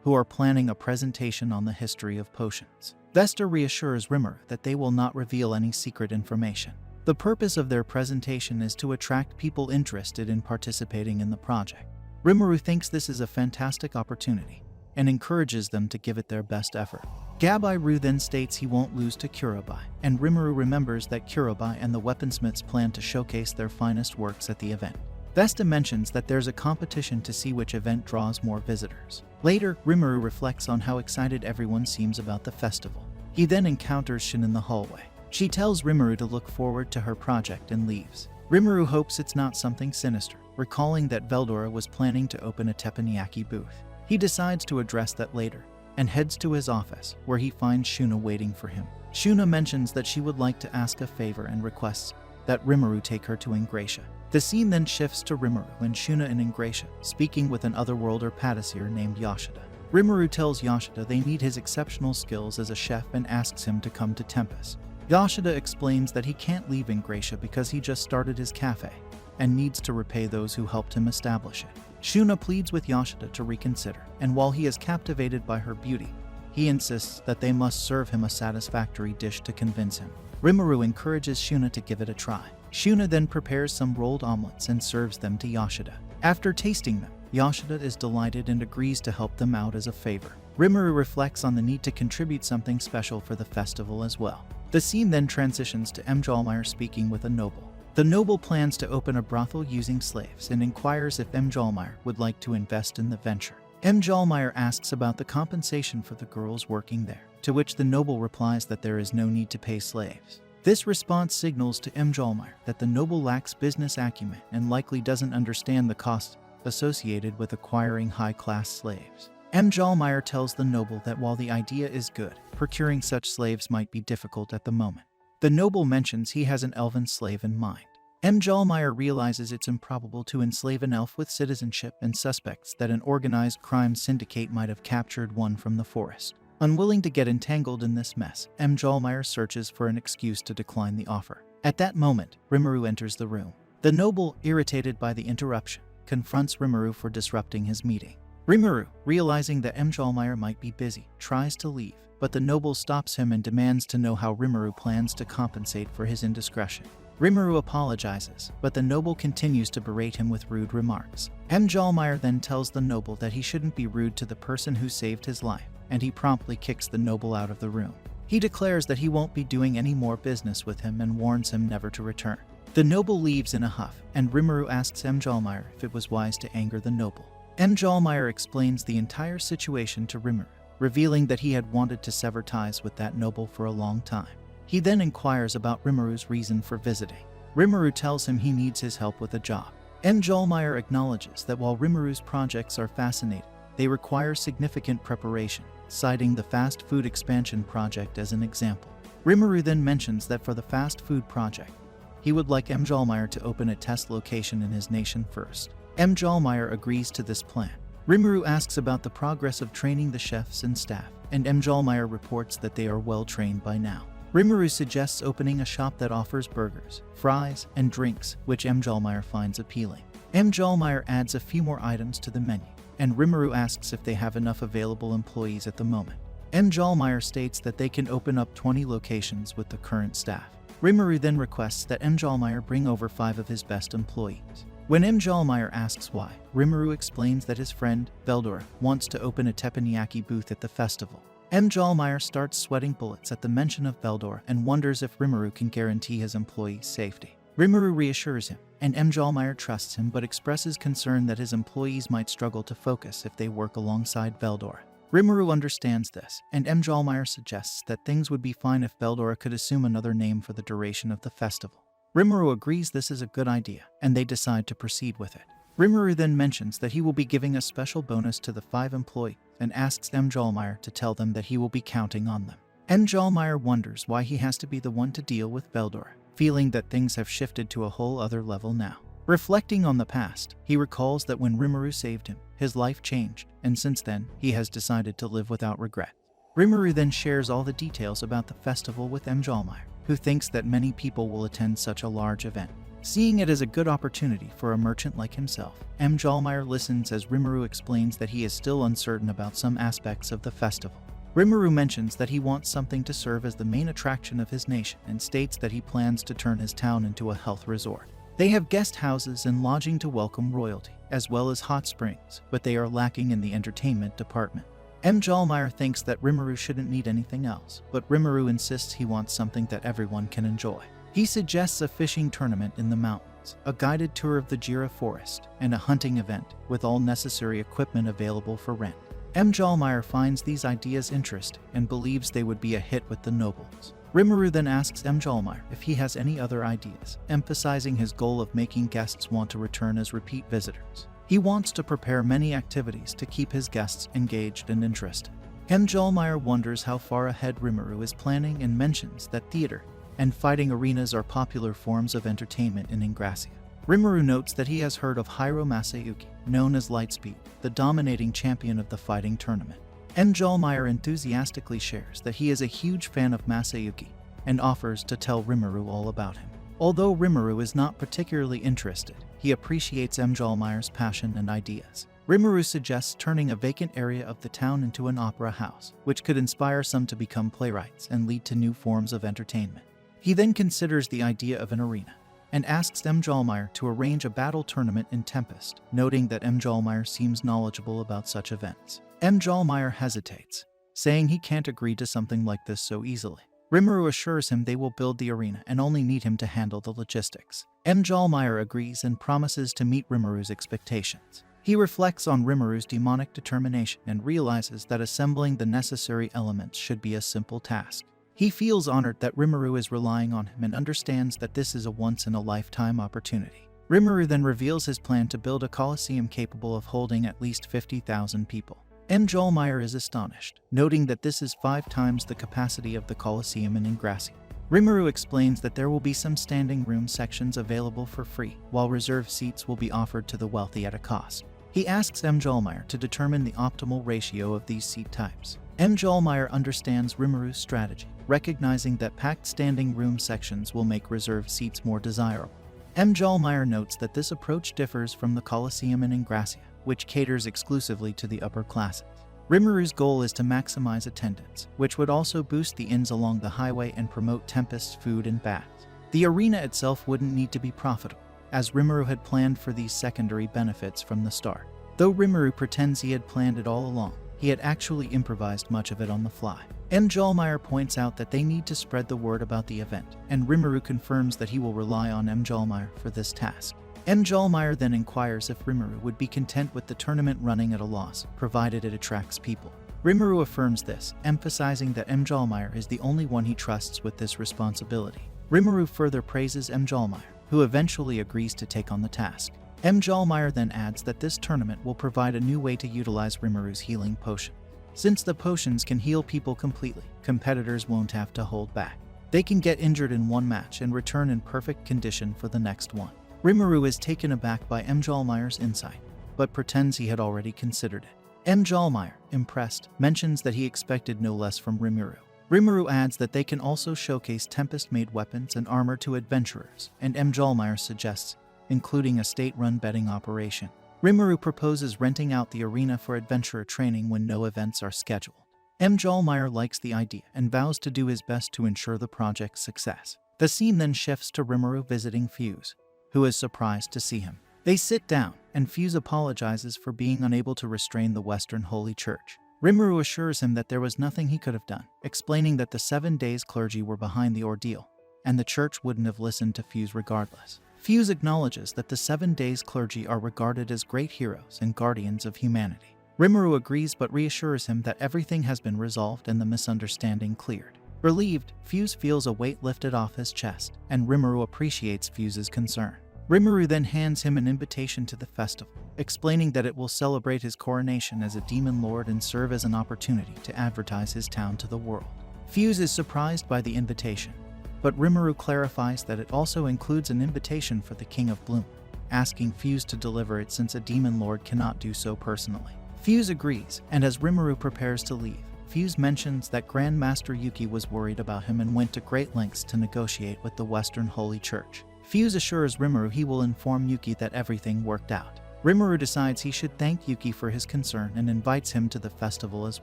who are planning a presentation on the history of potions. Vesta reassures Rimuru that they will not reveal any secret information. The purpose of their presentation is to attract people interested in participating in the project. Rimuru thinks this is a fantastic opportunity and encourages them to give it their best effort. Gabai Ru then states he won't lose to Kurobai, and Rimuru remembers that Kurobai and the weaponsmiths plan to showcase their finest works at the event. Vesta mentions that there's a competition to see which event draws more visitors. Later, Rimuru reflects on how excited everyone seems about the festival. He then encounters Shin in the hallway. She tells Rimuru to look forward to her project and leaves. Rimuru hopes it's not something sinister, recalling that Veldora was planning to open a teppanyaki booth. He decides to address that later, and heads to his office, where he finds Shuna waiting for him. Shuna mentions that she would like to ask a favor and requests that Rimuru take her to Ingratia. The scene then shifts to Rimuru and Shuna in Ingratia, speaking with an otherworlder patissier named Yashida. Rimuru tells Yashida they need his exceptional skills as a chef and asks him to come to Tempest. Yashida explains that he can't leave Ingratia because he just started his cafe and needs to repay those who helped him establish it. Shuna pleads with Yashida to reconsider, and while he is captivated by her beauty, he insists that they must serve him a satisfactory dish to convince him. Rimuru encourages Shuna to give it a try. Shuna then prepares some rolled omelets and serves them to Yashida. After tasting them, Yashida is delighted and agrees to help them out as a favor. Rimuru reflects on the need to contribute something special for the festival as well. The scene then transitions to Mjolnir speaking with a noble. The noble plans to open a brothel using slaves and inquires if Mjolnir would like to invest in the venture. Mjolnir asks about the compensation for the girls working there, to which the noble replies that there is no need to pay slaves. This response signals to Mjolnir that the noble lacks business acumen and likely doesn't understand the costs associated with acquiring high-class slaves. Mjolnir tells the noble that while the idea is good, procuring such slaves might be difficult at the moment. The noble mentions he has an elven slave in mind. Mjolnir realizes it's improbable to enslave an elf with citizenship and suspects that an organized crime syndicate might have captured one from the forest. Unwilling to get entangled in this mess, Mjolnir searches for an excuse to decline the offer. At that moment, Rimuru enters the room. The noble, irritated by the interruption, confronts Rimuru for disrupting his meeting. Rimuru, realizing that Mjolnir might be busy, tries to leave, but the noble stops him and demands to know how Rimuru plans to compensate for his indiscretion. Rimuru apologizes, but the noble continues to berate him with rude remarks. Mjolnir then tells the noble that he shouldn't be rude to the person who saved his life, and he promptly kicks the noble out of the room. He declares that he won't be doing any more business with him and warns him never to return. The noble leaves in a huff, and Rimuru asks Mjolnir if it was wise to anger the noble. Mjolnir explains the entire situation to Rimuru, revealing that he had wanted to sever ties with that noble for a long time. He then inquires about Rimuru's reason for visiting. Rimuru tells him he needs his help with a job. Mjolnir acknowledges that while Rimuru's projects are fascinating, they require significant preparation, citing the fast food expansion project as an example. Rimuru then mentions that for the fast food project, he would like Mjolnir to open a test location in his nation first. Mjolnir agrees to this plan. Rimuru asks about the progress of training the chefs and staff, and Mjolnir reports that they are well trained by now. Rimuru suggests opening a shop that offers burgers, fries, and drinks, which Mjolnir finds appealing. Mjolnir adds a few more items to the menu, and Rimuru asks if they have enough available employees at the moment. Mjolnir states that they can open up 20 locations with the current staff. Rimuru then requests that Mjolnir bring over 5 of his best employees. When Mjolnir asks why, Rimuru explains that his friend, Veldora, wants to open a teppanyaki booth at the festival. Mjolnir starts sweating bullets at the mention of Veldora and wonders if Rimuru can guarantee his employees' safety. Rimuru reassures him, and Mjolnir trusts him but expresses concern that his employees might struggle to focus if they work alongside Veldora. Rimuru understands this, and Mjolnir suggests that things would be fine if Veldora could assume another name for the duration of the festival. Rimuru agrees this is a good idea, and they decide to proceed with it. Rimuru then mentions that he will be giving a special bonus to the 5 employees and asks Mjolnir to tell them that he will be counting on them. Mjolnir wonders why he has to be the one to deal with Veldora, feeling that things have shifted to a whole other level now. Reflecting on the past, he recalls that when Rimuru saved him, his life changed, and since then, he has decided to live without regret. Rimuru then shares all the details about the festival with Mjolnir, who thinks that many people will attend such a large event. Seeing it as a good opportunity for a merchant like himself, Mjolnir listens as Rimuru explains that he is still uncertain about some aspects of the festival. Rimuru mentions that he wants something to serve as the main attraction of his nation and states that he plans to turn his town into a health resort. They have guest houses and lodging to welcome royalty, as well as hot springs, but they are lacking in the entertainment department. Mjolnir thinks that Rimuru shouldn't need anything else, but Rimuru insists he wants something that everyone can enjoy. He suggests a fishing tournament in the mountains, a guided tour of the Jira forest, and a hunting event, with all necessary equipment available for rent. Mjolnir finds these ideas interesting and believes they would be a hit with the nobles. Rimuru then asks Mjolnir if he has any other ideas, emphasizing his goal of making guests want to return as repeat visitors. He wants to prepare many activities to keep his guests engaged and interested. Mjolnir wonders how far ahead Rimuru is planning and mentions that theater and fighting arenas are popular forms of entertainment in Ingracia. Rimuru notes that he has heard of Hiro Masayuki, known as Lightspeed, the dominating champion of the fighting tournament. Mjolnir enthusiastically shares that he is a huge fan of Masayuki and offers to tell Rimuru all about him. Although Rimuru is not particularly interested, he appreciates Mjolnir's passion and ideas. Rimuru suggests turning a vacant area of the town into an opera house, which could inspire some to become playwrights and lead to new forms of entertainment. He then considers the idea of an arena and asks Mjolnir to arrange a battle tournament in Tempest, noting that Mjolnir seems knowledgeable about such events. Mjolnir hesitates, saying he can't agree to something like this so easily. Rimuru assures him they will build the arena and only need him to handle the logistics. Mjolnir agrees and promises to meet Rimuru's expectations. He reflects on Rimuru's demonic determination and realizes that assembling the necessary elements should be a simple task. He feels honored that Rimuru is relying on him and understands that this is a once-in-a-lifetime opportunity. Rimuru then reveals his plan to build a coliseum capable of holding at least 50,000 people. Mjolnir is astonished, noting that this is 5 times the capacity of the coliseum in Ingracia. Rimuru explains that there will be some standing room sections available for free, while reserved seats will be offered to the wealthy at a cost. He asks Mjolnir to determine the optimal ratio of these seat types. Mjolnir understands Rimuru's strategy, recognizing that packed standing room sections will make reserved seats more desirable. Mjolnir notes that this approach differs from the Colosseum in Ingracia, which caters exclusively to the upper classes. Rimuru's goal is to maximize attendance, which would also boost the inns along the highway and promote Tempest's food and baths. The arena itself wouldn't need to be profitable, as Rimuru had planned for these secondary benefits from the start. Though Rimuru pretends he had planned it all along, he had actually improvised much of it on the fly. Mjolnir points out that they need to spread the word about the event, and Rimuru confirms that he will rely on Mjolnir for this task. Mjolnir then inquires if Rimuru would be content with the tournament running at a loss, provided it attracts people. Rimuru affirms this, emphasizing that Mjolnir is the only one he trusts with this responsibility. Rimuru further praises Mjolnir, who eventually agrees to take on the task. Mjolnir then adds that this tournament will provide a new way to utilize Rimuru's healing potion. Since the potions can heal people completely, competitors won't have to hold back. They can get injured in one match and return in perfect condition for the next one. Rimuru is taken aback by Mjolnir's insight, but pretends he had already considered it. Mjolnir, impressed, mentions that he expected no less from Rimuru. Rimuru adds that they can also showcase Tempest-made weapons and armor to adventurers, and Mjolnir suggests including a state-run betting operation. Rimuru proposes renting out the arena for adventurer training when no events are scheduled. Mjolnir likes the idea and vows to do his best to ensure the project's success. The scene then shifts to Rimuru visiting Fuse, who is surprised to see him. They sit down, and Fuse apologizes for being unable to restrain the Western Holy Church. Rimuru assures him that there was nothing he could have done, explaining that the 7 days clergy were behind the ordeal, and the church wouldn't have listened to Fuse regardless. Fuse acknowledges that the 7 days clergy are regarded as great heroes and guardians of humanity. Rimuru agrees but reassures him that everything has been resolved and the misunderstanding cleared. Relieved, Fuse feels a weight lifted off his chest, and Rimuru appreciates Fuse's concern. Rimuru then hands him an invitation to the festival, explaining that it will celebrate his coronation as a demon lord and serve as an opportunity to advertise his town to the world. Fuse is surprised by the invitation, but Rimuru clarifies that it also includes an invitation for the King of Bloom, asking Fuse to deliver it since a demon lord cannot do so personally. Fuse agrees, and as Rimuru prepares to leave, Fuse mentions that Grandmaster Yuki was worried about him and went to great lengths to negotiate with the Western Holy Church. Fuse assures Rimuru he will inform Yuki that everything worked out. Rimuru decides he should thank Yuki for his concern and invites him to the festival as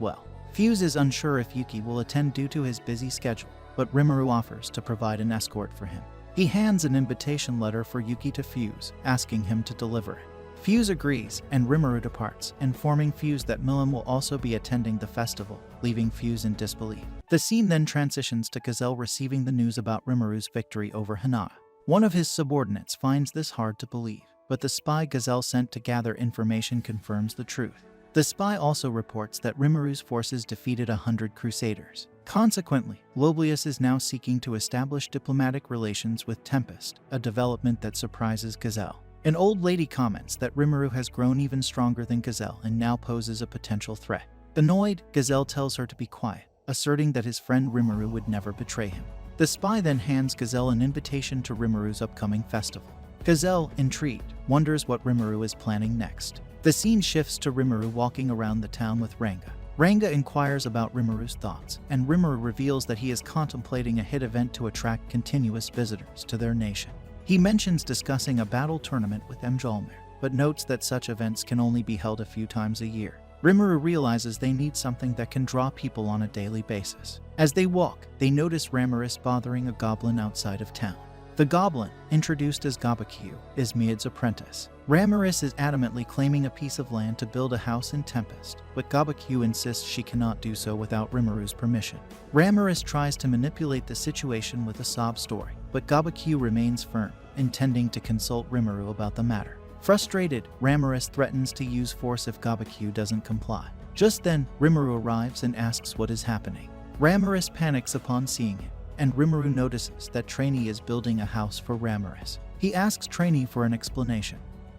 well. Fuse is unsure if Yuki will attend due to his busy schedule, but Rimuru offers to provide an escort for him. He hands an invitation letter for Yuki to Fuse, asking him to deliver it. Fuse agrees, and Rimuru departs, informing Fuse that Milim will also be attending the festival, leaving Fuse in disbelief. The scene then transitions to Gazelle receiving the news about Rimuru's victory over Hinata. One of his subordinates finds this hard to believe, but the spy Gazelle sent to gather information confirms the truth. The spy also reports that Rimuru's forces defeated 100 crusaders. Consequently, Loblius is now seeking to establish diplomatic relations with Tempest, a development that surprises Gazelle. An old lady comments that Rimuru has grown even stronger than Gazelle and now poses a potential threat. Annoyed, Gazelle tells her to be quiet, asserting that his friend Rimuru would never betray him. The spy then hands Gazelle an invitation to Rimuru's upcoming festival. Gazelle, intrigued, wonders what Rimuru is planning next. The scene shifts to Rimuru walking around the town with Ranga. Ranga inquires about Rimuru's thoughts, and Rimuru reveals that he is contemplating a hit event to attract continuous visitors to their nation. He mentions discussing a battle tournament with Mjolnir, but notes that such events can only be held a few times a year. Rimuru realizes they need something that can draw people on a daily basis. As they walk, they notice Ramiris bothering a goblin outside of town. The goblin, introduced as Gabakyu, is Miad's apprentice. Ramiris is adamantly claiming a piece of land to build a house in Tempest, but Gabakyu insists she cannot do so without Rimuru's permission. Ramiris tries to manipulate the situation with a sob story, but Gabakyu remains firm, intending to consult Rimuru about the matter. Frustrated, Ramiris threatens to use force if Gabakyu doesn't comply. Just then, Rimuru arrives and asks what is happening. Ramiris panics upon seeing it, and Rimuru notices that Trainee is building a house for Ramiris. He asks Trainee for an explanation,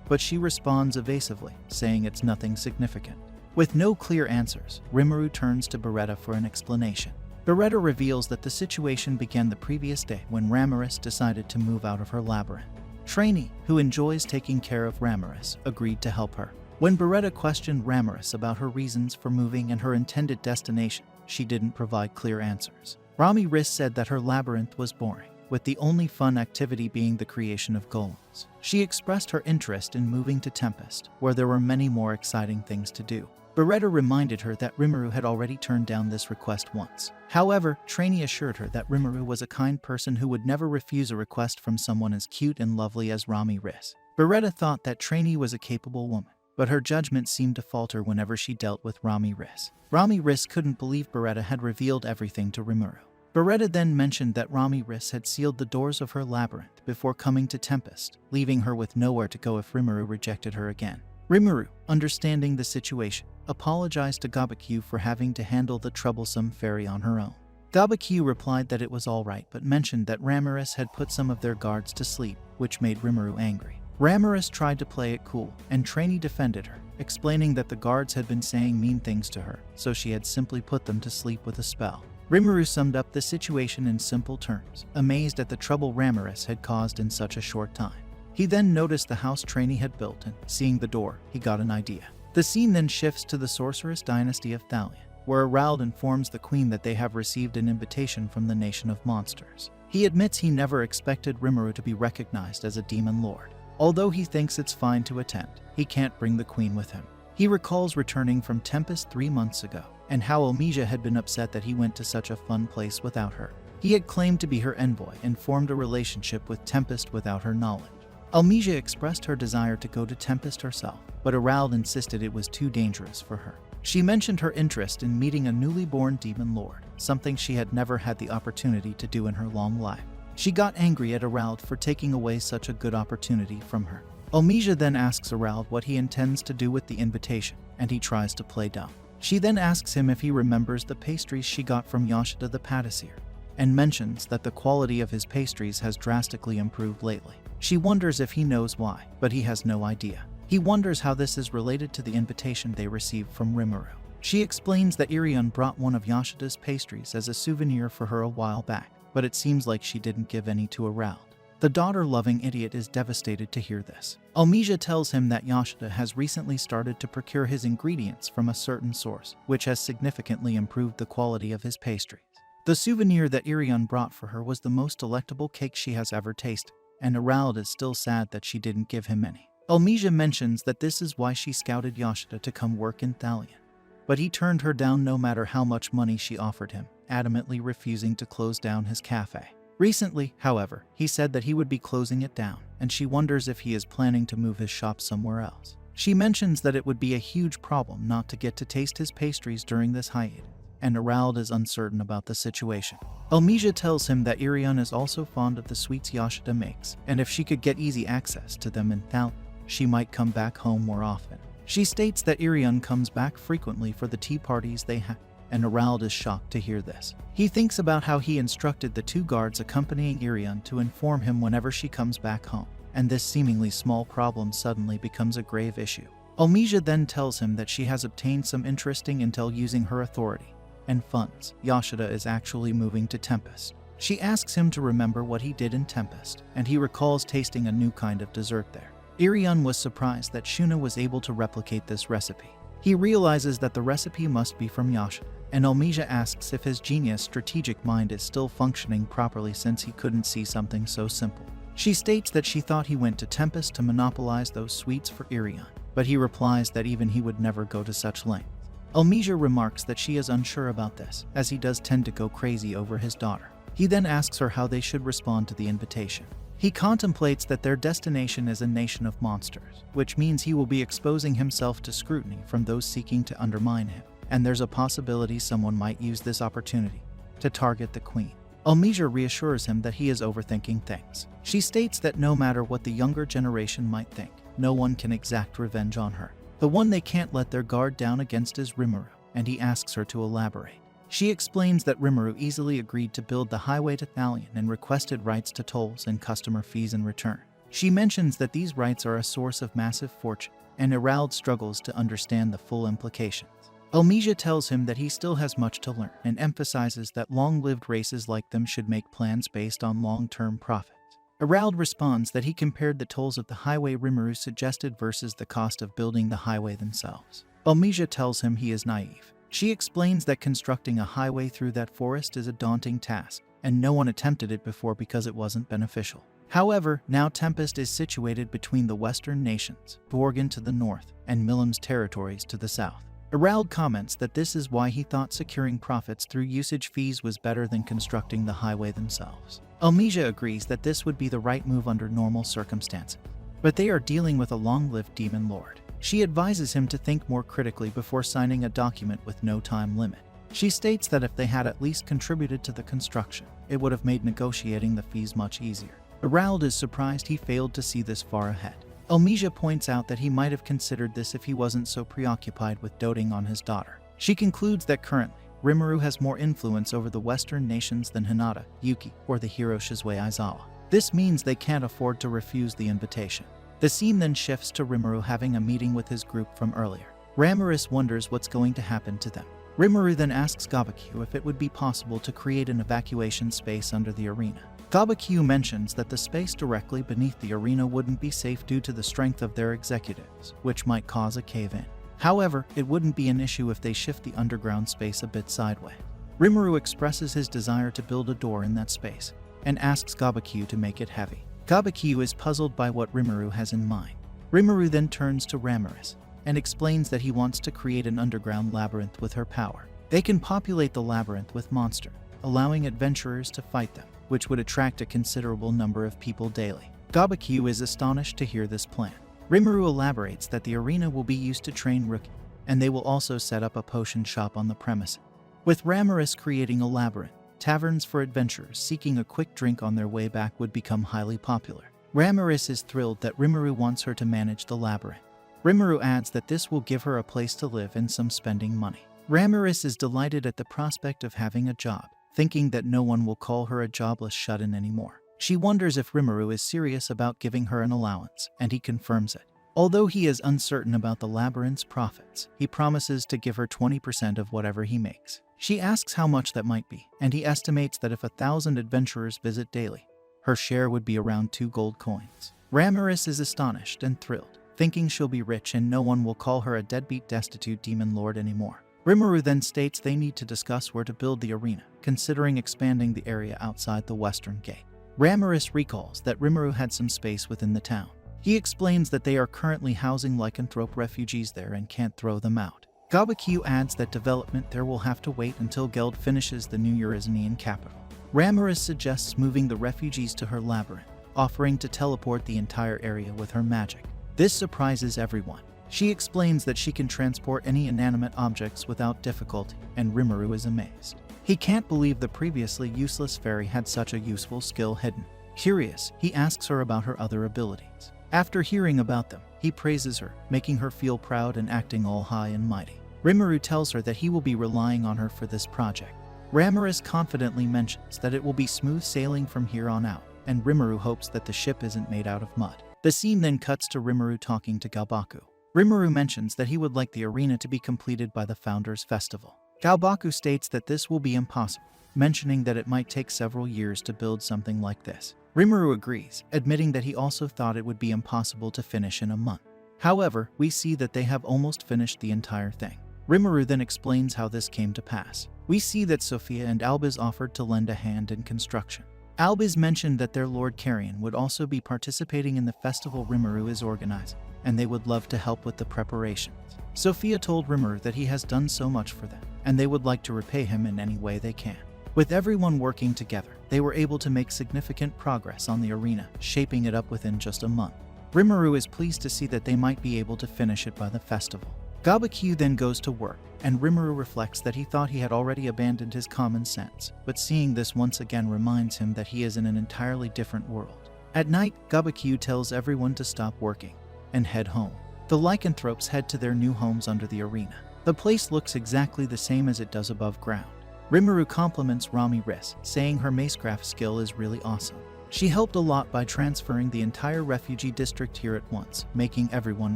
but she responds evasively, saying it's nothing significant. With no clear answers, Rimuru turns to Beretta for an explanation. Beretta reveals that the situation began the previous day when Ramiris decided to move out of her labyrinth. Trainee, who enjoys taking care of Ramiris, agreed to help her. When Beretta questioned Ramiris about her reasons for moving and her intended destination, she didn't provide clear answers. Ramiris said that her labyrinth was boring, with the only fun activity being the creation of golems. She expressed her interest in moving to Tempest, where there were many more exciting things to do. Beretta reminded her that Rimuru had already turned down this request once. However, Trainee assured her that Rimuru was a kind person who would never refuse a request from someone as cute and lovely as Ramiris. Beretta thought that Trainee was a capable woman, but her judgment seemed to falter whenever she dealt with Ramiris. Ramiris couldn't believe Beretta had revealed everything to Rimuru. Beretta then mentioned that Ramiris had sealed the doors of her labyrinth before coming to Tempest, leaving her with nowhere to go if Rimuru rejected her again. Rimuru, understanding the situation, apologized to Gabakyu for having to handle the troublesome fairy on her own. Gabakyu replied that it was alright but mentioned that Ramiris had put some of their guards to sleep, which made Rimuru angry. Ramiris tried to play it cool, and Trainee defended her, explaining that the guards had been saying mean things to her, so she had simply put them to sleep with a spell. Rimuru summed up the situation in simple terms, amazed at the trouble Ramiris had caused in such a short time. He then noticed the house Trainee had built and, seeing the door, he got an idea. The scene then shifts to the sorceress dynasty of Thalion, where Arald informs the queen that they have received an invitation from the nation of monsters. He admits he never expected Rimuru to be recognized as a demon lord. Although he thinks it's fine to attend, he can't bring the queen with him. He recalls returning from Tempest 3 months ago, and how Omija had been upset that he went to such a fun place without her. He had claimed to be her envoy and formed a relationship with Tempest without her knowledge. Omija expressed her desire to go to Tempest herself, but Arald insisted it was too dangerous for her. She mentioned her interest in meeting a newly born demon lord, something she had never had the opportunity to do in her long life. She got angry at Arald for taking away such a good opportunity from her. Omija then asks Arald what he intends to do with the invitation, and he tries to play dumb. She then asks him if he remembers the pastries she got from Yoshida the patissier, and mentions that the quality of his pastries has drastically improved lately. She wonders if he knows why, but he has no idea. He wonders how this is related to the invitation they received from Rimuru. She explains that Irion brought one of Yoshida's pastries as a souvenir for her a while back, but it seems like she didn't give any to Arald. The daughter-loving idiot is devastated to hear this. Omija tells him that Yoshida has recently started to procure his ingredients from a certain source, which has significantly improved the quality of his pastries. The souvenir that Irion brought for her was the most delectable cake she has ever tasted, and Arald is still sad that she didn't give him any. Omija mentions that this is why she scouted Yoshida to come work in Thalion, but he turned her down no matter how much money she offered him, adamantly refusing to close down his cafe. Recently, however, he said that he would be closing it down, and she wonders if he is planning to move his shop somewhere else. She mentions that it would be a huge problem not to get to taste his pastries during this hiatus, and Arald is uncertain about the situation. Omija tells him that Irion is also fond of the sweets Yoshida makes, and if she could get easy access to them in Thalion, she might come back home more often. She states that Irion comes back frequently for the tea parties they have, and Arald is shocked to hear this. He thinks about how he instructed the 2 guards accompanying Irion to inform him whenever she comes back home, and this seemingly small problem suddenly becomes a grave issue. Omija then tells him that she has obtained some interesting intel using her authority and funds. Yoshida is actually moving to Tempest. She asks him to remember what he did in Tempest, and he recalls tasting a new kind of dessert there. Irion was surprised that Shuna was able to replicate this recipe. He realizes that the recipe must be from Yoshida, and Omija asks if his genius strategic mind is still functioning properly since he couldn't see something so simple. She states that she thought he went to Tempest to monopolize those sweets for Irion, but he replies that even he would never go to such lengths. Omija remarks that she is unsure about this, as he does tend to go crazy over his daughter. He then asks her how they should respond to the invitation. He contemplates that their destination is a nation of monsters, which means he will be exposing himself to scrutiny from those seeking to undermine him, and there's a possibility someone might use this opportunity to target the queen. Omija reassures him that he is overthinking things. She states that no matter what the younger generation might think, no one can exact revenge on her. The one they can't let their guard down against is Rimuru, and he asks her to elaborate. She explains that Rimuru easily agreed to build the highway to Thalion and requested rights to tolls and customer fees in return. She mentions that these rights are a source of massive fortune, and Irald struggles to understand the full implications. Elmesia tells him that he still has much to learn and emphasizes that long-lived races like them should make plans based on long-term profits. Irald responds that he compared the tolls of the highway Rimuru suggested versus the cost of building the highway themselves. Elmesia tells him he is naive. She explains that constructing a highway through that forest is a daunting task, and no one attempted it before because it wasn't beneficial. However, now Tempest is situated between the western nations, Borgen to the north, and Milim's territories to the south. Irald comments that this is why he thought securing profits through usage fees was better than constructing the highway themselves. Elmesia agrees that this would be the right move under normal circumstances, but they are dealing with a long-lived demon lord. She advises him to think more critically before signing a document with no time limit. She states that if they had at least contributed to the construction, it would have made negotiating the fees much easier. Irald is surprised he failed to see this far ahead. Elmesia points out that he might have considered this if he wasn't so preoccupied with doting on his daughter. She concludes that currently, Rimuru has more influence over the western nations than Hinata, Yuki, or the hero Shizue Aizawa. This means they can't afford to refuse the invitation. The scene then shifts to Rimuru having a meeting with his group from earlier. Ramiris wonders what's going to happen to them. Rimuru then asks Gabakyu if it would be possible to create an evacuation space under the arena. Gabakyu mentions that the space directly beneath the arena wouldn't be safe due to the strength of their executives, which might cause a cave-in. However, it wouldn't be an issue if they shift the underground space a bit sideways. Rimuru expresses his desire to build a door in that space, and asks Gabakyu to make it heavy. Gabakyu is puzzled by what Rimuru has in mind. Rimuru then turns to Ramiris, and explains that he wants to create an underground labyrinth with her power. They can populate the labyrinth with monsters, allowing adventurers to fight them, which would attract a considerable number of people daily. Gabakyu is astonished to hear this plan. Rimuru elaborates that the arena will be used to train rookies, and they will also set up a potion shop on the premises. With Ramiris creating a labyrinth, taverns for adventurers seeking a quick drink on their way back would become highly popular. Ramiris is thrilled that Rimuru wants her to manage the labyrinth. Rimuru adds that this will give her a place to live and some spending money. Ramiris is delighted at the prospect of having a job, thinking that no one will call her a jobless shut-in anymore. She wonders if Rimuru is serious about giving her an allowance, and he confirms it. Although he is uncertain about the labyrinth's profits, he promises to give her 20% of whatever he makes. She asks how much that might be, and he estimates that if 1,000 adventurers visit daily, her share would be around 2 gold coins. Ramiris is astonished and thrilled, thinking she'll be rich and no one will call her a deadbeat destitute demon lord anymore. Rimuru then states they need to discuss where to build the arena, considering expanding the area outside the western gate. Ramiris recalls that Rimuru had some space within the town. He explains that they are currently housing lycanthrope refugees there and can't throw them out. Gabakyu adds that development there will have to wait until Geld finishes the new Eurizinian capital. Ramiris suggests moving the refugees to her labyrinth, offering to teleport the entire area with her magic. This surprises everyone. She explains that she can transport any inanimate objects without difficulty, and Rimuru is amazed. He can't believe the previously useless fairy had such a useful skill hidden. Curious, he asks her about her other abilities. After hearing about them, he praises her, making her feel proud and acting all high and mighty. Rimuru tells her that he will be relying on her for this project. Ramiris confidently mentions that it will be smooth sailing from here on out, and Rimuru hopes that the ship isn't made out of mud. The scene then cuts to Rimuru talking to Galbaku. Rimuru mentions that he would like the arena to be completed by the Founders' Festival. Galbaku states that this will be impossible, mentioning that it might take several years to build something like this. Rimuru agrees, admitting that he also thought it would be impossible to finish in a month. However, we see that they have almost finished the entire thing. Rimuru then explains how this came to pass. We see that Sophia and Albiz offered to lend a hand in construction. Albiz mentioned that their Lord Carrion would also be participating in the festival Rimuru is organizing, and they would love to help with the preparations. Sophia told Rimuru that he has done so much for them, and they would like to repay him in any way they can. With everyone working together, they were able to make significant progress on the arena, shaping it up within just a month. Rimuru is pleased to see that they might be able to finish it by the festival. Gabakyu then goes to work, and Rimuru reflects that he thought he had already abandoned his common sense, but seeing this once again reminds him that he is in an entirely different world. At night, Gabakyu tells everyone to stop working and head home. The lycanthropes head to their new homes under the arena. The place looks exactly the same as it does above ground. Rimuru compliments Rami Riss, saying her macecraft skill is really awesome. She helped a lot by transferring the entire refugee district here at once, making everyone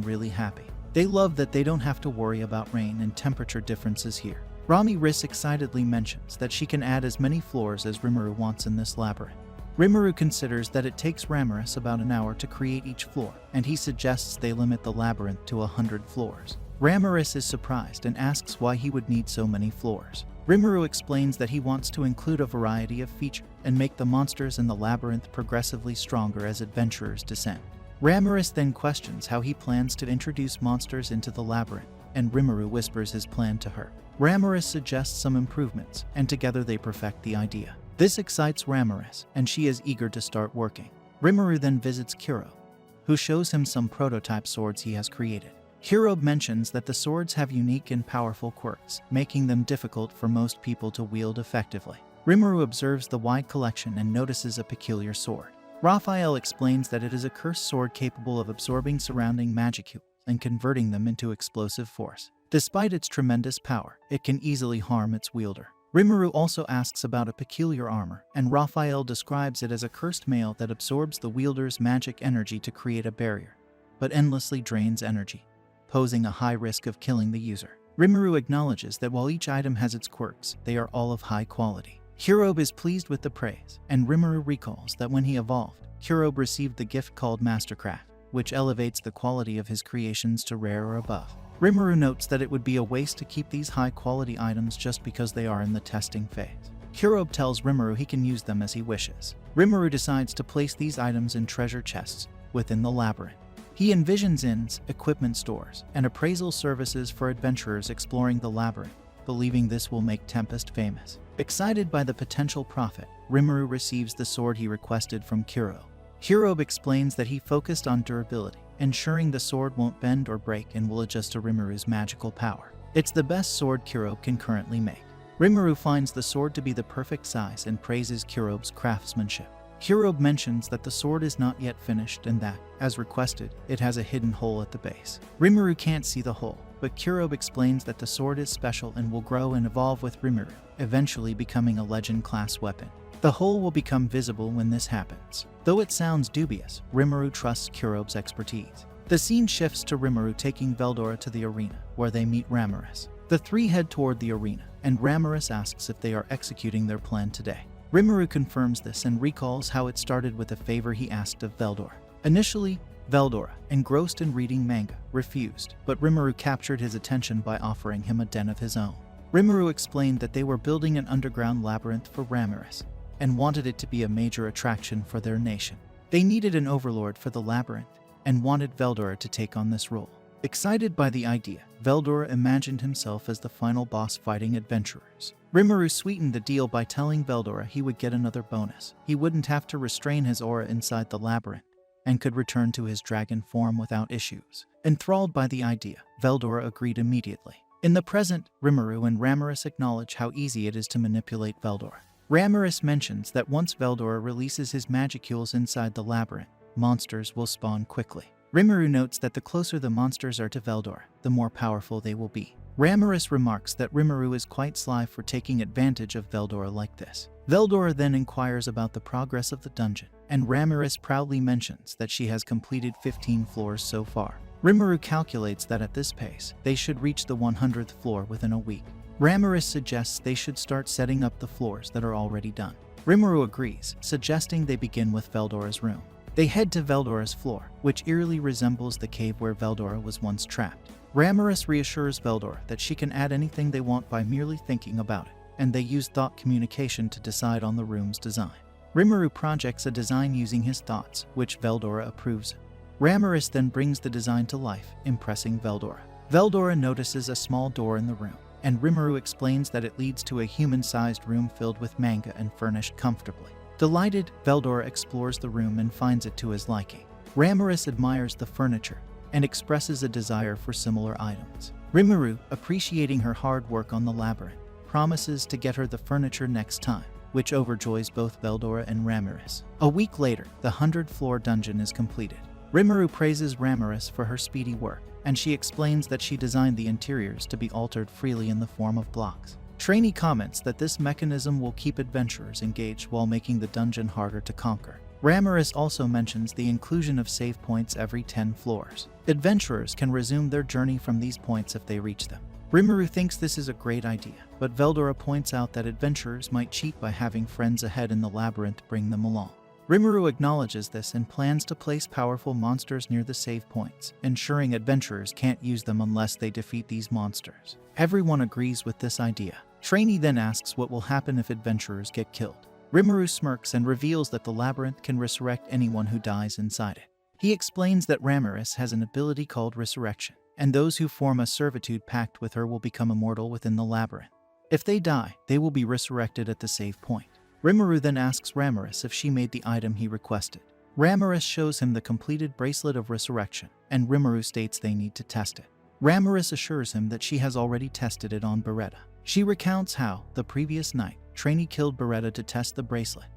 really happy. They love that they don't have to worry about rain and temperature differences here. Rami Riss excitedly mentions that she can add as many floors as Rimuru wants in this labyrinth. Rimuru considers that it takes Ramiris about an hour to create each floor, and he suggests they limit the labyrinth to 100 floors. Ramiris is surprised and asks why he would need so many floors. Rimuru explains that he wants to include a variety of features and make the monsters in the labyrinth progressively stronger as adventurers descend. Ramiris then questions how he plans to introduce monsters into the labyrinth, and Rimuru whispers his plan to her. Ramiris suggests some improvements, and together they perfect the idea. This excites Ramiris, and she is eager to start working. Rimuru then visits Kuro, who shows him some prototype swords he has created. Kuro mentions that the swords have unique and powerful quirks, making them difficult for most people to wield effectively. Rimuru observes the wide collection and notices a peculiar sword. Raphael explains that it is a cursed sword capable of absorbing surrounding magicules and converting them into explosive force. Despite its tremendous power, it can easily harm its wielder. Rimuru also asks about a peculiar armor, and Raphael describes it as a cursed mail that absorbs the wielder's magic energy to create a barrier, but endlessly drains energy, posing a high risk of killing the user. Rimuru acknowledges that while each item has its quirks, they are all of high quality. Kurobe is pleased with the praise, and Rimuru recalls that when he evolved, Kurobe received the gift called Mastercraft, which elevates the quality of his creations to rare or above. Rimuru notes that it would be a waste to keep these high-quality items just because they are in the testing phase. Kurobe tells Rimuru he can use them as he wishes. Rimuru decides to place these items in treasure chests within the labyrinth. He envisions inns, equipment stores, and appraisal services for adventurers exploring the labyrinth, believing this will make Tempest famous. Excited by the potential profit, Rimuru receives the sword he requested from Kurobe. Kurobe explains that he focused on durability, ensuring the sword won't bend or break and will adjust to Rimuru's magical power. It's the best sword Kurobe can currently make. Rimuru finds the sword to be the perfect size and praises Kurobe's craftsmanship. Kurobe mentions that the sword is not yet finished and that, as requested, it has a hidden hole at the base. Rimuru can't see the hole, but Kurobe explains that the sword is special and will grow and evolve with Rimuru, eventually becoming a legend-class weapon. The hole will become visible when this happens. Though it sounds dubious, Rimuru trusts Kurobe's expertise. The scene shifts to Rimuru taking Veldora to the arena, where they meet Ramiris. The three head toward the arena, and Ramiris asks if they are executing their plan today. Rimuru confirms this and recalls how it started with a favor he asked of Veldora. Initially, Veldora, engrossed in reading manga, refused, but Rimuru captured his attention by offering him a den of his own. Rimuru explained that they were building an underground labyrinth for Ramiris, and wanted it to be a major attraction for their nation. They needed an overlord for the labyrinth, and wanted Veldora to take on this role. Excited by the idea, Veldora imagined himself as the final boss fighting adventurers. Rimuru sweetened the deal by telling Veldora he would get another bonus. He wouldn't have to restrain his aura inside the labyrinth, and could return to his dragon form without issues. Enthralled by the idea, Veldora agreed immediately. In the present, Rimuru and Ramiris acknowledge how easy it is to manipulate Veldora. Ramiris mentions that once Veldora releases his magicules inside the labyrinth, monsters will spawn quickly. Rimuru notes that the closer the monsters are to Veldora, the more powerful they will be. Ramiris remarks that Rimuru is quite sly for taking advantage of Veldora like this. Veldora then inquires about the progress of the dungeon, and Ramiris proudly mentions that she has completed 15 floors so far. Rimuru calculates that at this pace, they should reach the 100th floor within a week. Ramiris suggests they should start setting up the floors that are already done. Rimuru agrees, suggesting they begin with Veldora's room. They head to Veldora's floor, which eerily resembles the cave where Veldora was once trapped. Ramiris reassures Veldora that she can add anything they want by merely thinking about it, and they use thought communication to decide on the room's design. Rimuru projects a design using his thoughts, which Veldora approves of. Ramiris then brings the design to life, impressing Veldora. Veldora notices a small door in the room, and Rimuru explains that it leads to a human-sized room filled with manga and furnished comfortably. Delighted, Veldora explores the room and finds it to his liking. Ramiris admires the furniture and expresses a desire for similar items. Rimuru, appreciating her hard work on the labyrinth, promises to get her the furniture next time, which overjoys both Veldora and Ramiris. A week later, the 100th-floor dungeon is completed. Rimuru praises Ramiris for her speedy work, and she explains that she designed the interiors to be altered freely in the form of blocks. Trainee comments that this mechanism will keep adventurers engaged while making the dungeon harder to conquer. Ramiris also mentions the inclusion of save points every 10 floors. Adventurers can resume their journey from these points if they reach them. Rimuru thinks this is a great idea, but Veldora points out that adventurers might cheat by having friends ahead in the labyrinth bring them along. Rimuru acknowledges this and plans to place powerful monsters near the save points, ensuring adventurers can't use them unless they defeat these monsters. Everyone agrees with this idea. Trainee then asks what will happen if adventurers get killed. Rimuru smirks and reveals that the labyrinth can resurrect anyone who dies inside it. He explains that Ramiris has an ability called resurrection, and those who form a servitude pact with her will become immortal within the labyrinth. If they die, they will be resurrected at the save point. Rimuru then asks Ramiris if she made the item he requested. Ramiris shows him the completed bracelet of resurrection, and Rimuru states they need to test it. Ramiris assures him that she has already tested it on Beretta. She recounts how, the previous night, Trainee killed Beretta to test the bracelet,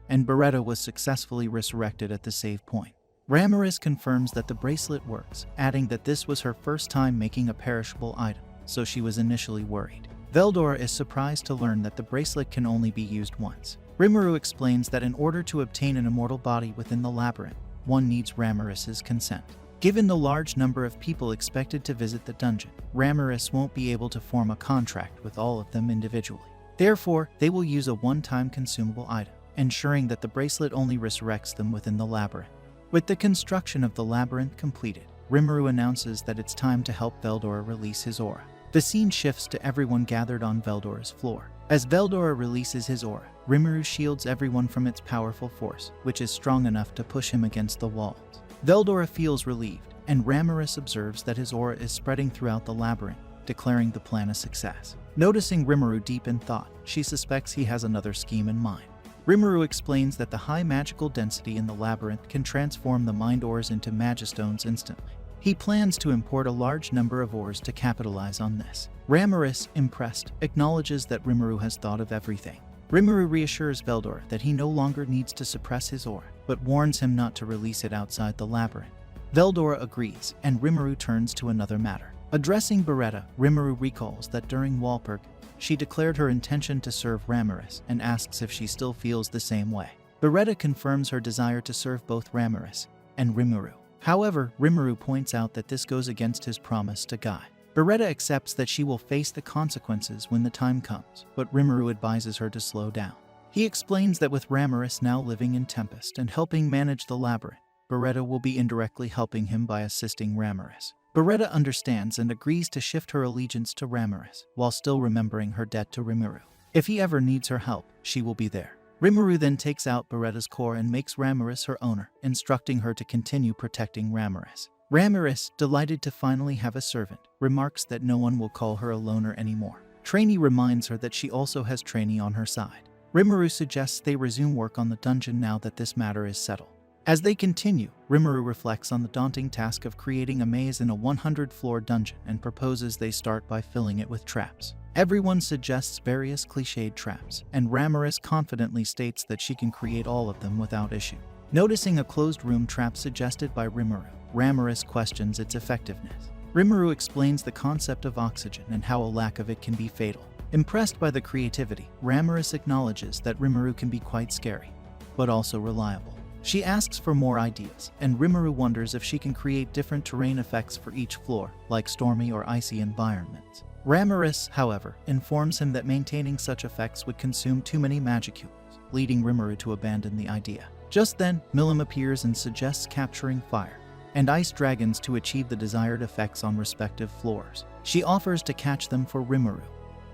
and Beretta was successfully resurrected at the save point. Ramiris confirms that the bracelet works, adding that this was her first time making a perishable item, so she was initially worried. Veldora is surprised to learn that the bracelet can only be used once. Rimuru explains that in order to obtain an immortal body within the labyrinth, one needs Ramiris's consent. Given the large number of people expected to visit the dungeon, Ramiris won't be able to form a contract with all of them individually. Therefore, they will use a one-time consumable item, ensuring that the bracelet only resurrects them within the labyrinth. With the construction of the labyrinth completed, Rimuru announces that it's time to help Veldora release his aura. The scene shifts to everyone gathered on Veldora's floor. As Veldora releases his aura, Rimuru shields everyone from its powerful force, which is strong enough to push him against the walls. Veldora feels relieved, and Ramiris observes that his aura is spreading throughout the labyrinth, declaring the plan a success. Noticing Rimuru deep in thought, she suspects he has another scheme in mind. Rimuru explains that the high magical density in the labyrinth can transform the mind ores into magistones instantly. He plans to import a large number of ores to capitalize on this. Ramiris, impressed, acknowledges that Rimuru has thought of everything. Rimuru reassures Veldora that he no longer needs to suppress his aura, but warns him not to release it outside the labyrinth. Veldora agrees, and Rimuru turns to another matter. Addressing Beretta, Rimuru recalls that during Walpurg, she declared her intention to serve Ramiris and asks if she still feels the same way. Beretta confirms her desire to serve both Ramiris and Rimuru. However, Rimuru points out that this goes against his promise to Guy. Beretta accepts that she will face the consequences when the time comes, but Rimuru advises her to slow down. He explains that with Ramiris now living in Tempest and helping manage the labyrinth, Beretta will be indirectly helping him by assisting Ramiris. Beretta understands and agrees to shift her allegiance to Ramiris, while still remembering her debt to Rimuru. If he ever needs her help, she will be there. Rimuru then takes out Beretta's core and makes Ramiris her owner, instructing her to continue protecting Ramiris. Ramiris, delighted to finally have a servant, remarks that no one will call her a loner anymore. Trainee reminds her that she also has Trainee on her side. Rimuru suggests they resume work on the dungeon now that this matter is settled. As they continue, Rimuru reflects on the daunting task of creating a maze in a 100-floor dungeon and proposes they start by filling it with traps. Everyone suggests various cliched traps, and Ramiris confidently states that she can create all of them without issue. Noticing a closed room trap suggested by Rimuru, Ramiris questions its effectiveness. Rimuru explains the concept of oxygen and how a lack of it can be fatal. Impressed by the creativity, Ramiris acknowledges that Rimuru can be quite scary, but also reliable. She asks for more ideas, and Rimuru wonders if she can create different terrain effects for each floor, like stormy or icy environments. Ramiris, however, informs him that maintaining such effects would consume too many magicules, leading Rimuru to abandon the idea. Just then, Milim appears and suggests capturing fire and ice dragons to achieve the desired effects on respective floors. She offers to catch them for Rimuru,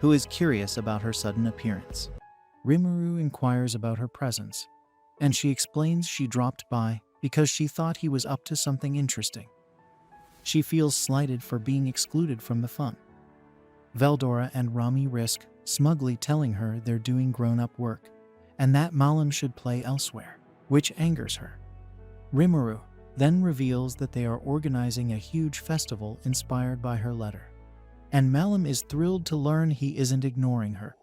who is curious about her sudden appearance. Rimuru inquires about her presence, and she explains she dropped by because she thought he was up to something interesting. She feels slighted for being excluded from the fun. Veldora and Rami risk smugly telling her they're doing grown-up work, and that Malam should play elsewhere, which angers her. Rimuru then reveals that they are organizing a huge festival inspired by her letter, and Malam is thrilled to learn he isn't ignoring her.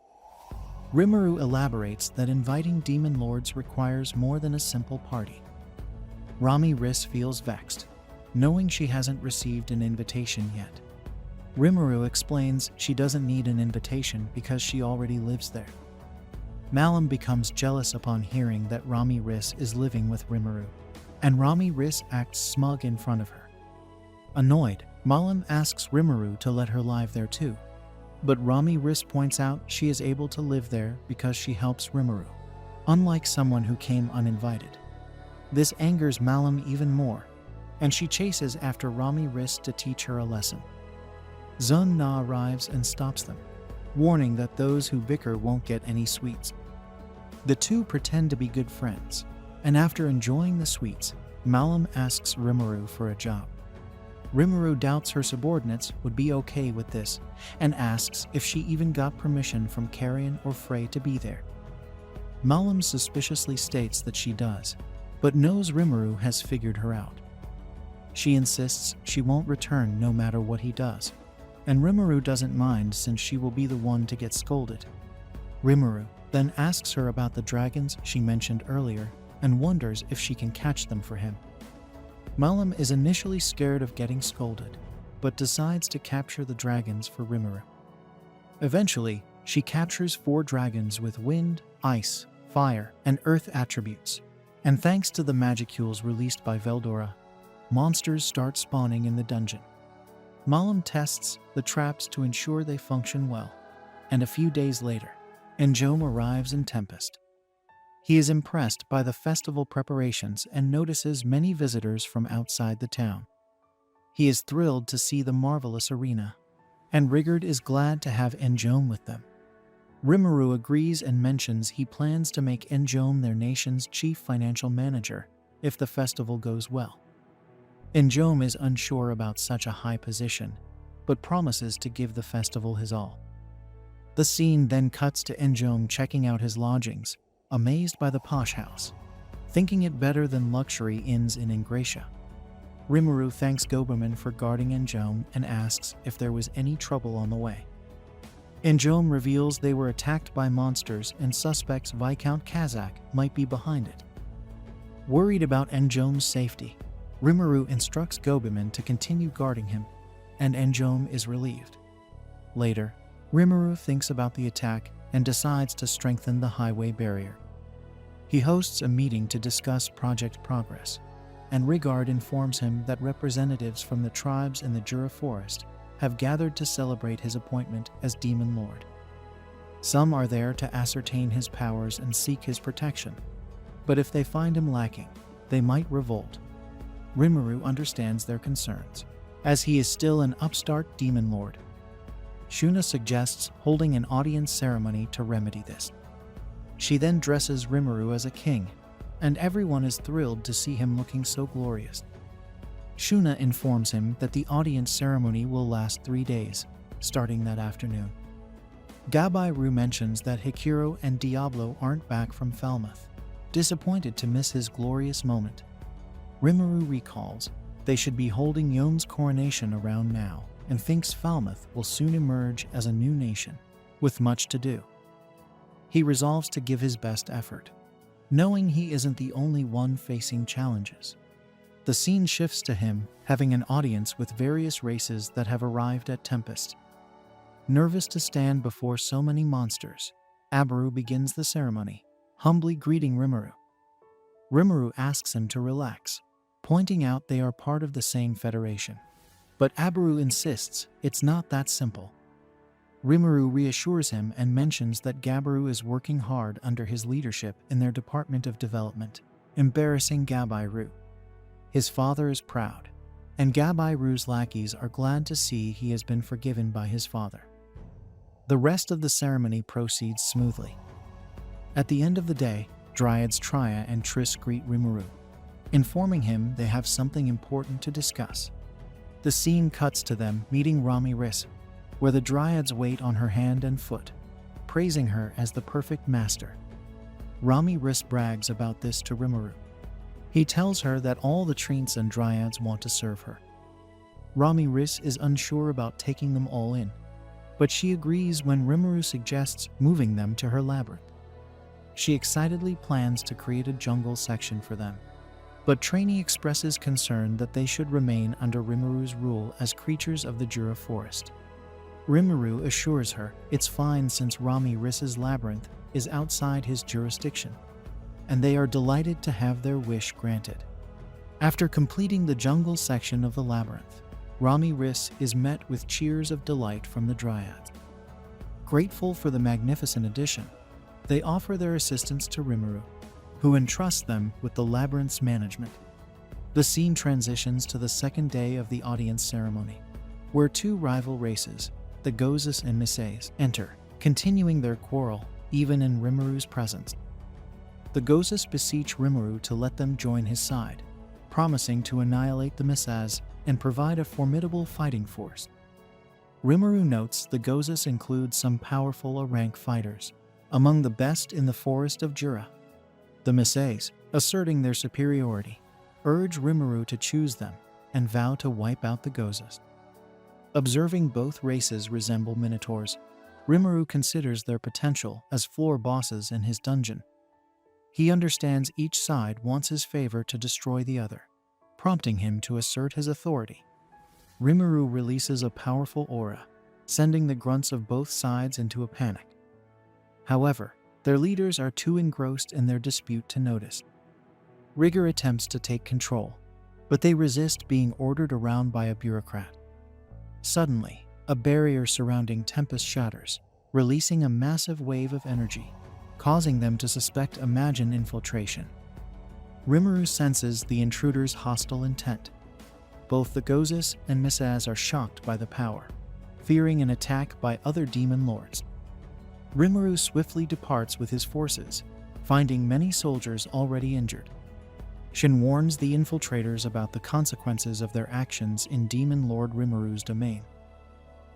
Rimuru elaborates that inviting demon lords requires more than a simple party. Rami Riss feels vexed, knowing she hasn't received an invitation yet. Rimuru explains she doesn't need an invitation because she already lives there. Malum becomes jealous upon hearing that Rami Riss is living with Rimuru, and Rami Riss acts smug in front of her. Annoyed, Malum asks Rimuru to let her live there too, but Rami Riss points out she is able to live there because she helps Rimuru, unlike someone who came uninvited. This angers Malum even more, and she chases after Rami Riss to teach her a lesson. Zun Na arrives and stops them, warning that those who bicker won't get any sweets. The two pretend to be good friends, and after enjoying the sweets, Malum asks Rimuru for a job. Rimuru doubts her subordinates would be okay with this, and asks if she even got permission from Carrion or Frey to be there. Malum suspiciously states that she does, but knows Rimuru has figured her out. She insists she won't return no matter what he does, and Rimuru doesn't mind since she will be the one to get scolded. Rimuru then asks her about the dragons she mentioned earlier and wonders if she can catch them for him. Malum is initially scared of getting scolded, but decides to capture the dragons for Rimuru. Eventually, she captures 4 dragons with wind, ice, fire, and earth attributes, and thanks to the magicules released by Veldora, monsters start spawning in the dungeon. Malum tests the traps to ensure they function well, and a few days later, Enjome arrives in Tempest. He is impressed by the festival preparations and notices many visitors from outside the town. He is thrilled to see the marvelous arena, and Rigurd is glad to have Enjome with them. Rimuru agrees and mentions he plans to make Enjome their nation's chief financial manager if the festival goes well. Enjome is unsure about such a high position, but promises to give the festival his all. The scene then cuts to Enjome checking out his lodgings, amazed by the posh house, thinking it better than luxury inns in Ingratia. Rimuru thanks Goberman for guarding Enjome and asks if there was any trouble on the way. Enjome reveals they were attacked by monsters and suspects Viscount Kazakh might be behind it. Worried about Enjome's safety, Rimuru instructs Goberman to continue guarding him, and Enjome is relieved. Later, Rimuru thinks about the attack and decides to strengthen the highway barrier. He hosts a meeting to discuss project progress, and Rigurd informs him that representatives from the tribes in the Jura Forest have gathered to celebrate his appointment as Demon Lord. Some are there to ascertain his powers and seek his protection, but if they find him lacking, they might revolt. Rimuru understands their concerns, as he is still an upstart Demon Lord. Shuna suggests holding an audience ceremony to remedy this. She then dresses Rimuru as a king, and everyone is thrilled to see him looking so glorious. Shuna informs him that the audience ceremony will last 3 days, starting that afternoon. Gabai Ru mentions that Hikuro and Diablo aren't back from Falmouth, disappointed to miss his glorious moment. Rimuru recalls they should be holding Yome's coronation around now, and thinks Falmouth will soon emerge as a new nation, with much to do. He resolves to give his best effort, knowing he isn't the only one facing challenges. The scene shifts to him having an audience with various races that have arrived at Tempest. Nervous to stand before so many monsters, Abaru begins the ceremony, humbly greeting Rimuru. Rimuru asks him to relax, pointing out they are part of the same federation. But Abaru insists it's not that simple. Rimuru reassures him and mentions that Gabaru is working hard under his leadership in their Department of Development, embarrassing Gabai-Ru. His father is proud, and Gabai-Ru's lackeys are glad to see he has been forgiven by his father. The rest of the ceremony proceeds smoothly. At the end of the day, Dryads Trya and Triss greet Rimuru, informing him they have something important to discuss. The scene cuts to them meeting Rami Riss, where the Dryads wait on her hand and foot, praising her as the perfect master. Rami Riss brags about this to Rimuru. He tells her that all the Treants and Dryads want to serve her. Rami Riss is unsure about taking them all in, but she agrees when Rimuru suggests moving them to her labyrinth. She excitedly plans to create a jungle section for them, but Trainee expresses concern that they should remain under Rimuru's rule as creatures of the Jura Forest. Rimuru assures her it's fine since Rami Rissa's labyrinth is outside his jurisdiction, and they are delighted to have their wish granted. After completing the jungle section of the labyrinth, Rami Riss is met with cheers of delight from the Dryads. Grateful for the magnificent addition, they offer their assistance to Rimuru, who entrusts them with the labyrinth's management. The scene transitions to the second day of the audience ceremony, where two rival races, the Gozes and Misaes, enter, continuing their quarrel even in Rimuru's presence. The Gozes beseech Rimuru to let them join his side, promising to annihilate the Misaes and provide a formidable fighting force. Rimuru notes the Gozes include some powerful A-rank fighters, among the best in the forest of Jura. The Misaes, asserting their superiority, urge Rimuru to choose them and vow to wipe out the Gozes. Observing both races resemble minotaurs, Rimuru considers their potential as floor bosses in his dungeon. He understands each side wants his favor to destroy the other, prompting him to assert his authority. Rimuru releases a powerful aura, sending the grunts of both sides into a panic. However, their leaders are too engrossed in their dispute to notice. Rigor attempts to take control, but they resist being ordered around by a bureaucrat. Suddenly, a barrier surrounding Tempest shatters, releasing a massive wave of energy, causing them to suspect Imagine infiltration. Rimuru senses the intruder's hostile intent. Both the Gozes and Misaes are shocked by the power, fearing an attack by other demon lords. Rimuru swiftly departs with his forces, finding many soldiers already injured. Shin warns the infiltrators about the consequences of their actions in Demon Lord Rimuru's domain.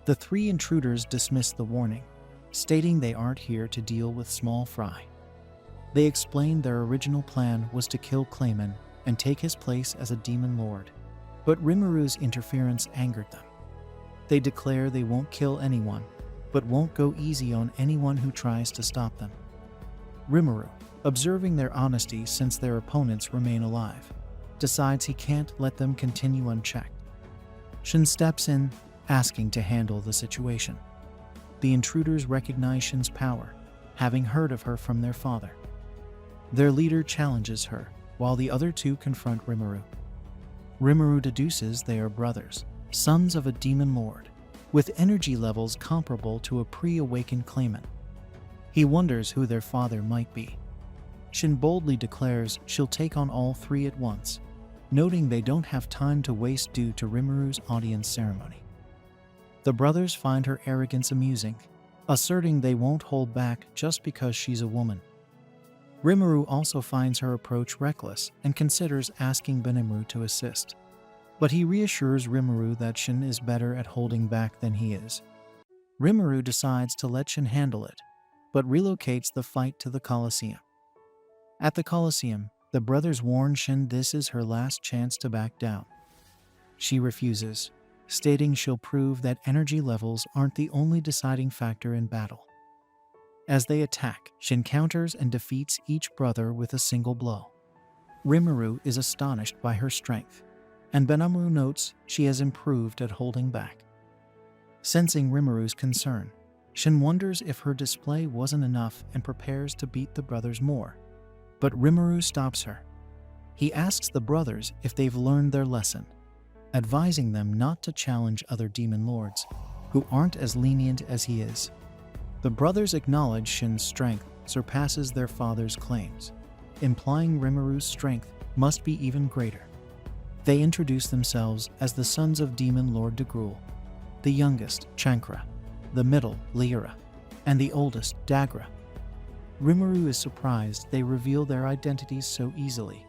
The three intruders dismiss the warning, stating they aren't here to deal with small fry. They explain their original plan was to kill Clayman and take his place as a demon lord, but Rimuru's interference angered them. They declare they won't kill anyone, but won't go easy on anyone who tries to stop them. Rimuru, observing their honesty since their opponents remain alive, decides he can't let them continue unchecked. Shin steps in, asking to handle the situation. The intruders recognize Shin's power, having heard of her from their father. Their leader challenges her, while the other two confront Rimuru. Rimuru deduces they are brothers, sons of a demon lord, with energy levels comparable to a pre-awakened claimant. He wonders who their father might be. Shin boldly declares she'll take on all three at once, noting they don't have time to waste due to Rimuru's audience ceremony. The brothers find her arrogance amusing, asserting they won't hold back just because she's a woman. Rimuru also finds her approach reckless and considers asking Benimru to assist, but he reassures Rimuru that Shin is better at holding back than he is. Rimuru decides to let Shin handle it, but relocates the fight to the Colosseum. At the Colosseum, the brothers warn Shin this is her last chance to back down. She refuses, stating she'll prove that energy levels aren't the only deciding factor in battle. As they attack, Shin counters and defeats each brother with a single blow. Rimuru is astonished by her strength, and Benamru notes she has improved at holding back. Sensing Rimuru's concern, Shin wonders if her display wasn't enough and prepares to beat the brothers more. But Rimuru stops her. He asks the brothers if they've learned their lesson, advising them not to challenge other demon lords, who aren't as lenient as he is. The brothers acknowledge Shin's strength surpasses their father's claims, implying Rimuru's strength must be even greater. They introduce themselves as the sons of Demon Lord Degrul, the youngest, Chankra, the middle, Lyra, and the oldest, Dagra. Rimuru is surprised they reveal their identities so easily,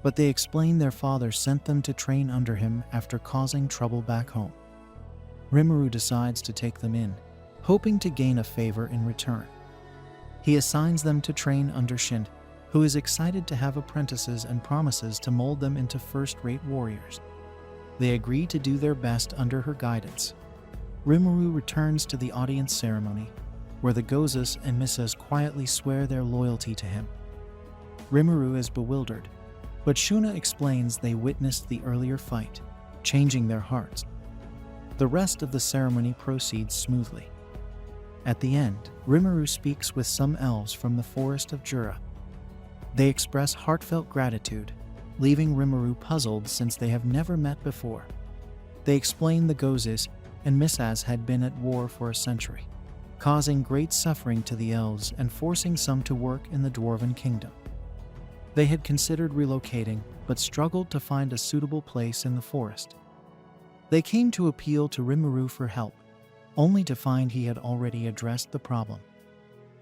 but they explain their father sent them to train under him after causing trouble back home. Rimuru decides to take them in, hoping to gain a favor in return. He assigns them to train under Shin, who is excited to have apprentices and promises to mold them into first-rate warriors. They agree to do their best under her guidance. Rimuru returns to the audience ceremony, where the Gozes and Misaes quietly swear their loyalty to him. Rimuru is bewildered, but Shuna explains they witnessed the earlier fight, changing their hearts. The rest of the ceremony proceeds smoothly. At the end, Rimuru speaks with some elves from the forest of Jura. They express heartfelt gratitude, leaving Rimuru puzzled since they have never met before. They explain the Gozes and Misas had been at war for a century, causing great suffering to the elves and forcing some to work in the Dwarven Kingdom. They had considered relocating, but struggled to find a suitable place in the forest. They came to appeal to Rimuru for help, only to find he had already addressed the problem.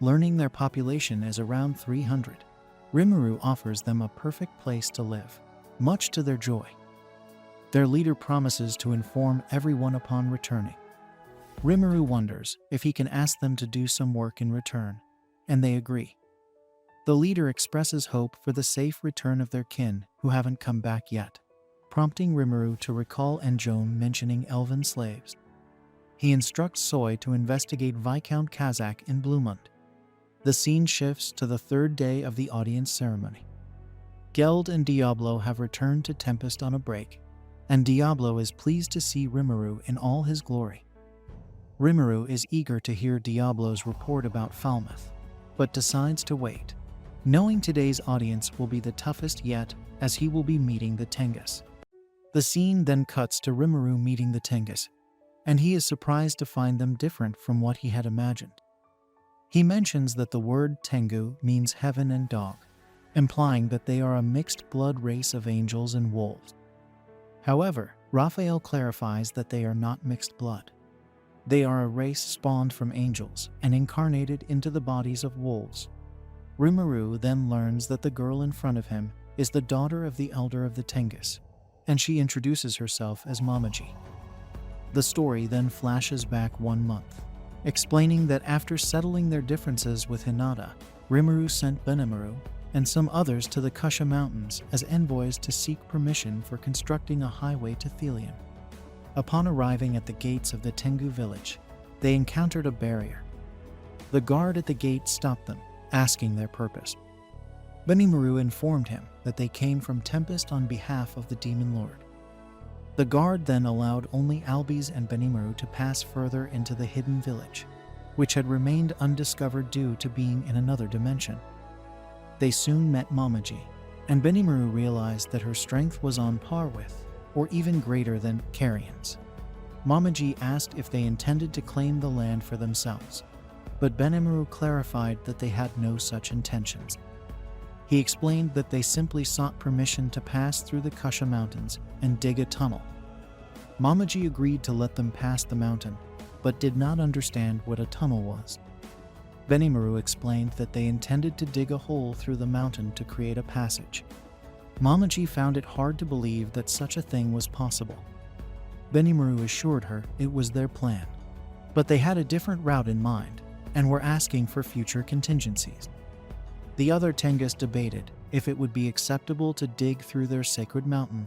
Learning their population is around 300, Rimuru offers them a perfect place to live, much to their joy. Their leader promises to inform everyone upon returning. Rimuru wonders if he can ask them to do some work in return, and they agree. The leader expresses hope for the safe return of their kin who haven't come back yet, prompting Rimuru to recall Enjone mentioning elven slaves. He instructs Soy to investigate Viscount Kazak in Bluemund. The scene shifts to the third day of the audience ceremony. Geld and Diablo have returned to Tempest on a break, and Diablo is pleased to see Rimuru in all his glory. Rimuru is eager to hear Diablo's report about Falmouth, but decides to wait, knowing today's audience will be the toughest yet, as he will be meeting the Tengus. The scene then cuts to Rimuru meeting the Tengus, and he is surprised to find them different from what he had imagined. He mentions that the word Tengu means heaven and dog, implying that they are a mixed blood race of angels and wolves. However, Raphael clarifies that they are not mixed blood. They are a race spawned from angels and incarnated into the bodies of wolves. Rimuru then learns that the girl in front of him is the daughter of the elder of the Tengus, and she introduces herself as Mamaji. The story then flashes back 1 month, explaining that after settling their differences with Hinata, Rimuru sent Benimaru and some others to the Kusha Mountains as envoys to seek permission for constructing a highway to Thelion. Upon arriving at the gates of the Tengu village, they encountered a barrier. The guard at the gate stopped them, asking their purpose. Benimaru informed him that they came from Tempest on behalf of the Demon Lord. The guard then allowed only Albis and Benimaru to pass further into the hidden village, which had remained undiscovered due to being in another dimension. They soon met Mamaji, and Benimaru realized that her strength was on par with, or even greater than, Carrion's. Mamaji asked if they intended to claim the land for themselves, but Benimaru clarified that they had no such intentions. He explained that they simply sought permission to pass through the Kusha Mountains and dig a tunnel. Mamaji agreed to let them pass the mountain, but did not understand what a tunnel was. Benimaru explained that they intended to dig a hole through the mountain to create a passage. Mamaji found it hard to believe that such a thing was possible. Benimaru assured her it was their plan, but they had a different route in mind and were asking for future contingencies. The other Tengus debated if it would be acceptable to dig through their sacred mountain,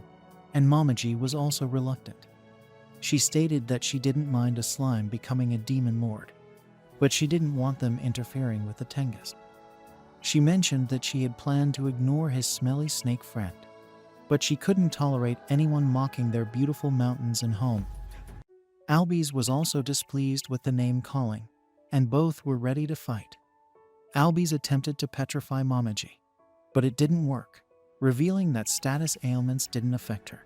and Mamaji was also reluctant. She stated that she didn't mind a slime becoming a demon lord, but she didn't want them interfering with the Tengus. She mentioned that she had planned to ignore his smelly snake friend, but she couldn't tolerate anyone mocking their beautiful mountains and home. Albis was also displeased with the name calling, and both were ready to fight. Albis attempted to petrify Mamaji, but it didn't work, revealing that status ailments didn't affect her.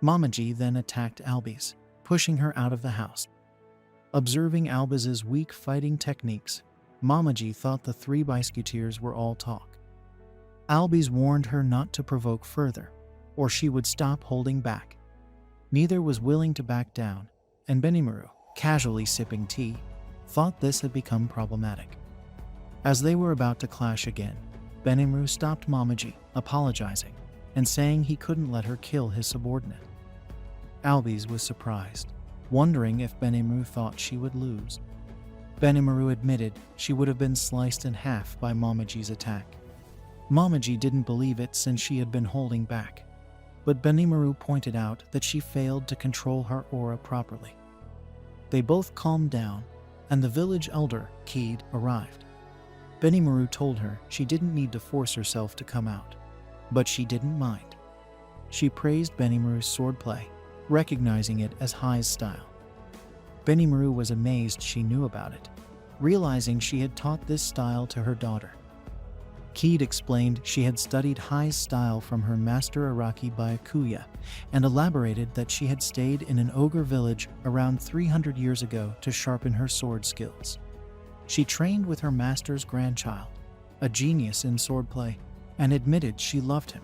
Mamaji then attacked Albis, pushing her out of the house. Observing Albis's weak fighting techniques, Mamaji thought the 3 Biscuiteers were all talk. Albis warned her not to provoke further, or she would stop holding back. Neither was willing to back down, and Benimaru, casually sipping tea, thought this had become problematic. As they were about to clash again, Benimaru stopped Mamaji, apologizing, and saying he couldn't let her kill his subordinate. Albis was surprised, wondering if Benimaru thought she would lose. Benimaru admitted she would have been sliced in half by Mamaji's attack. Mamaji didn't believe it since she had been holding back, but Benimaru pointed out that she failed to control her aura properly. They both calmed down, and the village elder, Keed, arrived. Benimaru told her she didn't need to force herself to come out, but she didn't mind. She praised Benimaru's swordplay recognizing it as Hai's style. Benimaru was amazed she knew about it, realizing she had taught this style to her daughter. Keed explained she had studied Hai's style from her master Araki Byakuya and elaborated that she had stayed in an ogre village around 300 years ago to sharpen her sword skills. She trained with her master's grandchild, a genius in swordplay, and admitted she loved him.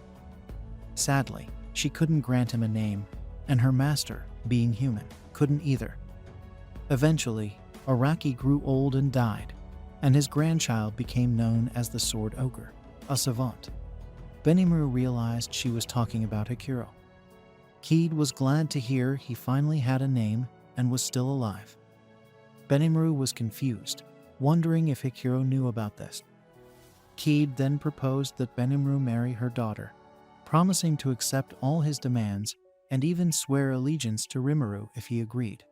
Sadly, she couldn't grant him a name, and her master, being human, couldn't either. Eventually, Araki grew old and died, and his grandchild became known as the Sword Ogre, a savant. Benimaru realized she was talking about Hikuro. Keed was glad to hear he finally had a name and was still alive. Benimaru was confused, wondering if Hikuro knew about this. Keed then proposed that Benimaru marry her daughter, promising to accept all his demands and even swear allegiance to Rimuru if he agreed.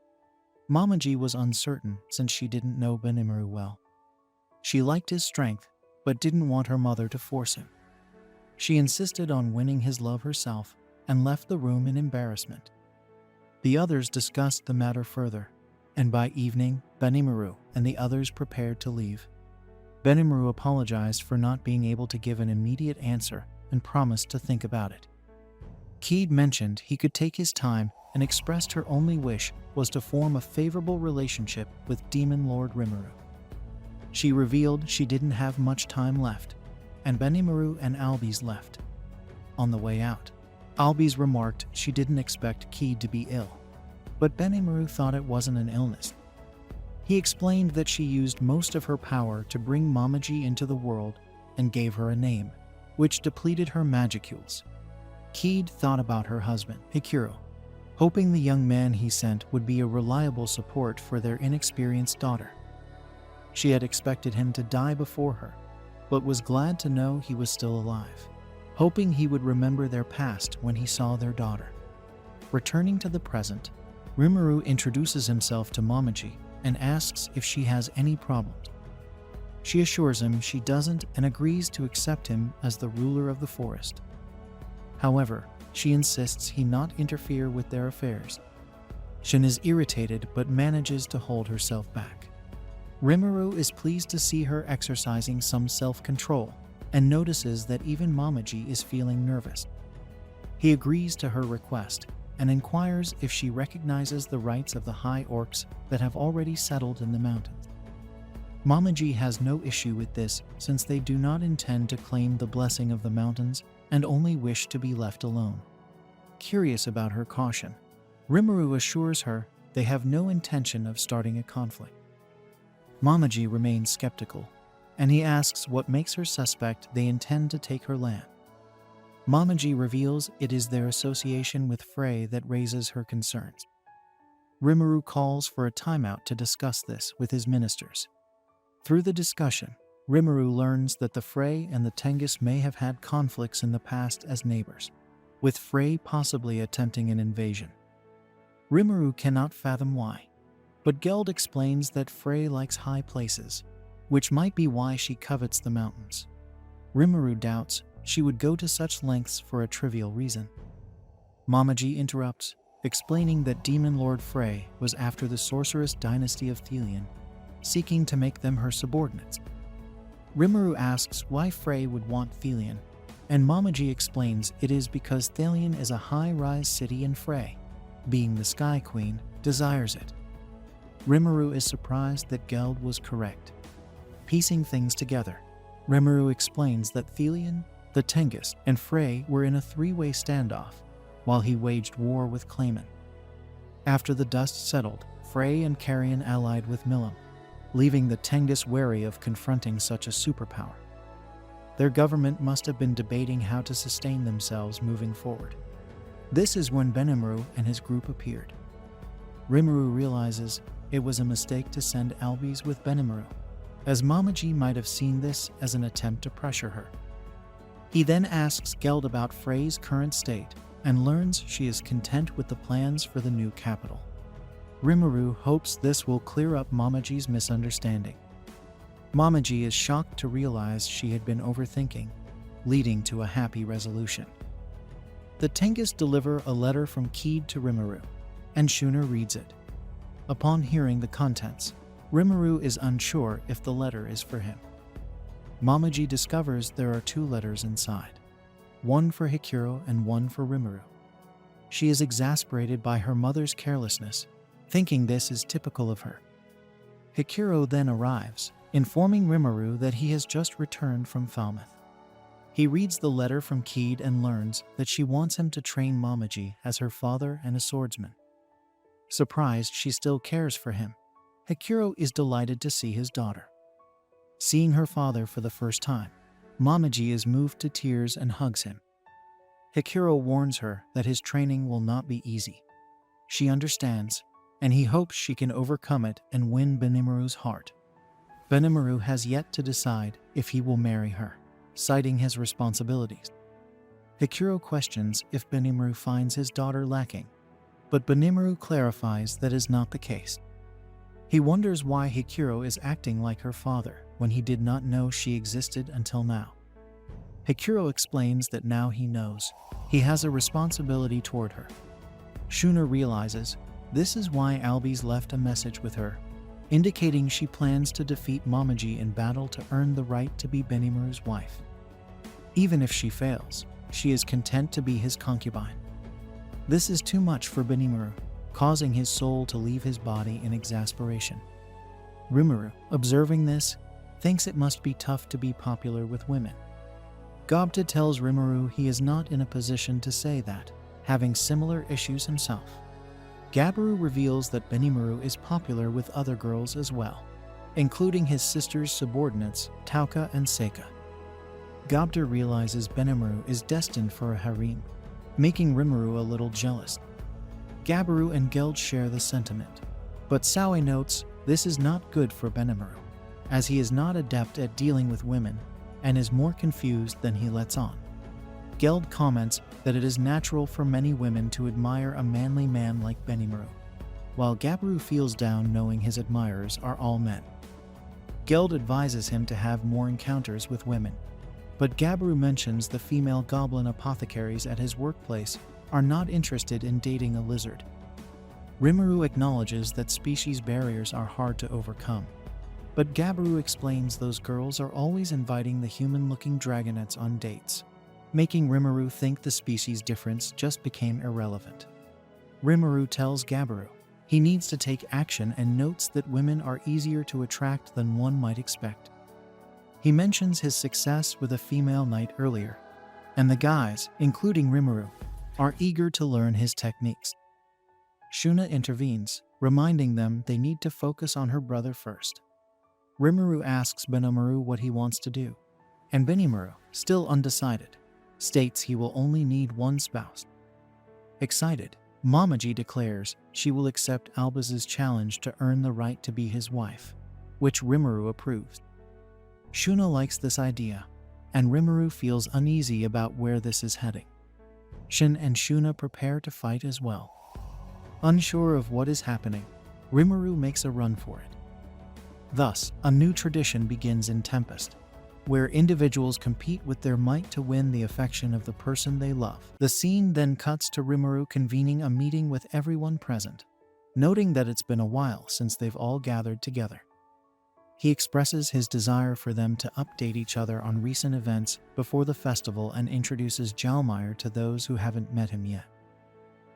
Momoji was uncertain since she didn't know Benimaru well. She liked his strength, but didn't want her mother to force him. She insisted on winning his love herself and left the room in embarrassment. The others discussed the matter further, and by evening, Benimaru and the others prepared to leave. Benimaru apologized for not being able to give an immediate answer and promised to think about it. Keed mentioned he could take his time and expressed her only wish was to form a favorable relationship with Demon Lord Rimuru. She revealed she didn't have much time left, and Benimaru and Albiz left. On the way out, Albiz remarked she didn't expect Keed to be ill, but Benimaru thought it wasn't an illness. He explained that she used most of her power to bring Momoji into the world and gave her a name, which depleted her magicules. Keed thought about her husband, Hikuro, hoping the young man he sent would be a reliable support for their inexperienced daughter. She had expected him to die before her, but was glad to know he was still alive, hoping he would remember their past when he saw their daughter. Returning to the present, Rimuru introduces himself to Momoji and asks if she has any problems. She assures him she doesn't and agrees to accept him as the ruler of the forest. However, she insists he not interfere with their affairs. Shin is irritated but manages to hold herself back. Rimuru is pleased to see her exercising some self-control and notices that even Momoji is feeling nervous. He agrees to her request and inquires if she recognizes the rights of the high orcs that have already settled in the mountains. Momoji has no issue with this since they do not intend to claim the blessing of the mountains and only wish to be left alone. Curious about her caution, Rimuru assures her they have no intention of starting a conflict. Momoji remains skeptical, and he asks what makes her suspect they intend to take her land. Momoji reveals it is their association with Frey that raises her concerns. Rimuru calls for a timeout to discuss this with his ministers. Through the discussion, Rimuru learns that the Frey and the Tengus may have had conflicts in the past as neighbors, with Frey possibly attempting an invasion. Rimuru cannot fathom why, but Geld explains that Frey likes high places, which might be why she covets the mountains. Rimuru doubts she would go to such lengths for a trivial reason. Momoji interrupts, explaining that Demon Lord Frey was after the sorceress dynasty of Thelion, seeking to make them her subordinates. Rimuru asks why Frey would want Thelion, and Momoji explains it is because Thelion is a high-rise city and Frey, being the Sky Queen, desires it. Rimuru is surprised that Geld was correct. Piecing things together, Rimuru explains that Thelion, the Tengus, and Frey were in a three-way standoff, while he waged war with Clayman. After the dust settled, Frey and Carrion allied with Milim, leaving the Tengus wary of confronting such a superpower. Their government must have been debating how to sustain themselves moving forward. This is when Benimaru and his group appeared. Rimuru realizes it was a mistake to send Albiz with Benimaru, as Momoji might have seen this as an attempt to pressure her. He then asks Geld about Frey's current state and learns she is content with the plans for the new capital. Rimuru hopes this will clear up Momoji's misunderstanding. Momoji is shocked to realize she had been overthinking, leading to a happy resolution. The Tengus deliver a letter from Keed to Rimuru, and Shuna reads it. Upon hearing the contents, Rimuru is unsure if the letter is for him. Momoji discovers there are 2 letters inside, one for Hikuro and one for Rimuru. She is exasperated by her mother's carelessness, thinking this is typical of her. Hikuro then arrives, informing Rimuru that he has just returned from Falmouth. He reads the letter from Keed and learns that she wants him to train Momoji as her father and a swordsman. Surprised she still cares for him, Hikuro is delighted to see his daughter. Seeing her father for the first time, Momoji is moved to tears and hugs him. Hikuro warns her that his training will not be easy. She understands, and he hopes she can overcome it and win Benimaru's heart. Benimaru has yet to decide if he will marry her, citing his responsibilities. Hikuro questions if Benimaru finds his daughter lacking, but Benimaru clarifies that is not the case. He wonders why Hikuro is acting like her father when he did not know she existed until now. Hikuro explains that now he knows he has a responsibility toward her. Shuna realizes this is why Albi's left a message with her, indicating she plans to defeat Momoji in battle to earn the right to be Benimaru's wife. Even if she fails, she is content to be his concubine. This is too much for Benimaru, causing his soul to leave his body in exasperation. Rimuru, observing this, thinks it must be tough to be popular with women. Gobta tells Rimuru he is not in a position to say that, having similar issues himself. Gabiru reveals that Benimaru is popular with other girls as well, including his sister's subordinates, Tauka and Seika. Gobta realizes Benimaru is destined for a harem, making Rimuru a little jealous. Gabiru and Geld share the sentiment, but Saoi notes this is not good for Benimaru, as he is not adept at dealing with women and is more confused than he lets on. Geld comments that it is natural for many women to admire a manly man like Benimaru, while Gabiru feels down knowing his admirers are all men. Geld advises him to have more encounters with women, but Gabiru mentions the female goblin apothecaries at his workplace are not interested in dating a lizard. Rimuru acknowledges that species barriers are hard to overcome, but Gabiru explains those girls are always inviting the human-looking dragonettes on dates, making Rimuru think the species difference just became irrelevant. Rimuru tells Gabiru he needs to take action and notes that women are easier to attract than one might expect. He mentions his success with a female knight earlier, and the guys, including Rimuru, are eager to learn his techniques. Shuna intervenes, reminding them they need to focus on her brother first. Rimuru asks Benimaru what he wants to do, and Benimaru, still undecided, states he will only need one spouse. Excited, Momoji declares she will accept Albaz's challenge to earn the right to be his wife, which Rimuru approves. Shuna likes this idea, and Rimuru feels uneasy about where this is heading. Shin and Shuna prepare to fight as well. Unsure of what is happening, Rimuru makes a run for it. Thus, a new tradition begins in Tempest, where individuals compete with their might to win the affection of the person they love. The scene then cuts to Rimuru convening a meeting with everyone present, noting that it's been a while since they've all gathered together. He expresses his desire for them to update each other on recent events before the festival and introduces Jalmire to those who haven't met him yet.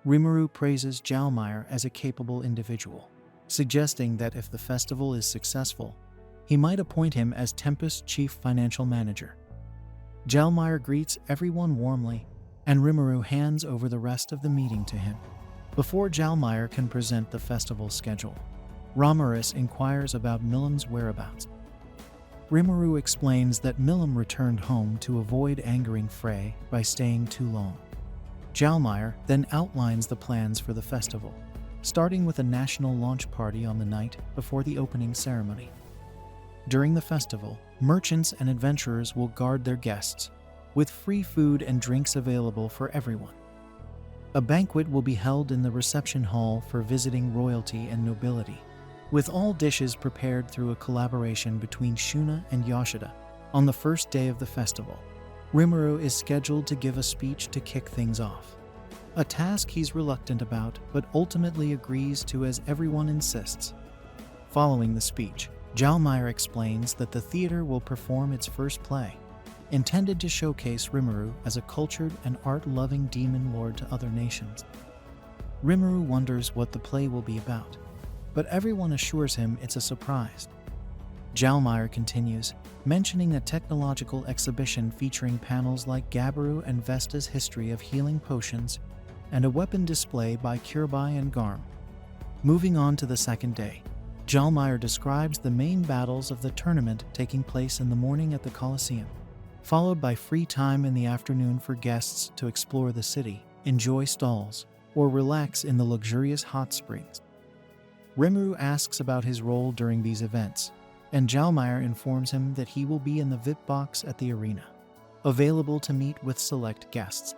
Rimuru praises Jalmire as a capable individual, suggesting that if the festival is successful, he might appoint him as Tempest's chief financial manager. Jalmire greets everyone warmly, and Rimuru hands over the rest of the meeting to him. Before Jalmire can present the festival schedule, Ramaris inquires about Milam's whereabouts. Rimuru explains that Milam returned home to avoid angering Frey by staying too long. Jalmire then outlines the plans for the festival, starting with a national launch party on the night before the opening ceremony. During the festival, merchants and adventurers will guard their guests, with free food and drinks available for everyone. A banquet will be held in the reception hall for visiting royalty and nobility, with all dishes prepared through a collaboration between Shuna and Yoshida on the first day of the festival. Rimuru is scheduled to give a speech to kick things off. A task he's reluctant about, but ultimately agrees to as everyone insists. Following the speech, Jalmire explains that the theater will perform its first play, intended to showcase Rimuru as a cultured and art-loving demon lord to other nations. Rimuru wonders what the play will be about, but everyone assures him it's a surprise. Jalmire continues, mentioning a technological exhibition featuring panels like Gabaru and Vesta's history of healing potions, and a weapon display by Kirbai and Garm. Moving on to the second day, Jalmire describes the main battles of the tournament taking place in the morning at the Colosseum, followed by free time in the afternoon for guests to explore the city, enjoy stalls, or relax in the luxurious hot springs. Rimuru asks about his role during these events, and Jalmire informs him that he will be in the VIP box at the arena, available to meet with select guests.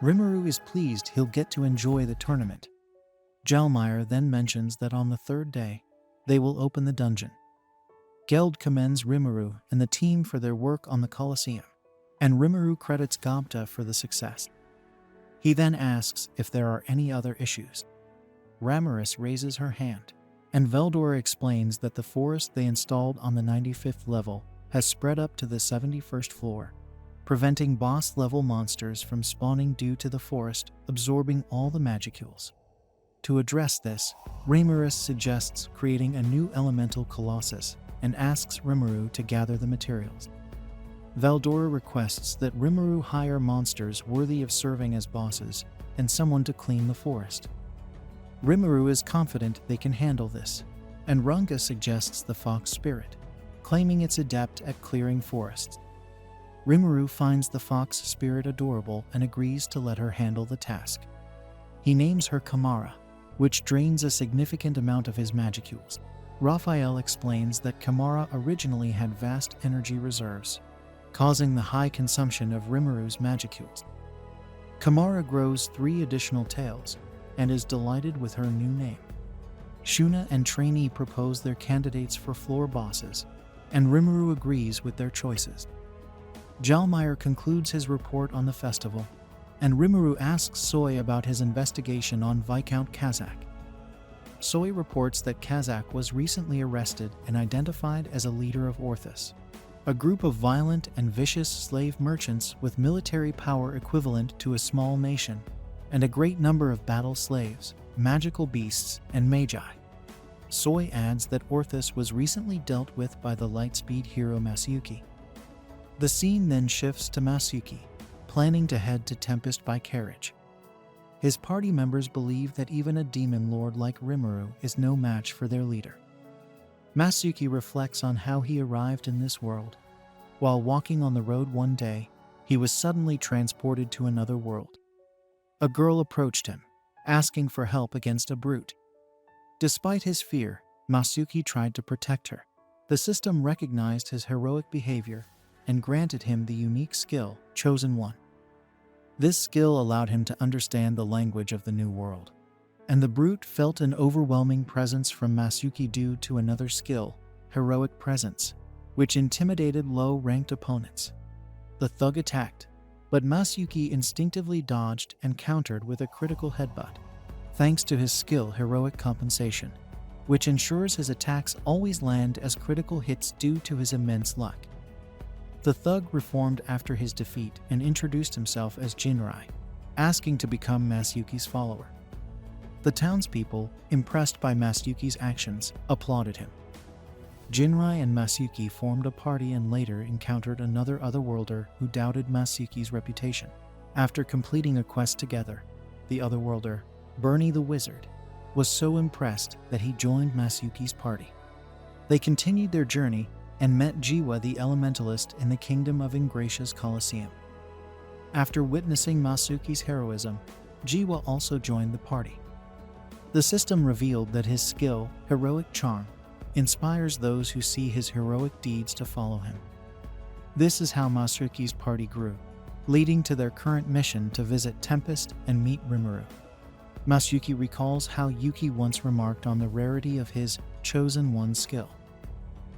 Rimuru is pleased he'll get to enjoy the tournament. Jalmire then mentions that on the third day, they will open the dungeon. Geld commends Rimuru and the team for their work on the Colosseum, and Rimuru credits Gobta for the success. He then asks if there are any other issues. Ramiris raises her hand, and Veldora explains that the forest they installed on the 95th level has spread up to the 71st floor, preventing boss-level monsters from spawning due to the forest absorbing all the magicules. To address this, Ramiris suggests creating a new elemental colossus and asks Rimuru to gather the materials. Veldora requests that Rimuru hire monsters worthy of serving as bosses and someone to clean the forest. Rimuru is confident they can handle this, and Runga suggests the fox spirit, claiming it's adept at clearing forests. Rimuru finds the fox spirit adorable and agrees to let her handle the task. He names her Kamara, which drains a significant amount of his magicules. Raphael explains that Kamara originally had vast energy reserves, causing the high consumption of Rimuru's magicules. Kamara grows 3 additional tails, and is delighted with her new name. Shuna and Trainee propose their candidates for floor bosses, and Rimuru agrees with their choices. Jalmire concludes his report on the festival, and Rimuru asks Soy about his investigation on Viscount Kazak. Soy reports that Kazak was recently arrested and identified as a leader of Orthus, a group of violent and vicious slave merchants with military power equivalent to a small nation, and a great number of battle slaves, magical beasts, and magi. Soy adds that Orthus was recently dealt with by the Lightspeed hero Masayuki. The scene then shifts to Masayuki, planning to head to Tempest by carriage. His party members believe that even a demon lord like Rimuru is no match for their leader. Masayuki reflects on how he arrived in this world. While walking on the road one day, he was suddenly transported to another world. A girl approached him, asking for help against a brute. Despite his fear, Masayuki tried to protect her. The system recognized his heroic behavior and granted him the unique skill, Chosen One. This skill allowed him to understand the language of the new world, and the brute felt an overwhelming presence from Masayuki due to another skill, Heroic Presence, which intimidated low-ranked opponents. The thug attacked, but Masayuki instinctively dodged and countered with a critical headbutt, thanks to his skill Heroic Compensation, which ensures his attacks always land as critical hits due to his immense luck. The thug reformed after his defeat and introduced himself as Jinrai, asking to become Masayuki's follower. The townspeople, impressed by Masayuki's actions, applauded him. Jinrai and Masayuki formed a party and later encountered another Otherworlder who doubted Masayuki's reputation. After completing a quest together, the Otherworlder, Bernie the Wizard, was so impressed that he joined Masayuki's party. They continued their journey and met Jiwa the Elementalist in the kingdom of Ingratia's Colosseum. After witnessing Masayuki's heroism, Jiwa also joined the party. The system revealed that his skill, Heroic Charm, inspires those who see his heroic deeds to follow him. This is how Masayuki's party grew, leading to their current mission to visit Tempest and meet Rimuru. Masayuki recalls how Yuki once remarked on the rarity of his Chosen One skill.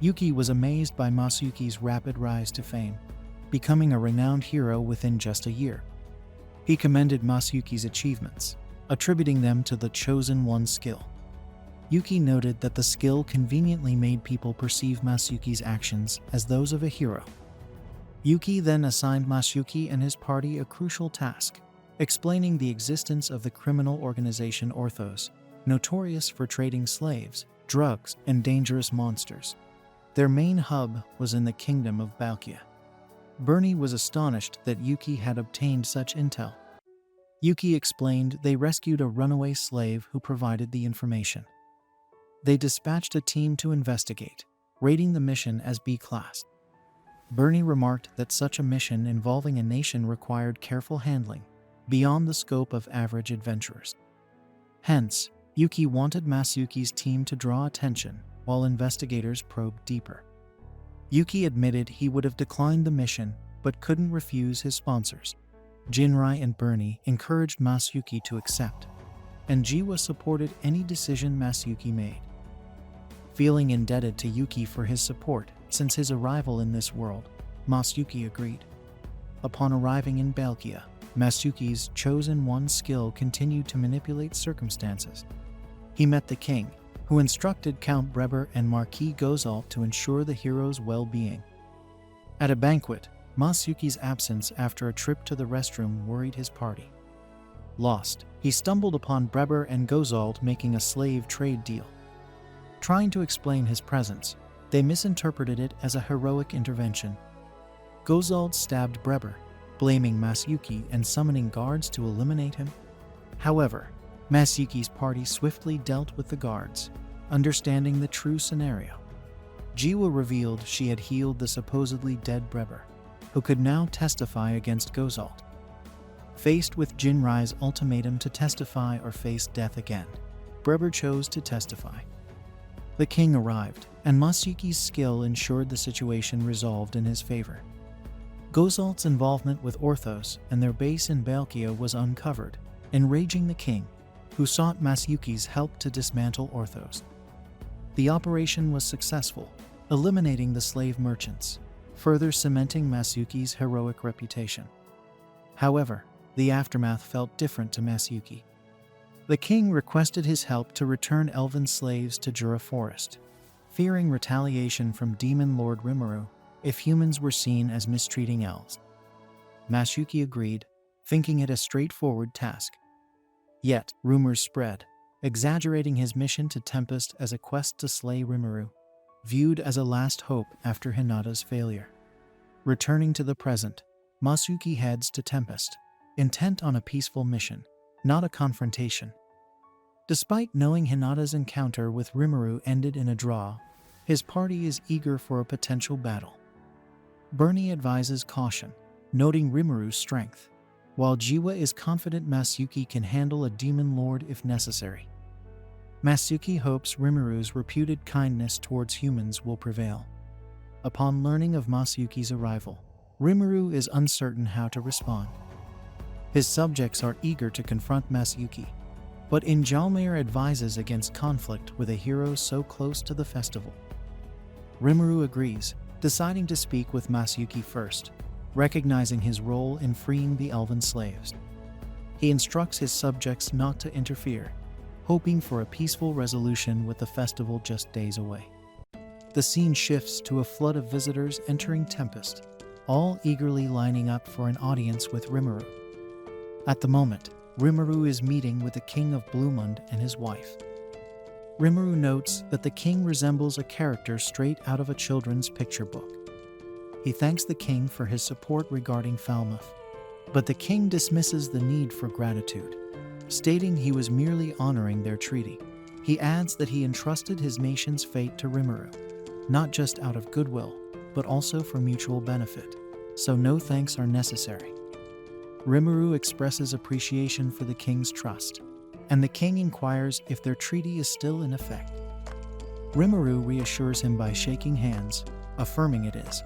Yuki was amazed by Masayuki's rapid rise to fame, becoming a renowned hero within just a year. He commended Masayuki's achievements, attributing them to the Chosen One's skill. Yuki noted that the skill conveniently made people perceive Masayuki's actions as those of a hero. Yuki then assigned Masayuki and his party a crucial task, explaining the existence of the criminal organization Orthos, notorious for trading slaves, drugs, and dangerous monsters. Their main hub was in the kingdom of Balkia. Bernie was astonished that Yuki had obtained such intel. Yuki explained they rescued a runaway slave who provided the information. They dispatched a team to investigate, rating the mission as B-class. Bernie remarked that such a mission involving a nation required careful handling, beyond the scope of average adventurers. Hence, Yuki wanted Masayuki's team to draw attention while investigators probed deeper. Yuki admitted he would have declined the mission, but couldn't refuse his sponsors. Jinrai and Bernie encouraged Masayuki to accept, and Jiwa supported any decision Masayuki made. Feeling indebted to Yuki for his support since his arrival in this world, Masayuki agreed. Upon arriving in Balkia, Masayuki's Chosen One skill continued to manipulate circumstances. He met the king, who instructed Count Breber and Marquis Gozalt to ensure the hero's well-being. At a banquet, Masayuki's absence after a trip to the restroom worried his party. Lost, he stumbled upon Breber and Gozalt making a slave trade deal. Trying to explain his presence, they misinterpreted it as a heroic intervention. Gozalt stabbed Breber, blaming Masayuki and summoning guards to eliminate him. However, Masayuki's party swiftly dealt with the guards, understanding the true scenario. Jiwa revealed she had healed the supposedly dead Breber, who could now testify against Gozalt. Faced with Jinrai's ultimatum to testify or face death again, Breber chose to testify. The king arrived, and Masayuki's skill ensured the situation resolved in his favor. Gozalt's involvement with Orthos and their base in Balkia was uncovered, enraging the king, who sought Masayuki's help to dismantle Orthos. The operation was successful, eliminating the slave merchants, further cementing Masayuki's heroic reputation. However, the aftermath felt different to Masayuki. The king requested his help to return elven slaves to Jura Forest, fearing retaliation from Demon Lord Rimuru if humans were seen as mistreating elves. Masayuki agreed, thinking it a straightforward task. Yet, rumors spread, exaggerating his mission to Tempest as a quest to slay Rimuru, viewed as a last hope after Hinata's failure. Returning to the present, Masayuki heads to Tempest, intent on a peaceful mission, not a confrontation. Despite knowing Hinata's encounter with Rimuru ended in a draw, his party is eager for a potential battle. Bernie advises caution, noting Rimuru's strength, while Jiwa is confident Masayuki can handle a demon lord if necessary. Masayuki hopes Rimuru's reputed kindness towards humans will prevail. Upon learning of Masayuki's arrival, Rimuru is uncertain how to respond. His subjects are eager to confront Masayuki, but Injalmair advises against conflict with a hero so close to the festival. Rimuru agrees, deciding to speak with Masayuki first, recognizing his role in freeing the elven slaves. He instructs his subjects not to interfere, hoping for a peaceful resolution with the festival just days away. The scene shifts to a flood of visitors entering Tempest, all eagerly lining up for an audience with Rimuru. At the moment, Rimuru is meeting with the king of Bluemund and his wife. Rimuru notes that the king resembles a character straight out of a children's picture book. He thanks the king for his support regarding Falmouth, but the king dismisses the need for gratitude, stating he was merely honoring their treaty. He adds that he entrusted his nation's fate to Rimuru, not just out of goodwill, but also for mutual benefit, so no thanks are necessary. Rimuru expresses appreciation for the king's trust, and the king inquires if their treaty is still in effect. Rimuru reassures him by shaking hands, affirming it is.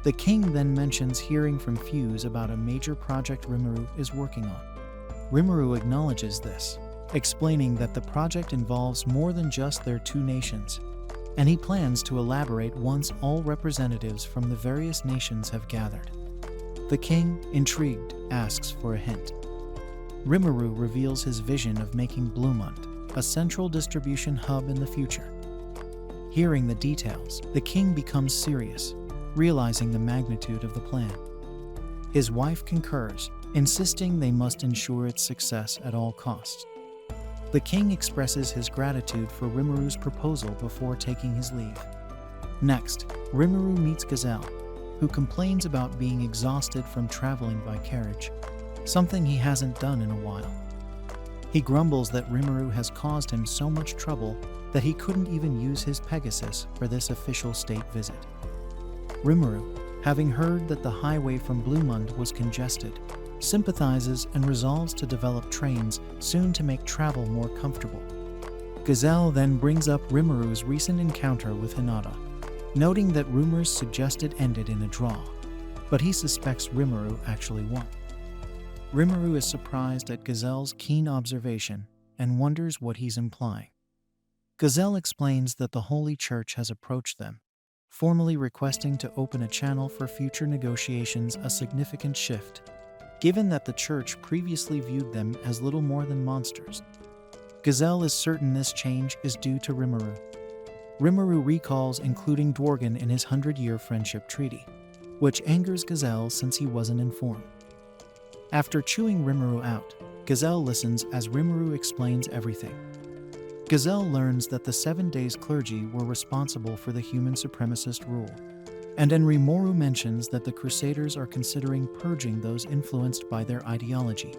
The king then mentions hearing from Fuse about a major project Rimuru is working on. Rimuru acknowledges this, explaining that the project involves more than just their two nations, and he plans to elaborate once all representatives from the various nations have gathered. The king, intrigued, asks for a hint. Rimuru reveals his vision of making Bluemund a central distribution hub in the future. Hearing the details, the king becomes serious, realizing the magnitude of the plan. His wife concurs, insisting they must ensure its success at all costs. The king expresses his gratitude for Rimuru's proposal before taking his leave. Next, Rimuru meets Gazelle, who complains about being exhausted from traveling by carriage, something he hasn't done in a while. He grumbles that Rimuru has caused him so much trouble that he couldn't even use his Pegasus for this official state visit. Rimuru, having heard that the highway from Bluemund was congested, sympathizes and resolves to develop trains soon to make travel more comfortable. Gazelle then brings up Rimuru's recent encounter with Hinata, noting that rumors suggest it ended in a draw, but he suspects Rimuru actually won. Rimuru is surprised at Gazelle's keen observation and wonders what he's implying. Gazelle explains that the Holy Church has approached them, formally requesting to open a channel for future negotiations, a significant shift, given that the Church previously viewed them as little more than monsters. Gazelle is certain this change is due to Rimuru. Rimuru recalls including Dworgen in his 100-year friendship treaty, which angers Gazelle since he wasn't informed. After chewing Rimuru out, Gazelle listens as Rimuru explains everything. Gazelle learns that the 7 Days clergy were responsible for the human supremacist rule, and Rimuru mentions that the Crusaders are considering purging those influenced by their ideology.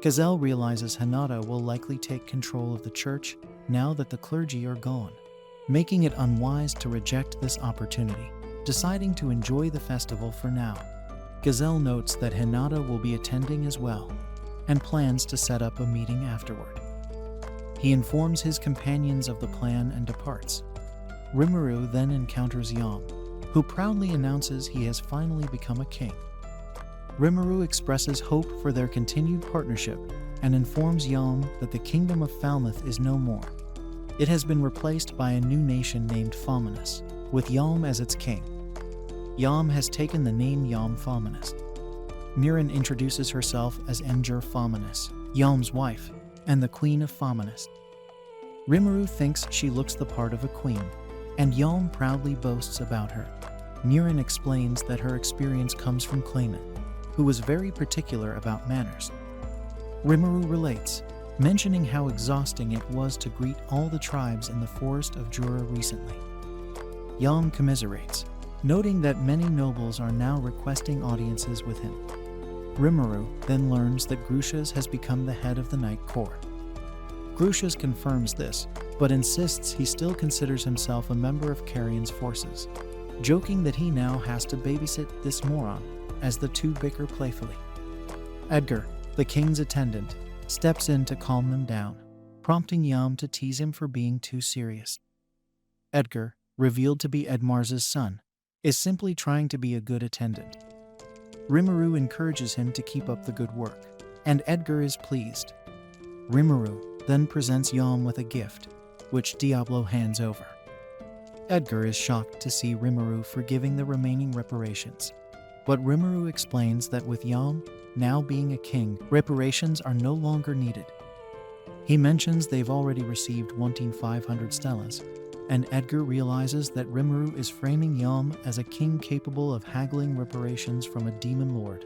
Gazelle realizes Hinata will likely take control of the church now that the clergy are gone, making it unwise to reject this opportunity, deciding to enjoy the festival for now. Gazelle notes that Hinata will be attending as well, and plans to set up a meeting afterward. He informs his companions of the plan and departs. Rimuru then encounters Yam, who proudly announces he has finally become a king. Rimuru expresses hope for their continued partnership and informs Yam that the kingdom of Falmouth is no more. It has been replaced by a new nation named Fominus, with Yam as its king. Yam has taken the name Yam Fominus. Mirin introduces herself as Enger Fominus, Yam's wife, and the Queen of Fominus. Rimuru thinks she looks the part of a queen, and Yam proudly boasts about her. Mirin explains that her experience comes from Clayman, who was very particular about manners. Rimuru relates, mentioning how exhausting it was to greet all the tribes in the forest of Jura recently. Yam commiserates, noting that many nobles are now requesting audiences with him. Rimuru then learns that Grucius has become the head of the Knight Corps. Grucius confirms this, but insists he still considers himself a member of Carrion's forces, joking that he now has to babysit this moron, as the two bicker playfully. Edgar, the king's attendant, steps in to calm them down, prompting Yam to tease him for being too serious. Edgar, revealed to be Edmars's son, is simply trying to be a good attendant. Rimuru encourages him to keep up the good work, and Edgar is pleased. Rimuru then presents Yam with a gift, which Diablo hands over. Edgar is shocked to see Rimuru forgiving the remaining reparations, but Rimuru explains that with Yam now being a king, reparations are no longer needed. He mentions they've already received 500 stellas, and Edgar realizes that Rimuru is framing Yam as a king capable of haggling reparations from a demon lord,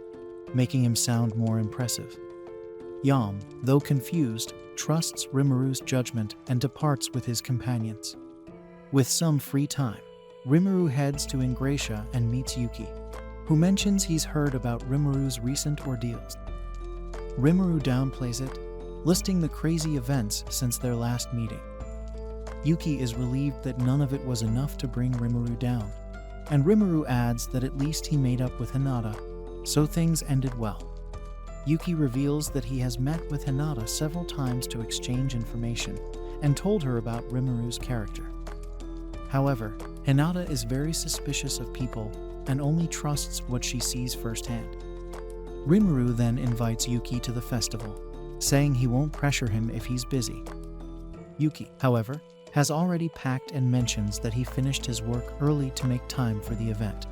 making him sound more impressive. Yam, though confused, trusts Rimuru's judgment and departs with his companions. With some free time, Rimuru heads to Ingratia and meets Yuki, who mentions he's heard about Rimuru's recent ordeals. Rimuru downplays it, listing the crazy events since their last meeting. Yuki is relieved that none of it was enough to bring Rimuru down, and Rimuru adds that at least he made up with Hinata, so things ended well. Yuki reveals that he has met with Hinata several times to exchange information and told her about Rimuru's character. However, Hinata is very suspicious of people and only trusts what she sees firsthand. Rimuru then invites Yuki to the festival, saying he won't pressure him if he's busy. Yuki, however, has already packed and mentions that he finished his work early to make time for the event.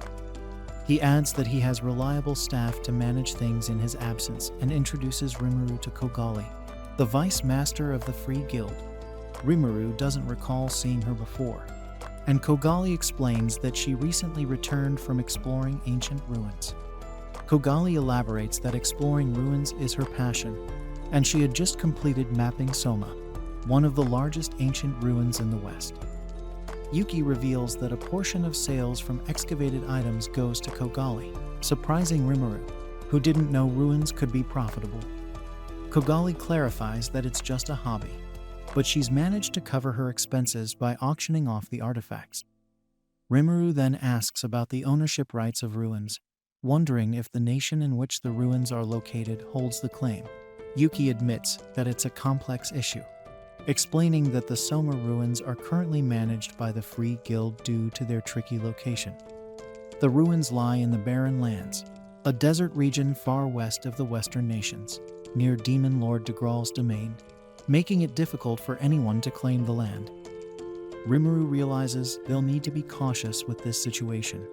He adds that he has reliable staff to manage things in his absence and introduces Rimuru to Kogali, the vice master of the Free Guild. Rimuru doesn't recall seeing her before, and Kogali explains that she recently returned from exploring ancient ruins. Kogali elaborates that exploring ruins is her passion, and she had just completed mapping Soma, one of the largest ancient ruins in the West. Yuki reveals that a portion of sales from excavated items goes to Kogali, surprising Rimuru, who didn't know ruins could be profitable. Kogali clarifies that it's just a hobby, but she's managed to cover her expenses by auctioning off the artifacts. Rimuru then asks about the ownership rights of ruins, wondering if the nation in which the ruins are located holds the claim. Yuki admits that it's a complex issue, explaining that the Soma ruins are currently managed by the Free Guild due to their tricky location. The ruins lie in the Barren Lands, a desert region far west of the Western nations, near Demon Lord Degral's domain, making it difficult for anyone to claim the land. Rimuru realizes they'll need to be cautious with this situation.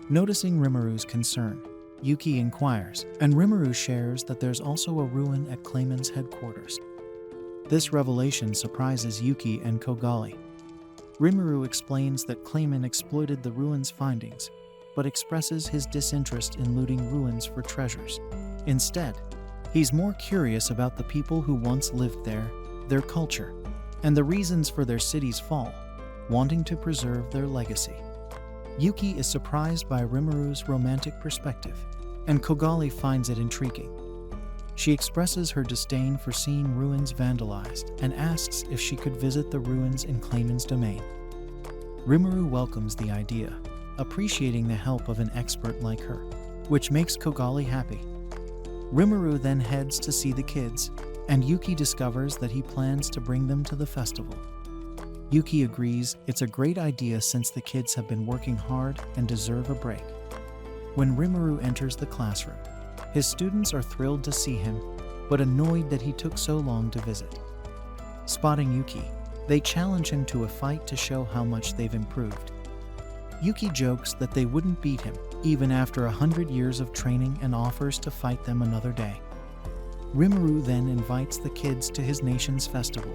Noticing Rimuru's concern, Yuki inquires, and Rimuru shares that there's also a ruin at Clayman's headquarters. This revelation surprises Yuki and Kogali. Rimuru explains that Clayman exploited the ruins' findings, but expresses his disinterest in looting ruins for treasures. Instead, he's more curious about the people who once lived there, their culture, and the reasons for their city's fall, wanting to preserve their legacy. Yuki is surprised by Rimuru's romantic perspective, and Kogali finds it intriguing. She expresses her disdain for seeing ruins vandalized and asks if she could visit the ruins in Clayman's domain. Rimuru welcomes the idea, appreciating the help of an expert like her, which makes Kogali happy. Rimuru then heads to see the kids, and Yuki discovers that he plans to bring them to the festival. Yuki agrees it's a great idea since the kids have been working hard and deserve a break. When Rimuru enters the classroom, his students are thrilled to see him, but annoyed that he took so long to visit. Spotting Yuki, they challenge him to a fight to show how much they've improved. Yuki jokes that they wouldn't beat him, even after 100 years of training, and offers to fight them another day. Rimuru then invites the kids to his nation's festival,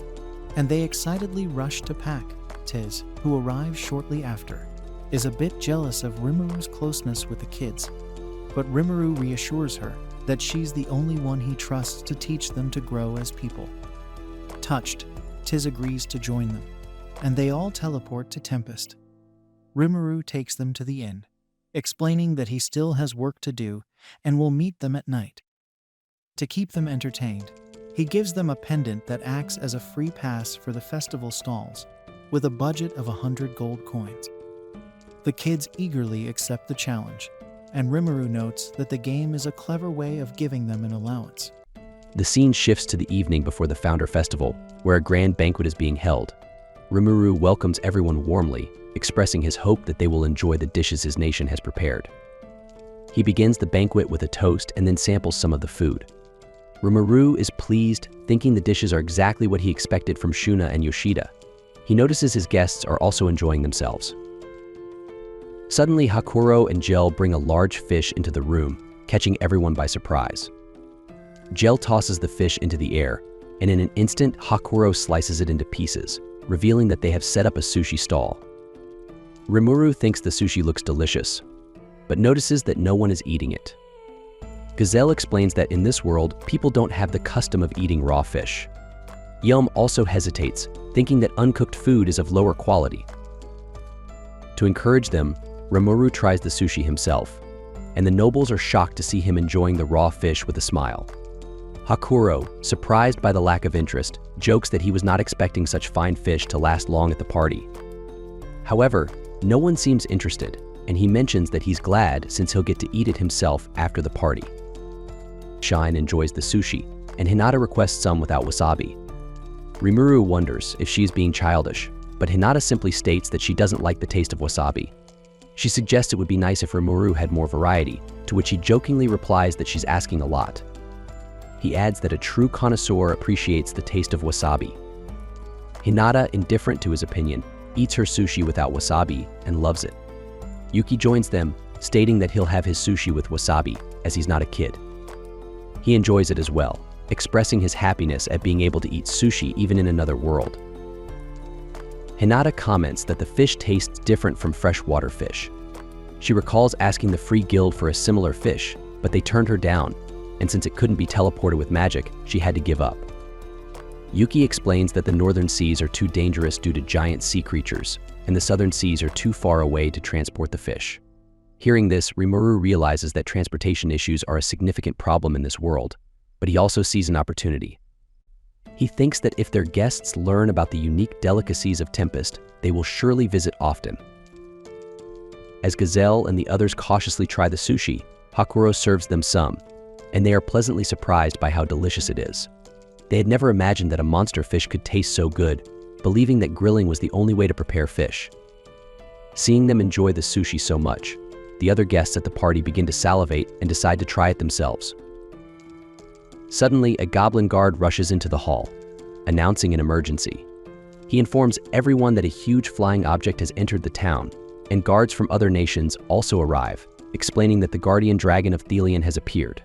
and they excitedly rush to pack. Tiz, who arrives shortly after, is a bit jealous of Rimuru's closeness with the kids, but Rimuru reassures her that she's the only one he trusts to teach them to grow as people. Touched, Tiz agrees to join them, and they all teleport to Tempest. Rimuru takes them to the inn, explaining that he still has work to do and will meet them at night. To keep them entertained, he gives them a pendant that acts as a free pass for the festival stalls, with a budget of 100 gold coins. The kids eagerly accept the challenge, and Rimuru notes that the game is a clever way of giving them an allowance. The scene shifts to the evening before the Founder Festival, where a grand banquet is being held. Rimuru welcomes everyone warmly, expressing his hope that they will enjoy the dishes his nation has prepared. He begins the banquet with a toast and then samples some of the food. Rimuru is pleased, thinking the dishes are exactly what he expected from Shuna and Yoshida. He notices his guests are also enjoying themselves. Suddenly, Hakuro and Gel bring a large fish into the room, catching everyone by surprise. Gel tosses the fish into the air, and in an instant, Hakuro slices it into pieces, revealing that they have set up a sushi stall. Rimuru thinks the sushi looks delicious, but notices that no one is eating it. Gazelle explains that in this world, people don't have the custom of eating raw fish. Yelm also hesitates, thinking that uncooked food is of lower quality. To encourage them, Rimuru tries the sushi himself, and the nobles are shocked to see him enjoying the raw fish with a smile. Hakuro, surprised by the lack of interest, jokes that he was not expecting such fine fish to last long at the party. However, no one seems interested, and he mentions that he's glad since he'll get to eat it himself after the party. Shine enjoys the sushi, and Hinata requests some without wasabi. Rimuru wonders if she's being childish, but Hinata simply states that she doesn't like the taste of wasabi. She suggests it would be nice if Rimuru had more variety, to which he jokingly replies that she's asking a lot. He adds that a true connoisseur appreciates the taste of wasabi. Hinata, indifferent to his opinion, eats her sushi without wasabi and loves it. Yuki joins them, stating that he'll have his sushi with wasabi, as he's not a kid. He enjoys it as well, expressing his happiness at being able to eat sushi even in another world. Hinata comments that the fish tastes different from freshwater fish. She recalls asking the Free Guild for a similar fish, but they turned her down, and since it couldn't be teleported with magic, she had to give up. Yuki explains that the northern seas are too dangerous due to giant sea creatures, and the southern seas are too far away to transport the fish. Hearing this, Rimuru realizes that transportation issues are a significant problem in this world, but he also sees an opportunity. He thinks that if their guests learn about the unique delicacies of Tempest, they will surely visit often. As Gazelle and the others cautiously try the sushi, Hakuro serves them some, and they are pleasantly surprised by how delicious it is. They had never imagined that a monster fish could taste so good, believing that grilling was the only way to prepare fish. Seeing them enjoy the sushi so much, the other guests at the party begin to salivate and decide to try it themselves. Suddenly, a goblin guard rushes into the hall, announcing an emergency. He informs everyone that a huge flying object has entered the town, and guards from other nations also arrive, explaining that the guardian dragon of Thelion has appeared.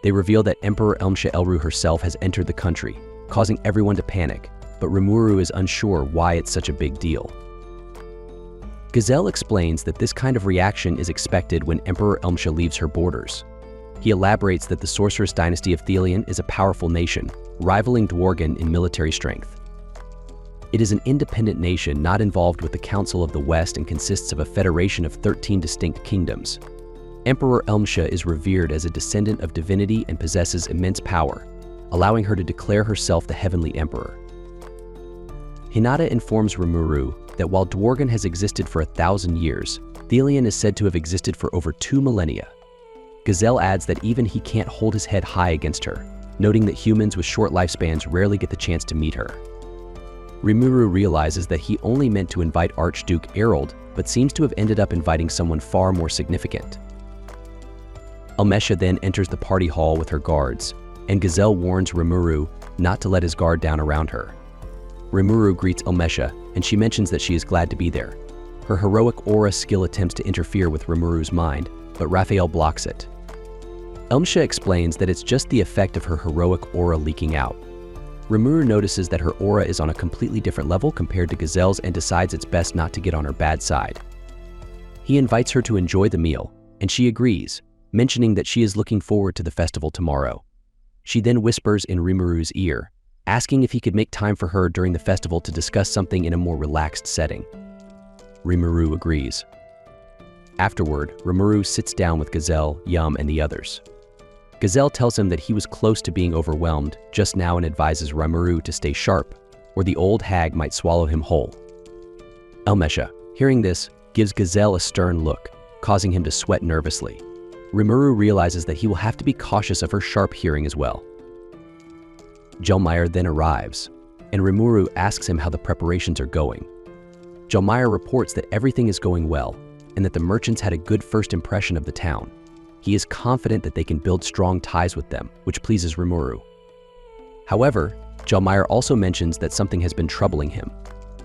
They reveal that Emperor Elmsha Elru herself has entered the country, causing everyone to panic, but Rimuru is unsure why it's such a big deal. Gazelle explains that this kind of reaction is expected when Emperor Elmsha leaves her borders. He elaborates that the Sorceress Dynasty of Thelion is a powerful nation, rivaling Dworgen in military strength. It is an independent nation not involved with the Council of the West and consists of a federation of 13 distinct kingdoms. Emperor Elmsha is revered as a descendant of divinity and possesses immense power, allowing her to declare herself the Heavenly Emperor. Hinata informs Rimuru that while Dworgen has existed for 1,000 years, Thelion is said to have existed for over 2 millennia. Gazelle adds that even he can't hold his head high against her, noting that humans with short lifespans rarely get the chance to meet her. Rimuru realizes that he only meant to invite Archduke Errold, but seems to have ended up inviting someone far more significant. Elmesha then enters the party hall with her guards, and Gazelle warns Rimuru not to let his guard down around her. Rimuru greets Elmesha, and she mentions that she is glad to be there. Her heroic aura skill attempts to interfere with Rimuru's mind, but Raphael blocks it. Elmsha explains that it's just the effect of her heroic aura leaking out. Rimuru notices that her aura is on a completely different level compared to Gazelle's and decides it's best not to get on her bad side. He invites her to enjoy the meal, and she agrees, mentioning that she is looking forward to the festival tomorrow. She then whispers in Rimuru's ear, asking if he could make time for her during the festival to discuss something in a more relaxed setting. Rimuru agrees. Afterward, Rimuru sits down with Gazelle, Yum, and the others. Gazelle tells him that he was close to being overwhelmed just now and advises Rimuru to stay sharp, or the old hag might swallow him whole. Elmesha, hearing this, gives Gazelle a stern look, causing him to sweat nervously. Rimuru realizes that he will have to be cautious of her sharp hearing as well. Gelmire then arrives, and Rimuru asks him how the preparations are going. Gelmire reports that everything is going well, and that the merchants had a good first impression of the town. He is confident that they can build strong ties with them, which pleases Rimuru. However, Gelmire also mentions that something has been troubling him.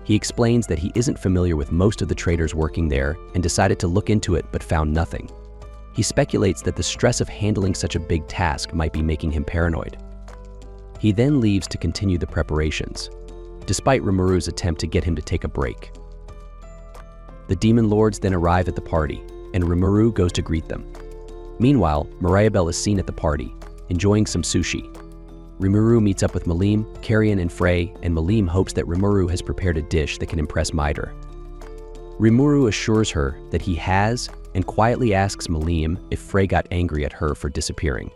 He explains that he isn't familiar with most of the traders working there and decided to look into it but found nothing. He speculates that the stress of handling such a big task might be making him paranoid. He then leaves to continue the preparations, despite Rimuru's attempt to get him to take a break. The demon lords then arrive at the party, and Rimuru goes to greet them. Meanwhile, Mirabelle is seen at the party, enjoying some sushi. Rimuru meets up with Malim, Carrion, and Frey, and Malim hopes that Rimuru has prepared a dish that can impress Mitre. Rimuru assures her that he has, and quietly asks Malim if Frey got angry at her for disappearing.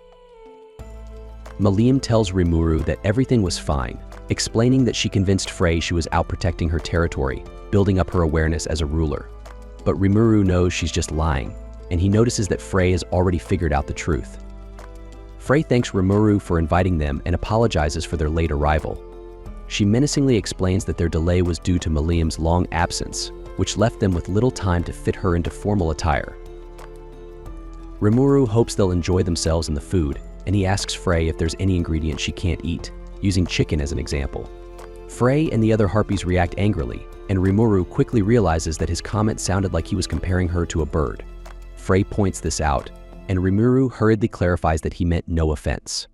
Malim tells Rimuru that everything was fine, explaining that she convinced Frey she was out protecting her territory, building up her awareness as a ruler. But Rimuru knows she's just lying, and he notices that Frey has already figured out the truth. Frey thanks Rimuru for inviting them and apologizes for their late arrival. She menacingly explains that their delay was due to Malim's long absence, which left them with little time to fit her into formal attire. Rimuru hopes they'll enjoy themselves in the food, and he asks Frey if there's any ingredient she can't eat, using chicken as an example. Frey and the other harpies react angrily, and Rimuru quickly realizes that his comment sounded like he was comparing her to a bird. Frey points this out, and Rimuru hurriedly clarifies that he meant no offense.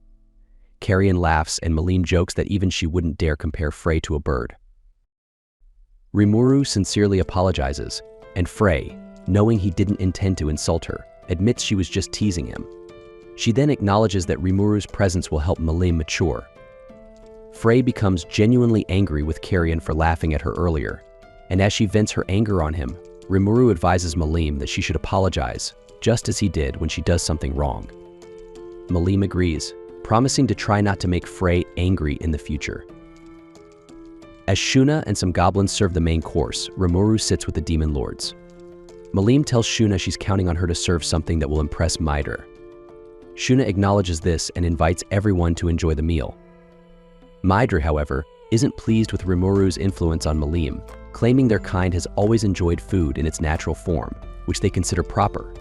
Carrion laughs and Malim jokes that even she wouldn't dare compare Frey to a bird. Rimuru sincerely apologizes, and Frey, knowing he didn't intend to insult her, admits she was just teasing him. She then acknowledges that Rimuru's presence will help Malim mature. Frey becomes genuinely angry with Carrion for laughing at her earlier, and as she vents her anger on him, Rimuru advises Malim that she should apologize, just as he did when she does something wrong. Malim agrees, promising to try not to make Frey angry in the future. As Shuna and some goblins serve the main course, Rimuru sits with the demon lords. Malim tells Shuna she's counting on her to serve something that will impress Mitre. Shuna acknowledges this and invites everyone to enjoy the meal. Mitre, however, isn't pleased with Rimuru's influence on Malim, claiming their kind has always enjoyed food in its natural form, which they consider proper.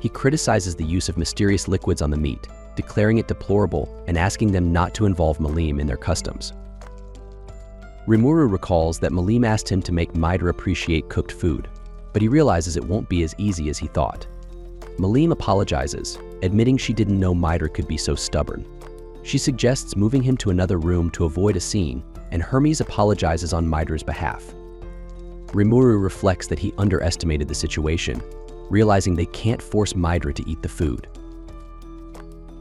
He criticizes the use of mysterious liquids on the meat, declaring it deplorable and asking them not to involve Malim in their customs. Rimuru recalls that Malim asked him to make Mitre appreciate cooked food, but he realizes it won't be as easy as he thought. Malim apologizes, admitting she didn't know Mitre could be so stubborn. She suggests moving him to another room to avoid a scene, and Hermes apologizes on Mitre's behalf. Rimuru reflects that he underestimated the situation, realizing they can't force Mitre to eat the food.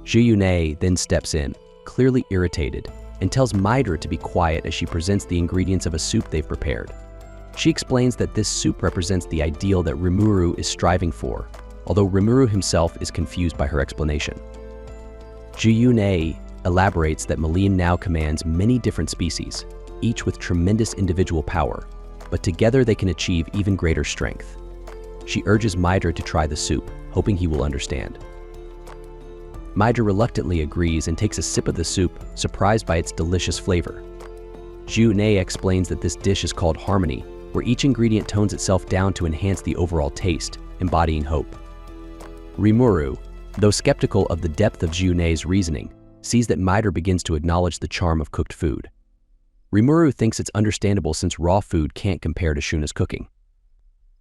Jiyune then steps in, clearly irritated, and tells Mitre to be quiet as she presents the ingredients of a soup they've prepared. She explains that this soup represents the ideal that Rimuru is striving for, although Rimuru himself is confused by her explanation. Jiyune elaborates that Malim now commands many different species, each with tremendous individual power, but together they can achieve even greater strength. She urges Mitre to try the soup, hoping he will understand. Mitre reluctantly agrees and takes a sip of the soup, surprised by its delicious flavor. Jiyune explains that this dish is called harmony, where each ingredient tones itself down to enhance the overall taste, embodying hope. Rimuru, though skeptical of the depth of Jiyune's reasoning, sees that Mitre begins to acknowledge the charm of cooked food. Rimuru thinks it's understandable since raw food can't compare to Shuna's cooking.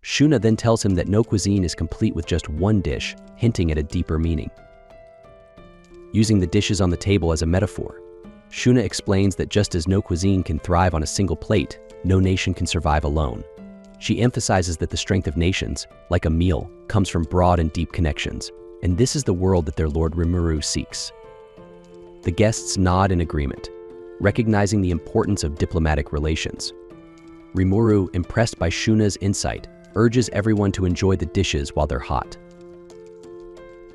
Shuna then tells him that no cuisine is complete with just one dish, hinting at a deeper meaning. Using the dishes on the table as a metaphor, Shuna explains that just as no cuisine can thrive on a single plate, no nation can survive alone. She emphasizes that the strength of nations, like a meal, comes from broad and deep connections, and this is the world that their lord Rimuru seeks. The guests nod in agreement, recognizing the importance of diplomatic relations. Rimuru, impressed by Shuna's insight, urges everyone to enjoy the dishes while they're hot.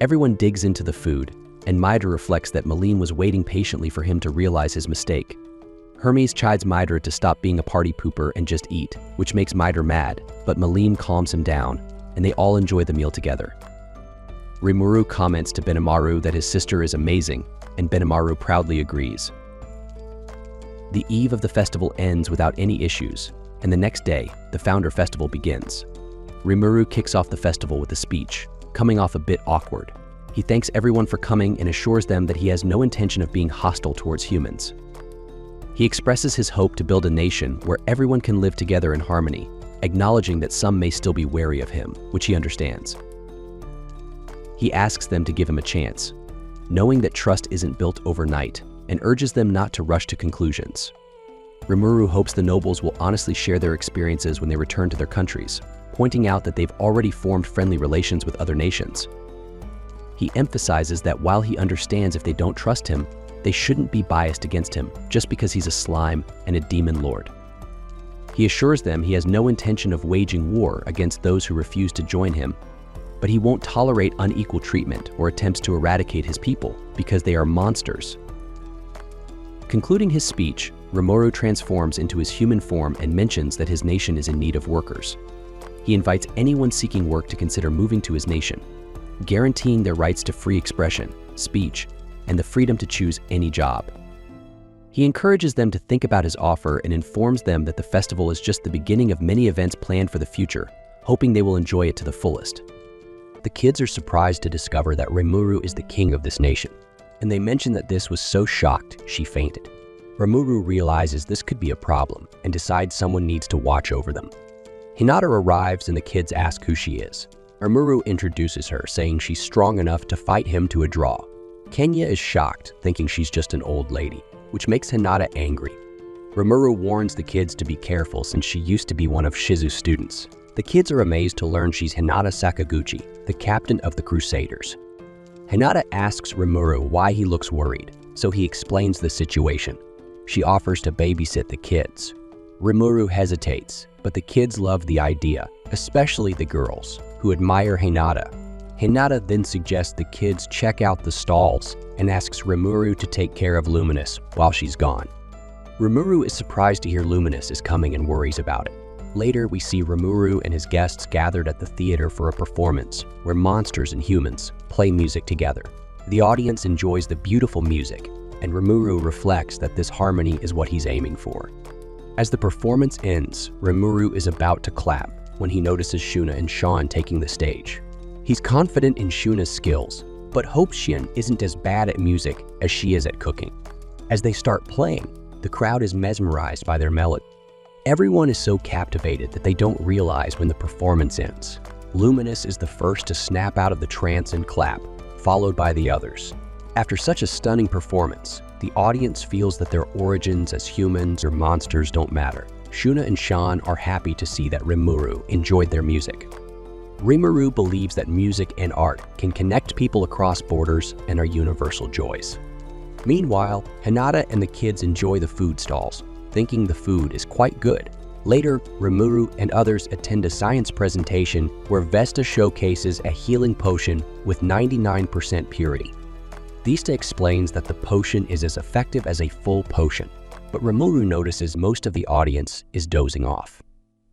Everyone digs into the food, and Mitre reflects that Malim was waiting patiently for him to realize his mistake. Hermes chides Mitre to stop being a party pooper and just eat, which makes Mitre mad, but Malim calms him down, and they all enjoy the meal together. Rimuru comments to Benimaru that his sister is amazing, and Benimaru proudly agrees. The eve of the festival ends without any issues, and the next day, the Founder Festival begins. Rimuru kicks off the festival with a speech, coming off a bit awkward. He thanks everyone for coming and assures them that he has no intention of being hostile towards humans. He expresses his hope to build a nation where everyone can live together in harmony, acknowledging that some may still be wary of him, which he understands. He asks them to give him a chance, knowing that trust isn't built overnight, and urges them not to rush to conclusions. Rimuru hopes the nobles will honestly share their experiences when they return to their countries, pointing out that they've already formed friendly relations with other nations. He emphasizes that while he understands if they don't trust him, they shouldn't be biased against him just because he's a slime and a demon lord. He assures them he has no intention of waging war against those who refuse to join him, but he won't tolerate unequal treatment or attempts to eradicate his people because they are monsters. Concluding his speech, Rimuru transforms into his human form and mentions that his nation is in need of workers. He invites anyone seeking work to consider moving to his nation, guaranteeing their rights to free expression, speech, and the freedom to choose any job. He encourages them to think about his offer and informs them that the festival is just the beginning of many events planned for the future, hoping they will enjoy it to the fullest. The kids are surprised to discover that Rimuru is the king of this nation, and they mention that this was so shocked she fainted. Rimuru realizes this could be a problem and decides someone needs to watch over them. Hinata arrives and the kids ask who she is. Rimuru introduces her, saying she's strong enough to fight him to a draw. Kenya is shocked, thinking she's just an old lady, which makes Hinata angry. Rimuru warns the kids to be careful since she used to be one of Shizu's students. The kids are amazed to learn she's Hinata Sakaguchi, the captain of the Crusaders. Hinata asks Rimuru why he looks worried, so he explains the situation. She offers to babysit the kids. Rimuru hesitates, but the kids love the idea, especially the girls, who admire Hinata. Hinata then suggests the kids check out the stalls and asks Rimuru to take care of Luminous while she's gone. Rimuru is surprised to hear Luminous is coming and worries about it. Later, we see Rimuru and his guests gathered at the theater for a performance where monsters and humans play music together. The audience enjoys the beautiful music, and Rimuru reflects that this harmony is what he's aiming for. As the performance ends, Rimuru is about to clap when he notices Shuna and Sean taking the stage. He's confident in Shuna's skills, but hopes Shin isn't as bad at music as she is at cooking. As they start playing, the crowd is mesmerized by their melody. Everyone is so captivated that they don't realize when the performance ends. Luminous is the first to snap out of the trance and clap, followed by the others. After such a stunning performance, the audience feels that their origins as humans or monsters don't matter. Shuna and Sean are happy to see that Rimuru enjoyed their music. Rimuru believes that music and art can connect people across borders and are universal joys. Meanwhile, Hinata and the kids enjoy the food stalls, thinking the food is quite good. Later, Rimuru and others attend a science presentation where Vesta showcases a healing potion with 99% purity. Vesta explains that the potion is as effective as a full potion, but Rimuru notices most of the audience is dozing off.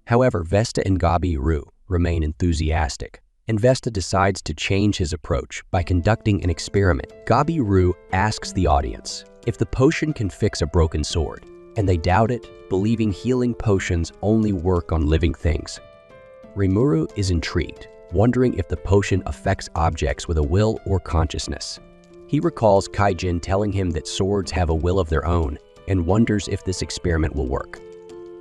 However, Vesta and Gabiru remain enthusiastic, and Vesta decides to change his approach by conducting an experiment. Gabiru asks the audience if the potion can fix a broken sword, and they doubt it, believing healing potions only work on living things. Rimuru is intrigued, wondering if the potion affects objects with a will or consciousness. He recalls Kaijin telling him that swords have a will of their own and wonders if this experiment will work.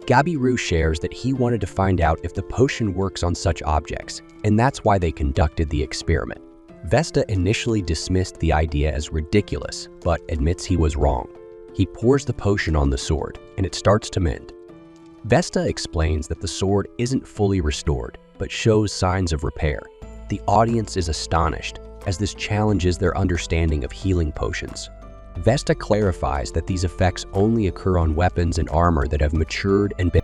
Gabiru shares that he wanted to find out if the potion works on such objects, and that's why they conducted the experiment. Vesta initially dismissed the idea as ridiculous, but admits he was wrong. He pours the potion on the sword, and it starts to mend. Vesta explains that the sword isn't fully restored, but shows signs of repair. The audience is astonished, as this challenges their understanding of healing potions. Vesta clarifies that these effects only occur on weapons and armor that have matured and been.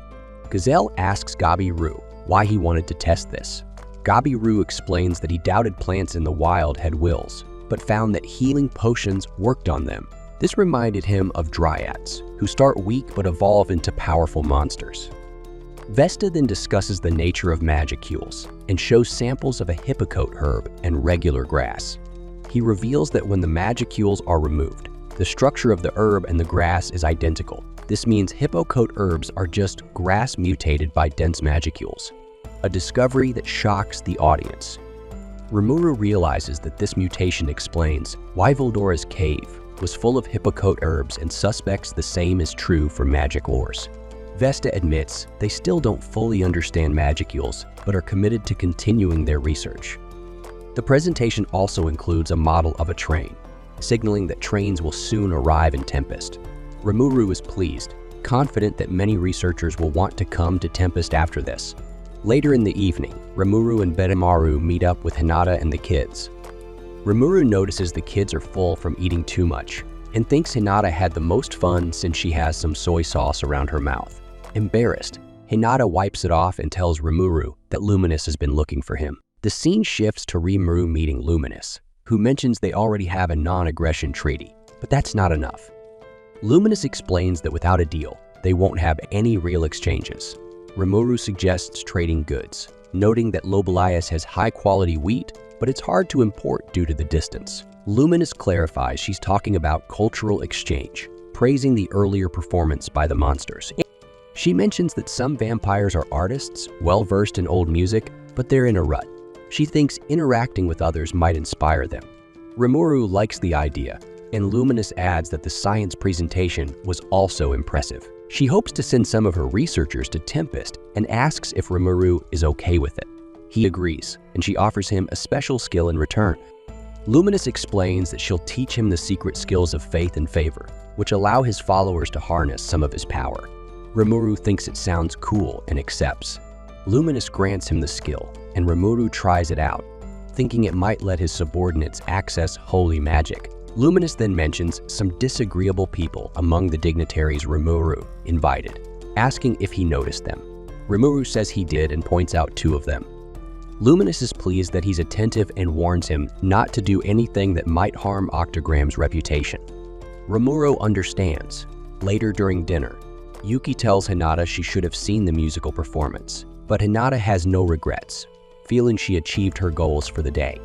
Gazelle asks Gabiru why he wanted to test this. Gabiru explains that he doubted plants in the wild had wills, but found that healing potions worked on them. This reminded him of dryads, who start weak but evolve into powerful monsters. Vesta then discusses the nature of magicules and shows samples of a hippocote herb and regular grass. He reveals that when the magicules are removed, the structure of the herb and the grass is identical. This means hippocote herbs are just grass mutated by dense magicules, a discovery that shocks the audience. Rimuru realizes that this mutation explains why Voldora's cave was full of hippocote herbs and suspects the same is true for magic ores. Vesta admits they still don't fully understand magicules, but are committed to continuing their research. The presentation also includes a model of a train, signaling that trains will soon arrive in Tempest. Rimuru is pleased, confident that many researchers will want to come to Tempest after this. Later in the evening, Rimuru and Bedamaru meet up with Hinata and the kids. Rimuru notices the kids are full from eating too much and thinks Hinata had the most fun since she has some soy sauce around her mouth. Embarrassed, Hinata wipes it off and tells Rimuru that Luminous has been looking for him. The scene shifts to Rimuru meeting Luminous, who mentions they already have a non-aggression treaty, but that's not enough. Luminous explains that without a deal, they won't have any real exchanges. Rimuru suggests trading goods, noting that Lobelias has high-quality wheat, but it's hard to import due to the distance. Luminous clarifies she's talking about cultural exchange, praising the earlier performance by the monsters. She mentions that some vampires are artists, well-versed in old music, but they're in a rut. She thinks interacting with others might inspire them. Rimuru likes the idea, and Luminous adds that the science presentation was also impressive. She hopes to send some of her researchers to Tempest and asks if Rimuru is okay with it. He agrees, and she offers him a special skill in return. Luminous explains that she'll teach him the secret skills of faith and favor, which allow his followers to harness some of his power. Rimuru thinks it sounds cool and accepts. Luminous grants him the skill, and Rimuru tries it out, thinking it might let his subordinates access holy magic. Luminous then mentions some disagreeable people among the dignitaries Rimuru invited, asking if he noticed them. Rimuru says he did and points out 2 of them. Luminous is pleased that he's attentive and warns him not to do anything that might harm Octogram's reputation. Rimuru understands. Later during dinner, Yuki tells Hinata she should have seen the musical performance, but Hinata has no regrets, feeling she achieved her goals for the day.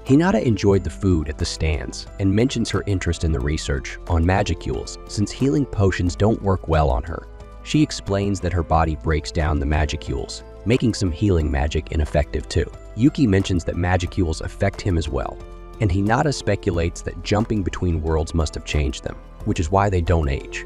Hinata enjoyed the food at the stands and mentions her interest in the research on magicules since healing potions don't work well on her. She explains that her body breaks down the magicules, making some healing magic ineffective too. Yuki mentions that magicules affect him as well, and Hinata speculates that jumping between worlds must have changed them, which is why they don't age.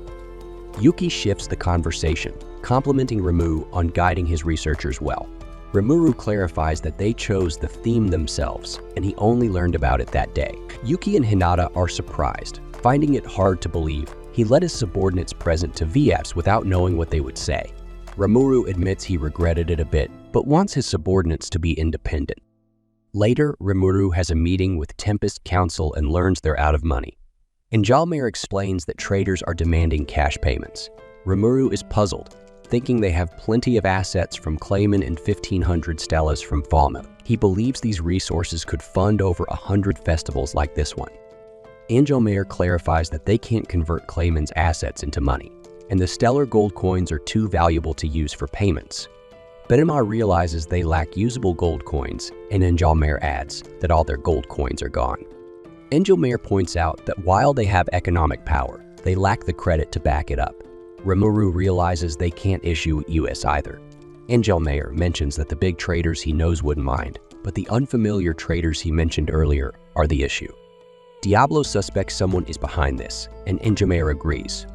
Yuki shifts the conversation, complimenting Rimuru on guiding his researchers well. Rimuru clarifies that they chose the theme themselves, and he only learned about it that day. Yuki and Hinata are surprised, finding it hard to believe he led his subordinates present to VFs without knowing what they would say. Rimuru admits he regretted it a bit, but wants his subordinates to be independent. Later, Rimuru has a meeting with Tempest Council and learns they're out of money. Injalmer explains that traders are demanding cash payments. Rimuru is puzzled, thinking they have plenty of assets from Clayman and 1,500 stellas from Falmouth. He believes these resources could fund over 100 festivals like this one. Angelmare clarifies that they can't convert Clayman's assets into money, and the stellar gold coins are too valuable to use for payments. Benamar realizes they lack usable gold coins, and Angelmare adds that all their gold coins are gone. Angelmare points out that while they have economic power, they lack the credit to back it up. Rimuru realizes they can't issue US either. Angelmare mentions that the big traders he knows wouldn't mind, but the unfamiliar traders he mentioned earlier are the issue. Diablo suspects someone is behind this, and Angelmare agrees.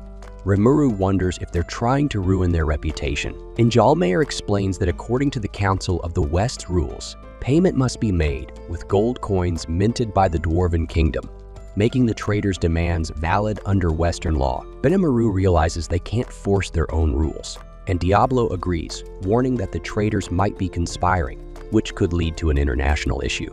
Rimuru wonders if they're trying to ruin their reputation. Angelmare explains that according to the Council of the West's rules, payment must be made with gold coins minted by the Dwarven Kingdom, making the traders' demands valid under Western law. Benamaru realizes they can't force their own rules, and Diablo agrees, warning that the traders might be conspiring, which could lead to an international issue.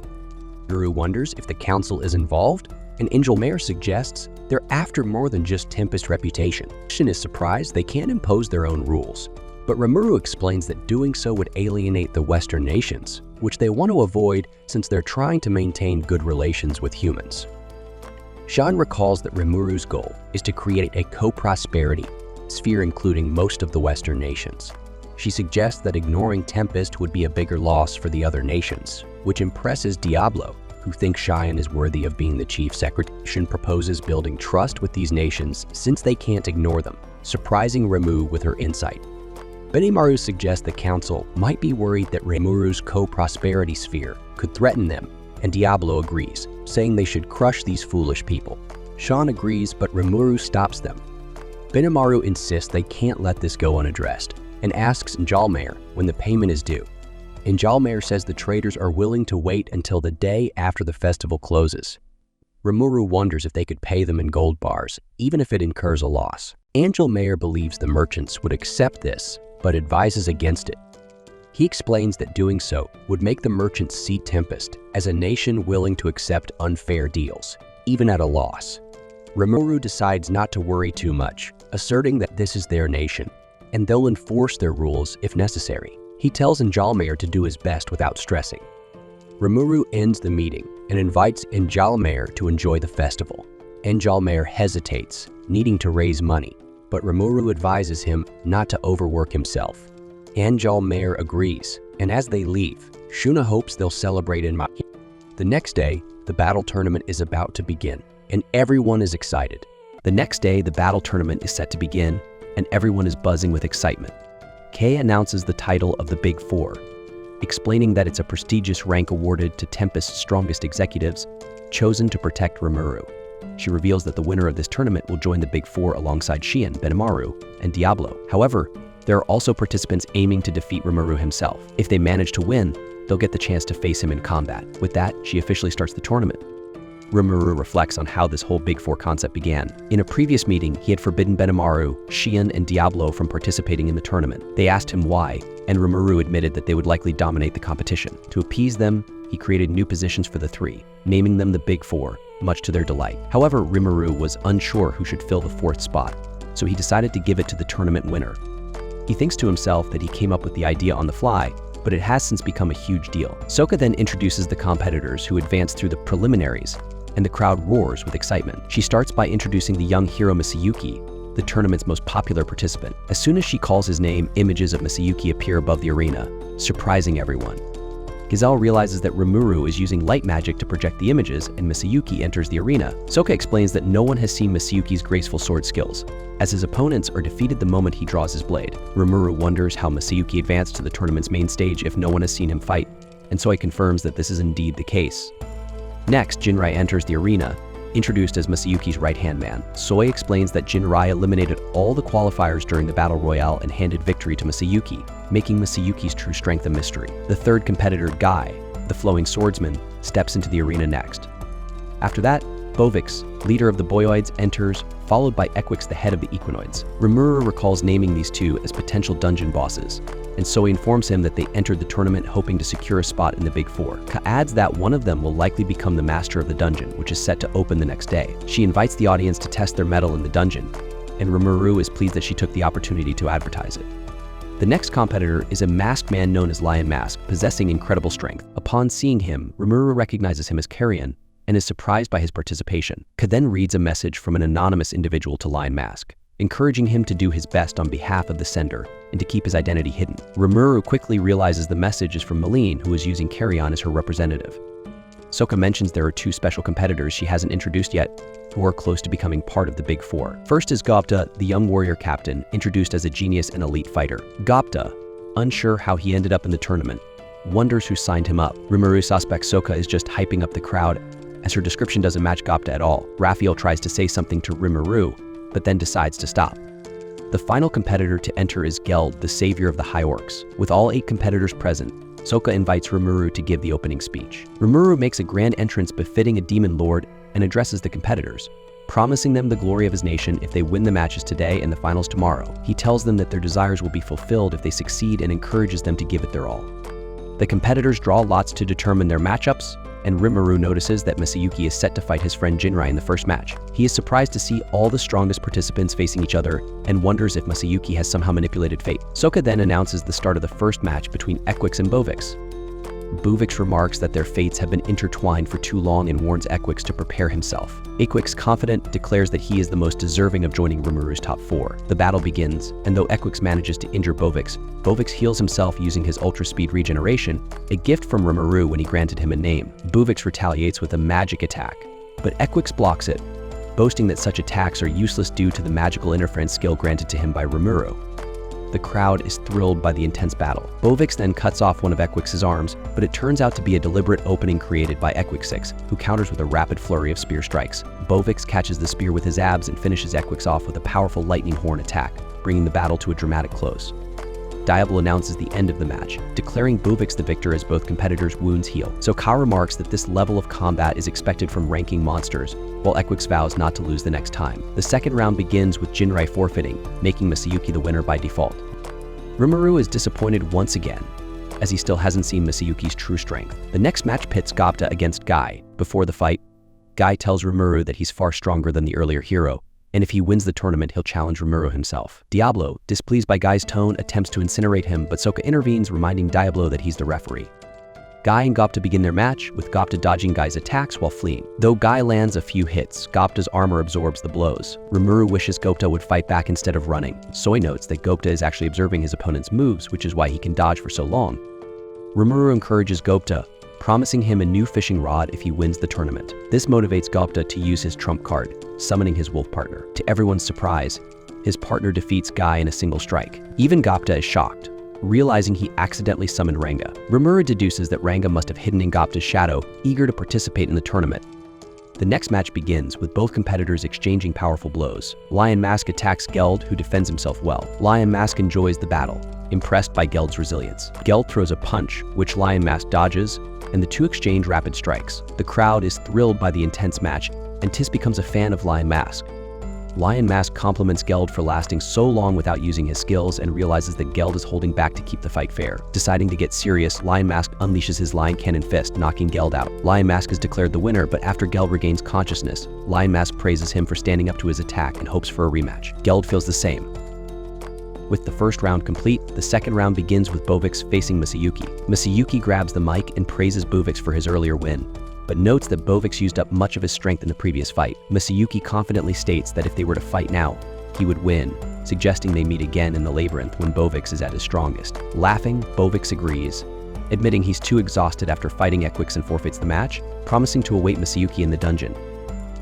Guru wonders if the council is involved, and Angelmare suggests they're after more than just Tempest's reputation. Shin is surprised they can't impose their own rules, but Rimuru explains that doing so would alienate the Western nations, which they want to avoid since they're trying to maintain good relations with humans. Shan recalls that Rimuru's goal is to create a co-prosperity sphere including most of the Western nations. She suggests that ignoring Tempest would be a bigger loss for the other nations, which impresses Diablo, who thinks Cheyenne is worthy of being the chief secretary. Shan proposes building trust with these nations since they can't ignore them, surprising Rimu with her insight. Benimaru suggests the council might be worried that Rimuru's co-prosperity sphere could threaten them, and Diablo agrees, saying they should crush these foolish people. Shan agrees, but Rimuru stops them. Benimaru insists they can't let this go unaddressed, and asks Angelmare when the payment is due. Angelmare says the traders are willing to wait until the day after the festival closes. Rimuru wonders if they could pay them in gold bars, even if it incurs a loss. Angelmare believes the merchants would accept this, but advises against it. He explains that doing so would make the merchants see Tempest as a nation willing to accept unfair deals, even at a loss. Rimuru decides not to worry too much, asserting that this is their nation, and they'll enforce their rules if necessary. He tells Angelmare to do his best without stressing. Rimuru ends the meeting and invites Angelmare to enjoy the festival. Angelmare hesitates, needing to raise money, but Rimuru advises him not to overwork himself. Angelmare agrees, and as they leave, Shuna hopes they'll celebrate in Maki. The next day, the battle tournament is about to begin, and everyone is excited. The next day, the battle tournament is set to begin, and everyone is buzzing with excitement. Kay announces the title of the Big Four, explaining that it's a prestigious rank awarded to Tempest's strongest executives, chosen to protect Rimuru. She reveals that the winner of this tournament will join the Big Four alongside Shion, Benimaru, and Diablo. However, There are also participants aiming to defeat Rimuru himself. If they manage to win, they'll get the chance to face him in combat. With that, she officially starts the tournament. Rimuru reflects on how this whole Big Four concept began. In a previous meeting, he had forbidden Benimaru, Shion, and Diablo from participating in the tournament. They asked him why, and Rimuru admitted that they would likely dominate the competition. To appease them, he created new positions for the three, naming them the Big Four, much to their delight. However, Rimuru was unsure who should fill the fourth spot, so he decided to give it to the tournament winner. He thinks to himself that he came up with the idea on the fly, but it has since become a huge deal. Soka then introduces the competitors who advance through the preliminaries, and the crowd roars with excitement. She starts by introducing the young hero Masayuki, the tournament's most popular participant. As soon as she calls his name, images of Masayuki appear above the arena, surprising everyone. Gazelle realizes that Rimuru is using light magic to project the images, and Masayuki enters the arena. Soka explains that no one has seen Masayuki's graceful sword skills, as his opponents are defeated the moment he draws his blade. Rimuru wonders how Masayuki advanced to the tournament's main stage if no one has seen him fight, and Soi confirms that this is indeed the case. Next, Jinrai enters the arena, introduced as Masayuki's right-hand man. Soi explains that Jinrai eliminated all the qualifiers during the Battle Royale and handed victory to Masayuki, making Masayuki's true strength a mystery. The third competitor, Guy, the flowing swordsman, steps into the arena next. After that, Bovix, leader of the Boyoids, enters, followed by Equix, the head of the Equinoids. Rimuru recalls naming these two as potential dungeon bosses, and Soi informs him that they entered the tournament hoping to secure a spot in the Big Four. Ka adds that one of them will likely become the master of the dungeon, which is set to open the next day. She invites the audience to test their mettle in the dungeon, and Rimuru is pleased that she took the opportunity to advertise it. The next competitor is a masked man known as Lion Mask, possessing incredible strength. Upon seeing him, Rimuru recognizes him as Carrion, and is surprised by his participation. Ka then reads a message from an anonymous individual to Lion Mask, encouraging him to do his best on behalf of the sender and to keep his identity hidden. Rimuru quickly realizes the message is from Maline, who is using Carrion as her representative. Soka mentions there are two special competitors she hasn't introduced yet, who are close to becoming part of the Big Four. First is Gopta, the young warrior captain, introduced as a genius and elite fighter. Gopta, unsure how he ended up in the tournament, wonders who signed him up. Rimuru suspects Soka is just hyping up the crowd, as her description doesn't match Gopta at all. Raphael tries to say something to Rimuru, but then decides to stop. The final competitor to enter is Geld, the savior of the High Orcs. With all 8 competitors present, Soka invites Rimuru to give the opening speech. Rimuru makes a grand entrance befitting a demon lord and addresses the competitors, promising them the glory of his nation if they win the matches today and the finals tomorrow. He tells them that their desires will be fulfilled if they succeed and encourages them to give it their all. The competitors draw lots to determine their matchups, and Rimuru notices that Masayuki is set to fight his friend Jinrai in the first match. He is surprised to see all the strongest participants facing each other and wonders if Masayuki has somehow manipulated fate. Soka then announces the start of the first match between Equix and Bovix. Bovix remarks that their fates have been intertwined for too long and warns Equix to prepare himself. Equix, confident, declares that he is the most deserving of joining Rimuru's top 4. The battle begins, and though Equix manages to injure Bovix, Bovix heals himself using his ultra speed regeneration, a gift from Rimuru when he granted him a name. Bovix retaliates with a magic attack, but Equix blocks it, boasting that such attacks are useless due to the magical interference skill granted to him by Rimuru. The crowd is thrilled by the intense battle. Bovix then cuts off one of Equix's arms, but it turns out to be a deliberate opening created by Equix, who counters with a rapid flurry of spear strikes. Bovix catches the spear with his abs and finishes Equix off with a powerful lightning horn attack, bringing the battle to a dramatic close. Diablo announces the end of the match, declaring Bovix the victor as both competitors' wounds heal. So Ka remarks that this level of combat is expected from ranking monsters, while Equix vows not to lose the next time. The second round begins with Jinrai forfeiting, making Masayuki the winner by default. Rimuru is disappointed once again, as he still hasn't seen Masayuki's true strength. The next match pits Gopta against Guy. Before the fight, Guy tells Rimuru that he's far stronger than the earlier hero, and if he wins the tournament, he'll challenge Rimuru himself. Diablo, displeased by Guy's tone, attempts to incinerate him, but Soka intervenes, reminding Diablo that he's the referee. Guy and Gopta begin their match, with Gopta dodging Guy's attacks while fleeing. Though Guy lands a few hits, Gopta's armor absorbs the blows. Rimuru wishes Gopta would fight back instead of running. Soi notes that Gopta is actually observing his opponent's moves, which is why he can dodge for so long. Rimuru encourages Gopta, promising him a new fishing rod if he wins the tournament. This motivates Gopta to use his trump card, summoning his wolf partner. To everyone's surprise, his partner defeats Guy in a single strike. Even Gopta is shocked, realizing he accidentally summoned Ranga. Rimuru deduces that Ranga must have hidden in Gopta's shadow, eager to participate in the tournament. The next match begins with both competitors exchanging powerful blows. Lion Mask attacks Geld, who defends himself well. Lion Mask enjoys the battle, impressed by Geld's resilience. Geld throws a punch, which Lion Mask dodges, and the two exchange rapid strikes. The crowd is thrilled by the intense match, and Tis becomes a fan of Lion Mask. Lion Mask compliments Geld for lasting so long without using his skills and realizes that Geld is holding back to keep the fight fair. Deciding to get serious, Lion Mask unleashes his Lion Cannon Fist, knocking Geld out. Lion Mask is declared the winner, but after Geld regains consciousness, Lion Mask praises him for standing up to his attack and hopes for a rematch. Geld feels the same. With the first round complete, the second round begins with Bovix facing Masayuki. Masayuki grabs the mic and praises Bovix for his earlier win, but notes that Bovix used up much of his strength in the previous fight. Masayuki confidently states that if they were to fight now, he would win, suggesting they meet again in the labyrinth when Bovix is at his strongest. Laughing, Bovix agrees, admitting he's too exhausted after fighting Equix and forfeits the match, promising to await Masayuki in the dungeon.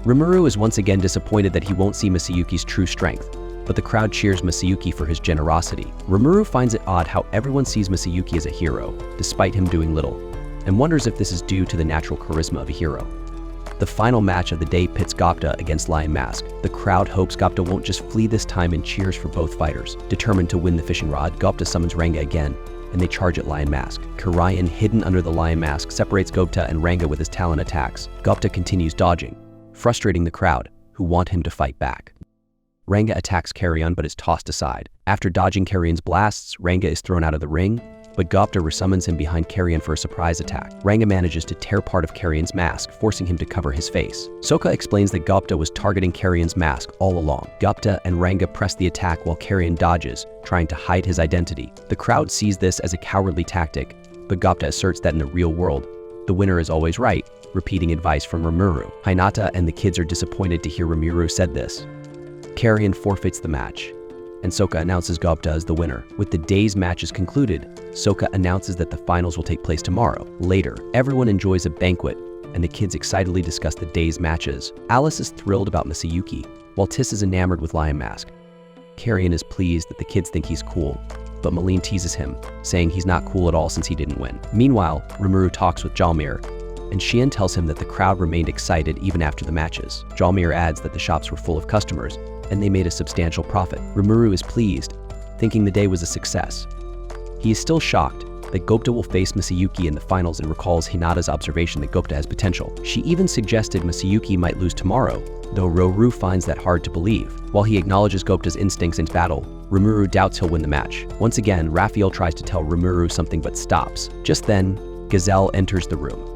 Rimuru is once again disappointed that he won't see Masayuki's true strength, but the crowd cheers Masayuki for his generosity. Rimuru finds it odd how everyone sees Masayuki as a hero, despite him doing little, and wonders if this is due to the natural charisma of a hero. The final match of the day pits Gopta against Lion Mask. The crowd hopes Gopta won't just flee this time and cheers for both fighters. Determined to win the fishing rod, Gopta summons Ranga again, and they charge at Lion Mask. Karayan, hidden under the Lion Mask, separates Gopta and Ranga with his talon attacks. Gopta continues dodging, frustrating the crowd, who want him to fight back. Ranga attacks Carrion but is tossed aside. After dodging Carrion's blasts, Ranga is thrown out of the ring, but Gopta resummons him behind Carrion for a surprise attack. Ranga manages to tear part of Carrion's mask, forcing him to cover his face. Sokka explains that Gopta was targeting Carrion's mask all along. Gopta and Ranga press the attack while Carrion dodges, trying to hide his identity. The crowd sees this as a cowardly tactic, but Gopta asserts that in the real world, the winner is always right, repeating advice from Rimuru. Hinata and the kids are disappointed to hear Rimuru said this. Carrion forfeits the match, and Sokka announces Gopta as the winner. With the day's matches concluded, Sokka announces that the finals will take place tomorrow. Later, everyone enjoys a banquet, and the kids excitedly discuss the day's matches. Alice is thrilled about Masayuki, while Tis is enamored with Lion Mask. Carrion is pleased that the kids think he's cool, but Malene teases him, saying he's not cool at all since he didn't win. Meanwhile, Rimuru talks with Jalmir, and Xian tells him that the crowd remained excited even after the matches. Jalmir adds that the shops were full of customers, and they made a substantial profit. Rimuru is pleased, thinking the day was a success. He is still shocked that Gopta will face Masayuki in the finals and recalls Hinata's observation that Gopta has potential. She even suggested Masayuki might lose tomorrow, though Roru finds that hard to believe. While he acknowledges Gopta's instincts in battle, Rimuru doubts he'll win the match. Once again, Raphael tries to tell Rimuru something but stops. Just then, Gazelle enters the room.